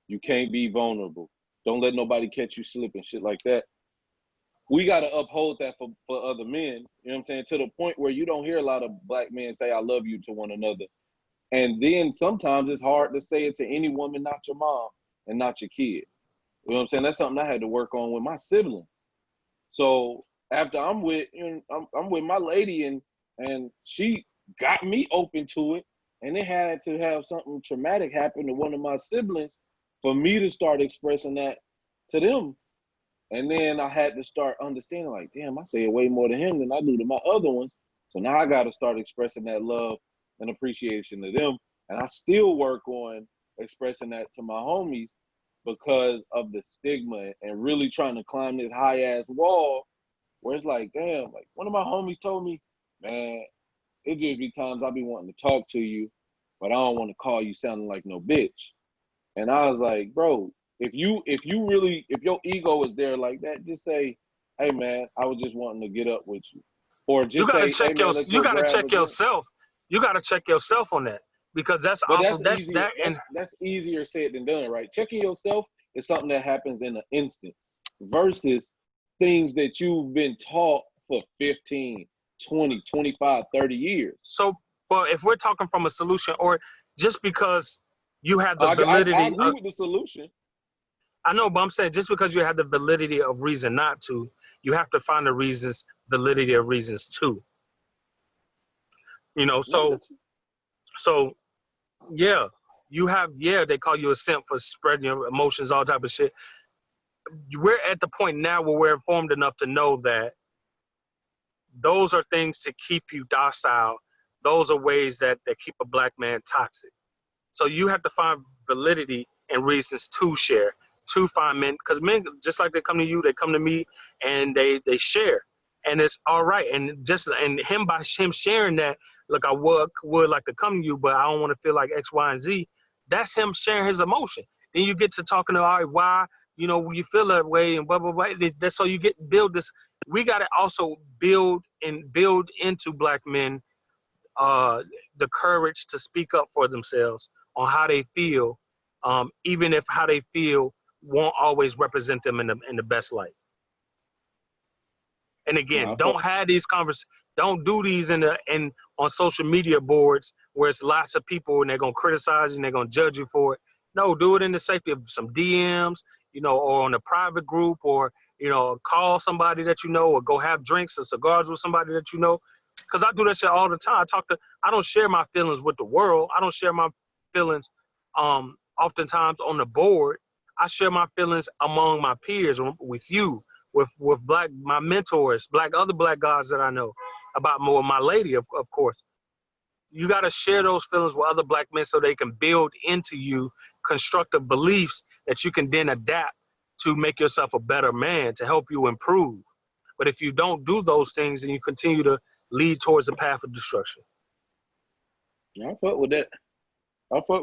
Speaker 1: You can't be vulnerable. Don't let nobody catch you slipping, shit like that. We got to uphold that for other men, you know what I'm saying? To the point where you don't hear a lot of black men say, I love you to one another. And then sometimes it's hard to say it to any woman, not your mom and not your kid. You know what I'm saying? That's something I had to work on with my siblings. So after I'm with my lady and she got me open to it, and it had to have something traumatic happen to one of my siblings for me to start expressing that to them. And then I had to start understanding, like, damn, I say it way more to him than I do to my other ones. So now I got to start expressing that love and appreciation to them. And I still work on expressing that to my homies because of the stigma and really trying to climb this high ass wall where it's like, damn, like one of my homies told me, man, it just be times I be wanting to talk to you, but I don't want to call you sounding like no bitch. And I was like, bro, if your ego is there like that, just say, hey man, I was just wanting to get up with you. Or just say, hey man, let's go grab a drink.
Speaker 3: Yourself. You gotta check yourself on that. Because that's
Speaker 1: easier said than done, right? Checking yourself is something that happens in an instant versus things that you've been taught for 15, 20, 25, 30 years.
Speaker 3: So, but if we're talking from a solution, or just because you have the validity.
Speaker 1: I agree with the solution.
Speaker 3: I know, but I'm saying just because you have the validity of reason not to, you have to find the validity of reasons to. So yeah, they call you a simp for spreading your emotions, all type of shit. We're at the point now where we're informed enough to know that those are things to keep you docile. Those are ways that keep a black man toxic. So you have to find validity and reasons to share, to find men, because men, just like they come to you, they come to me, and they share, and it's all right. And by him sharing that, look, I would like to come to you, but I don't want to feel like X, Y, and Z. That's him sharing his emotion. Then you get to talking to, all right, why, you feel that way and blah, blah, blah. That's so you build this. We got to also build into black men the courage to speak up for themselves on how they feel, even if how they feel won't always represent them in the best light. And again, don't have these don't do these on social media boards where it's lots of people and they're gonna criticize you and they're gonna judge you for it. No, do it in the safety of some DMs, or on a private group, or call somebody that or go have drinks or cigars with somebody that Because I do that shit all the time. I don't share my feelings with the world. I don't share my feelings oftentimes on the board. I share my feelings among my peers, with you, with my mentors, other black guys that I know, about more my lady, of course. You got to share those feelings with other black men so they can build into you constructive beliefs that you can then adapt to make yourself a better man, to help you improve. But if you don't do those things and you continue to lead towards the path of destruction.
Speaker 1: I fuck with that.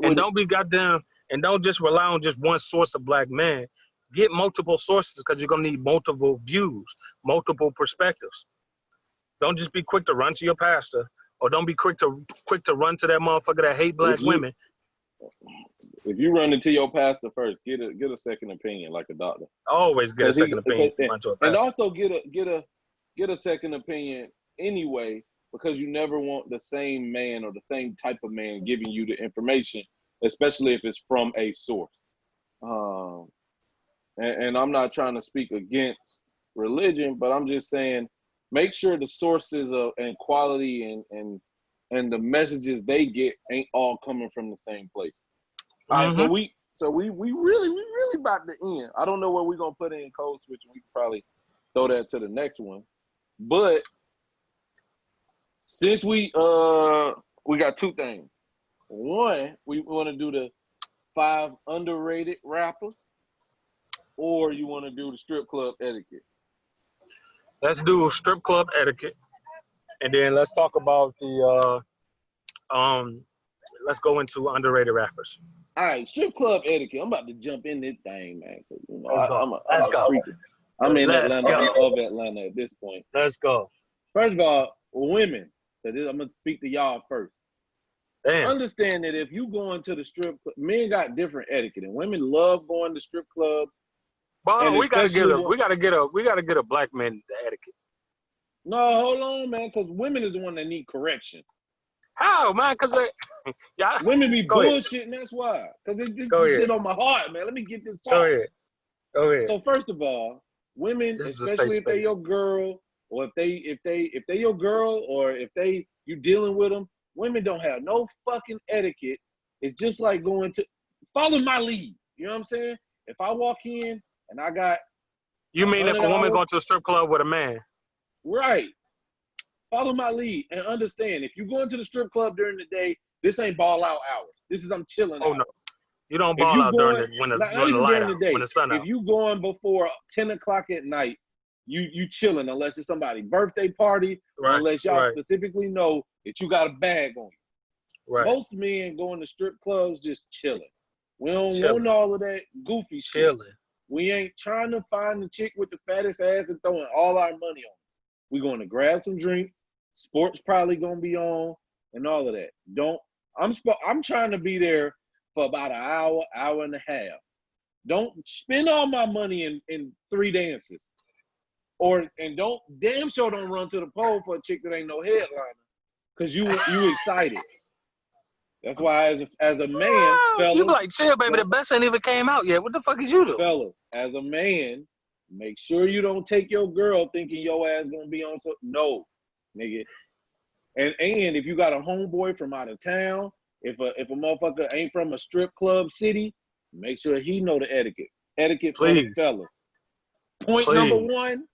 Speaker 3: And don't be goddamn, and don't just rely on just one source of black man. Get multiple sources, because you're gonna need multiple views, multiple perspectives. Don't just be quick to run to your pastor, or don't be quick to run to that motherfucker that hate black women.
Speaker 1: If you run into your pastor first, get a second opinion, like a doctor.
Speaker 3: Always get a second opinion.
Speaker 1: And also get a second opinion anyway, because you never want the same man or the same type of man giving you the information, especially if it's from a source. And I'm not trying to speak against religion, but I'm just saying, make sure the sources and quality and the messages they get ain't all coming from the same place. All right, so we really about to end. I don't know where we're gonna put in code switch. We can probably throw that to the next one. But Since we got two things. One, we want to do the 5 underrated rappers, or you want to do the strip club etiquette?
Speaker 3: Let's do strip club etiquette, and then let's talk about the let's go into underrated rappers.
Speaker 1: All right, strip club etiquette. I'm about to jump in this thing, man. You know,
Speaker 3: Let's go.
Speaker 1: I'm a freak. I'm in
Speaker 3: Let's
Speaker 1: Atlanta.
Speaker 3: go.
Speaker 1: I'm of Atlanta at this point.
Speaker 3: Let's go.
Speaker 1: First of all, women. So I'm gonna speak to y'all first.
Speaker 3: Damn.
Speaker 1: Understand that if you go into the strip club, men got different etiquette, and women love going to strip clubs.
Speaker 3: But we gotta get a black man the etiquette.
Speaker 1: No, hold on, man, because women is the one that need correction.
Speaker 3: How, man? Because yeah,
Speaker 1: women be bullshitting. That's why. Because this shit on my heart, man. Let me get this talk.
Speaker 3: Go ahead.
Speaker 1: So first of all, women, especially if they your girl, or if they your girl, or if you dealing with them, women don't have no fucking etiquette. It's just like going to follow my lead. You know what I'm saying? If I walk in and I got
Speaker 3: you mean if a woman going to a strip club with a man?
Speaker 1: Right. Follow my lead and understand if you go into the strip club during the day, this ain't ball out hours. This is I'm chilling.
Speaker 3: Oh no. You don't ball out during the light out, when the sun out.
Speaker 1: If you going before 10 o'clock at night, you chilling unless it's somebody's birthday party, or unless y'all specifically know that you got a bag on you. Right. Most men going to strip clubs just chilling. We don't want all of that goofy shit. We ain't trying to find the chick with the fattest ass and throwing all our money on it. We're going to grab some drinks. Sports probably going to be on and all of that. I'm trying to be there for about an hour and a half. Don't spend all my money in 3 dances. And don't run to the pole for a chick that ain't no headliner. Cause you excited. That's why as a man, fellas,
Speaker 3: you be like, chill, baby, the best ain't even came out yet. What the fuck is you doing?
Speaker 1: Fellas, as a man, make sure you don't take your girl thinking your ass gonna be on no, nigga. And if you got a homeboy from out of town, if a motherfucker ain't from a strip club city, make sure he know the etiquette. Etiquette for the fellas. Point number 1,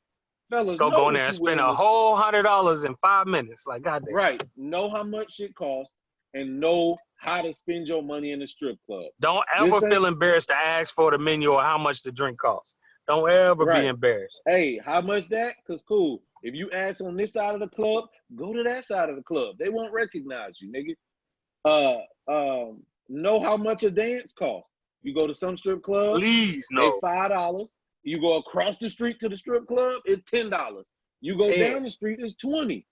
Speaker 1: fellas.
Speaker 3: Don't go in there and spend a whole $100 in 5 minutes. Like, goddamn.
Speaker 1: Right. Know how much it costs and know how to spend your money in the strip club.
Speaker 3: Don't ever feel embarrassed to ask for the menu or how much the drink costs. Don't ever be embarrassed.
Speaker 1: Hey, how much that? Because cool. If you ask on this side of the club, go to that side of the club. They won't recognize you, nigga. Know how much a dance costs. You go to some strip club,
Speaker 3: please no.
Speaker 1: They $5. You go across the street to the strip club, it's $10. You go down the street, it's $20.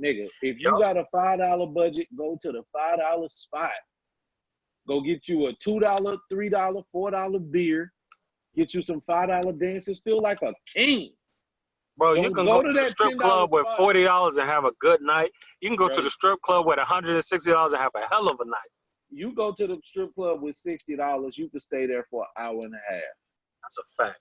Speaker 1: Nigga, if you got a $5 budget, go to the $5 spot. Go get you a $2, $3, $4 beer. Get you some $5 dances. Feel like a king.
Speaker 3: Bro, you can go to the strip club with $40 and have a good night. You can go to the strip club with $160 and have a hell of a night.
Speaker 1: You go to the strip club with $60, you can stay there for an hour and a half.
Speaker 3: That's a fact.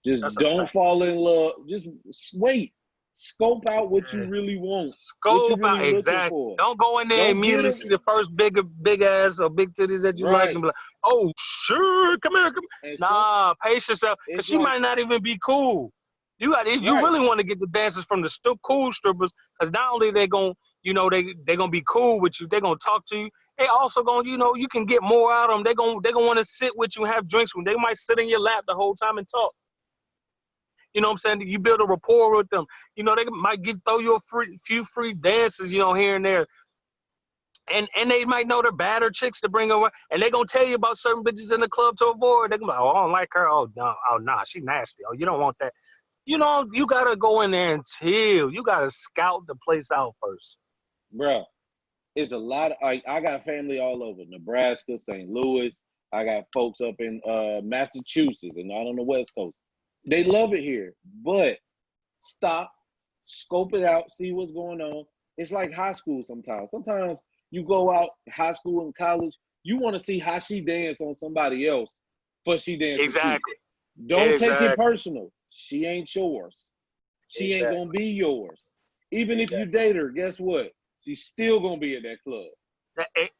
Speaker 1: Just don't fall in love. Just wait. Scope out what you really want.
Speaker 3: Scope out, exactly. Don't go in there and immediately see the first big ass or big titties that you like and be like, oh, sure, come here. Nah, pace yourself. Because she might not even be cool. You really want to get the dancers from the cool strippers, because not only they going to they gonna be cool with you, they're going to talk to you. They also going to, you can get more out of them. They're going to want to sit with you and have drinks with them. They might sit in your lap the whole time and talk. You know what I'm saying? You build a rapport with them. They might throw you a few free dances, here and there. And they might know they're badder chicks to bring over. And they're going to tell you about certain bitches in the club to avoid. They're going to be like, oh, I don't like her. Oh, no, she nasty. Oh, you don't want that. You got to go in there and chill. You got to scout the place out first.
Speaker 1: Bro, it's a lot. I got family all over. Nebraska, St. Louis. I got folks up in Massachusetts and out on the West Coast. They love it here, but stop, scope it out, see what's going on. It's like high school sometimes. Sometimes you go out, high school and college, you want to see how she dance on somebody else, but she dances.
Speaker 3: Exactly.
Speaker 1: Don't take it personal. She ain't yours. She ain't going to be yours. Even if you date her, guess what? She's still going to be at that club.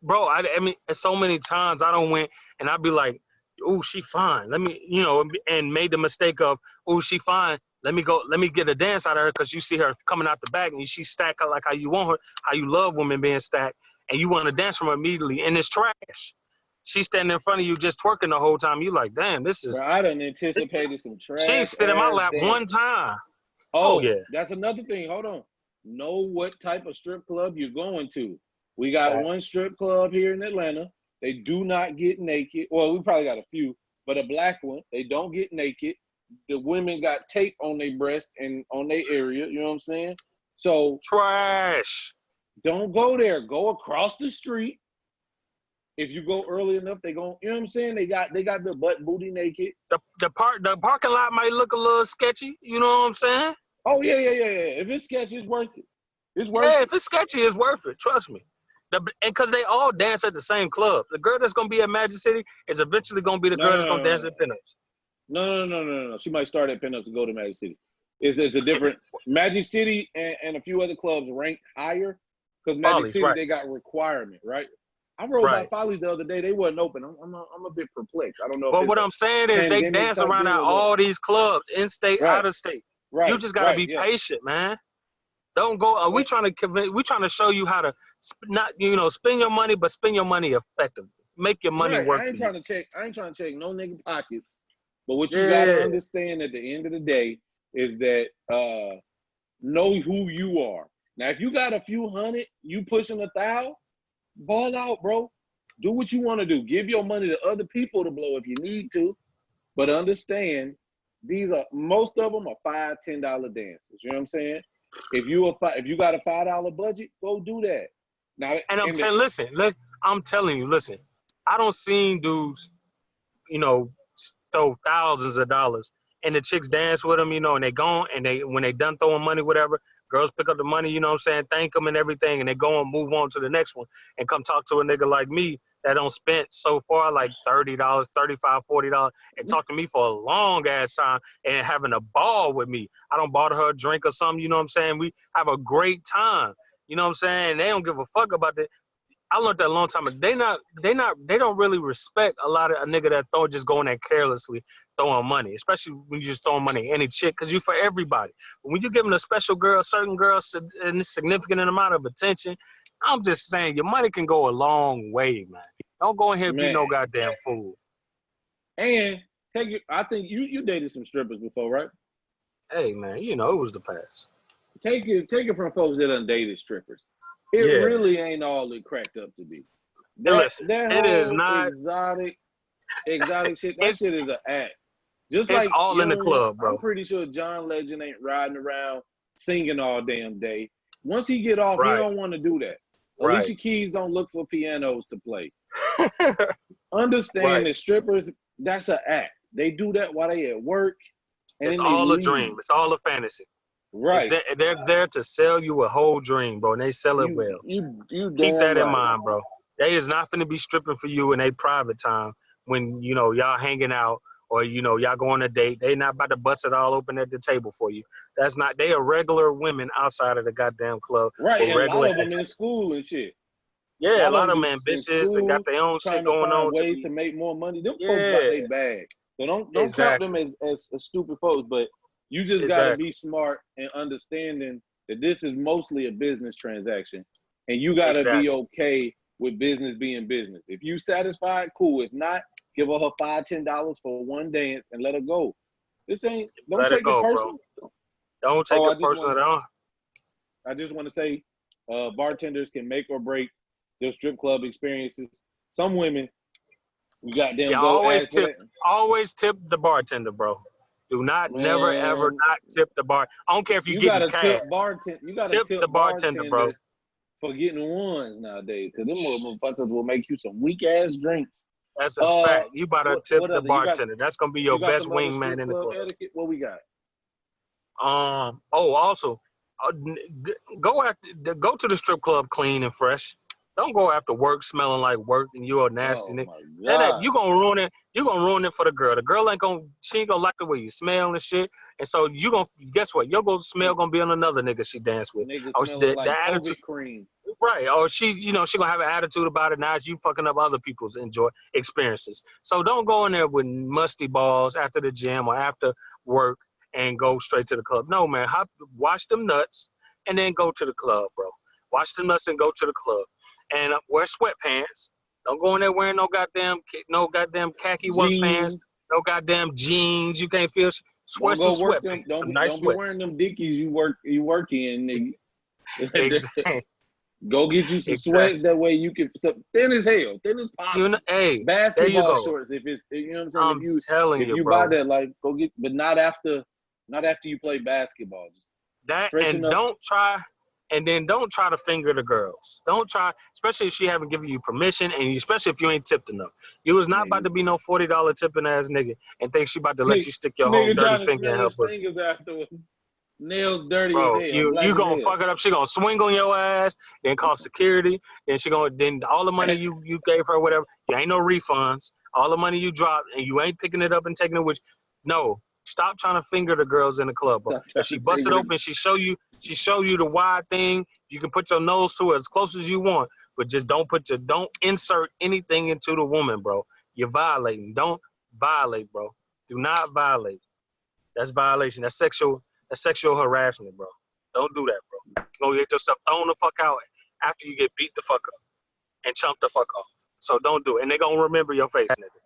Speaker 3: Bro, I mean, so many times I don't went and I'd be like, oh, she fine. Let me, you know, and made the mistake of, oh, she fine. Let me get a dance out of her because you see her coming out the back and she stack her like how you want her, how you love women being stacked, and you want to dance from her immediately, and it's trash. She's standing in front of you just twerking the whole time. You like, damn, this is.
Speaker 1: Bro, I done anticipated some
Speaker 3: She ain't
Speaker 1: trash
Speaker 3: sit in my
Speaker 1: ass
Speaker 3: lap
Speaker 1: dance.
Speaker 3: one time.
Speaker 1: Oh,
Speaker 3: yeah.
Speaker 1: That's another thing. Hold on. Know what type of strip club you're going to. We got one strip club here in Atlanta. They do not get naked. Well, we probably got a few, but a black one, they don't get naked. The women got tape on their breast and on their area. You know what I'm saying? So
Speaker 3: trash.
Speaker 1: Don't go there. Go across the street. If you go early enough, they go. You know what I'm saying? They got the butt booty naked.
Speaker 3: The parking lot might look a little sketchy. You know what I'm saying?
Speaker 1: Oh yeah. If it's sketchy, it's worth it. It's worth it.
Speaker 3: Yeah, if it's sketchy, it's worth it. Trust me. And because they all dance at the same club. The girl that's gonna be at Magic City is eventually gonna be the girl that's gonna dance at Pinups.
Speaker 1: No. She might start at Pinups and go to Magic City. It's a different Magic City and a few other clubs rank higher because Magic City they got requirement, right? I rode by Follies the other day. They wasn't open. I'm a bit perplexed. I don't know.
Speaker 3: But what I'm saying is they dance around at all these clubs, in state, out of state. Right. You just gotta be patient, man. Don't go. We trying to show you how to not spend your money, but spend your money effectively. Make your money work.
Speaker 1: I ain't trying to check no nigga pockets. But what you gotta understand at the end of the day is that know who you are. Now, if you got a few hundred, you pushing 1,000, ball out, bro. Do what you want to do. Give your money to other people to blow if you need to. But understand, most of them are $5, $10 dances. You know what I'm saying? If you got a $5 budget, go do that. Now,
Speaker 3: and I'm telling you, listen. I don't see dudes, throw thousands of dollars, and the chicks dance with them, and they gone, and when they done throwing money, whatever, girls pick up the money, you know what I'm saying, thank them and everything, and they go and move on to the next one, and come talk to a nigga like me that don't spent so far like $30, $35, $40, and talk to me for a long ass time and having a ball with me. I don't bother her a drink or something, you know what I'm saying? We have a great time, you know what I'm saying? They don't give a fuck about that. I learned that a long time ago. They don't really respect a lot of a nigga that just going there carelessly throwing money, especially when you just throwing money at any chick, because you for everybody. But when you giving a special girl, certain girls, a significant amount of attention, I'm just saying your money can go a long way, man. Don't go in here and be no goddamn fool.
Speaker 1: And I think you dated some strippers before, right?
Speaker 3: Hey man, it was the past.
Speaker 1: Take it from folks that done dated strippers. It really ain't all it cracked up to be. It is not exotic shit. That shit is an act. Just
Speaker 3: it's
Speaker 1: like
Speaker 3: all in the club, bro.
Speaker 1: I'm pretty sure John Legend ain't riding around singing all damn day. Once he get off, he don't want to do that. Alicia Keys don't look for pianos to play. Understand that strippers, that's an act. They do that while they at work. And
Speaker 3: it's all a dream. It's all a fantasy.
Speaker 1: Right.
Speaker 3: They're there to sell you a whole dream, bro, and they sell it well.
Speaker 1: You
Speaker 3: keep that in mind, bro. They is not finna be stripping for you in a private time when, y'all hanging out or, y'all go on a date. They not about to bust it all open at the table for you. That's not, they are regular women outside of the goddamn club.
Speaker 1: Right, and a lot of them in school and shit.
Speaker 3: Yeah, a lot of them ambitious and got their own shit going on.
Speaker 1: Ways to make more money. Them folks got their bag. So don't count them as stupid folks, but you just got to be smart and understanding that this is mostly a business transaction. And you got to be okay with business being business. If you satisfied, cool. If not, give her $5, $10 for one dance and let her go. Don't take it personal.
Speaker 3: Don't take it personal at all.
Speaker 1: I just want to say bartenders can make or break their strip club experiences. Some women, you got them
Speaker 3: always tip the bartender, bro. Do not, never, ever not tip the bar. I don't care if you get cash.
Speaker 1: You got to tip
Speaker 3: the bartender, bro.
Speaker 1: For getting ones nowadays, because them motherfuckers will make you some weak-ass drinks.
Speaker 3: That's a fact. You better tip the bartender. That's going to be your best wingman in the club.
Speaker 1: Etiquette? What we got?
Speaker 3: Also, go to the strip club clean and fresh. Don't go after work smelling like work and you're a nasty
Speaker 1: Oh
Speaker 3: nigga.
Speaker 1: my God.
Speaker 3: You gonna ruin it. You gonna ruin it for the girl. The girl she ain't gonna like the way you smell and shit. And so you gonna guess what? Your smell gonna be on another nigga she dance with.
Speaker 1: Niggas
Speaker 3: Or
Speaker 1: smelling
Speaker 3: the
Speaker 1: like
Speaker 3: attitude,
Speaker 1: COVID cream.
Speaker 3: right? Or she gonna have an attitude about it. Now you fucking up other people's experiences. So don't go in there with musty balls after the gym or after work and go straight to the club. No, man. Wash them nuts and then go to the club, bro. Wash the nuts and go to the club. And wear sweatpants. Don't go in there wearing no goddamn khaki work pants,
Speaker 1: Jeans.
Speaker 3: no goddamn jeans. You can't feel. Wear
Speaker 1: Don't
Speaker 3: some
Speaker 1: go work them.
Speaker 3: sweatpants, some nice
Speaker 1: Don't be
Speaker 3: sweats.
Speaker 1: wearing them dickies you work in, nigga.
Speaker 3: Exactly.
Speaker 1: Go get you some sweats. That way you can thin as hell, thin as possible.
Speaker 3: Hey,
Speaker 1: basketball
Speaker 3: there you go.
Speaker 1: shorts. If it's, you know what I'm saying.
Speaker 3: I'm telling you, bro.
Speaker 1: Buy that, like, go get, but not after you play basketball. Just
Speaker 3: that and don't try to finger the girls. Don't try, especially if she haven't given you permission, and especially if you ain't tipped enough. You was not about to be no $40 tipping ass nigga and think she about to let you stick your whole dirty finger in her pussy.
Speaker 1: Fingers afterwards. Nails dirty
Speaker 3: Bro,
Speaker 1: as hell.
Speaker 3: you gonna fuck it up. She gonna swing on your ass, then call security. Then all the money you gave her, whatever, you ain't no refunds. All the money you dropped, and you ain't picking it up and taking it with you. No, stop trying to finger the girls in the club, bro. If she bust it open, she show you the wide thing. You can put your nose to it as close as you want, but just don't insert anything into the woman, bro. You're violating. Don't violate, bro. Do not violate. That's violation. That's sexual harassment, bro. Don't do that, bro. You're gonna get yourself thrown the fuck out after you get beat the fuck up and chumped the fuck off. So don't do it. And they're gonna remember your face, nigga.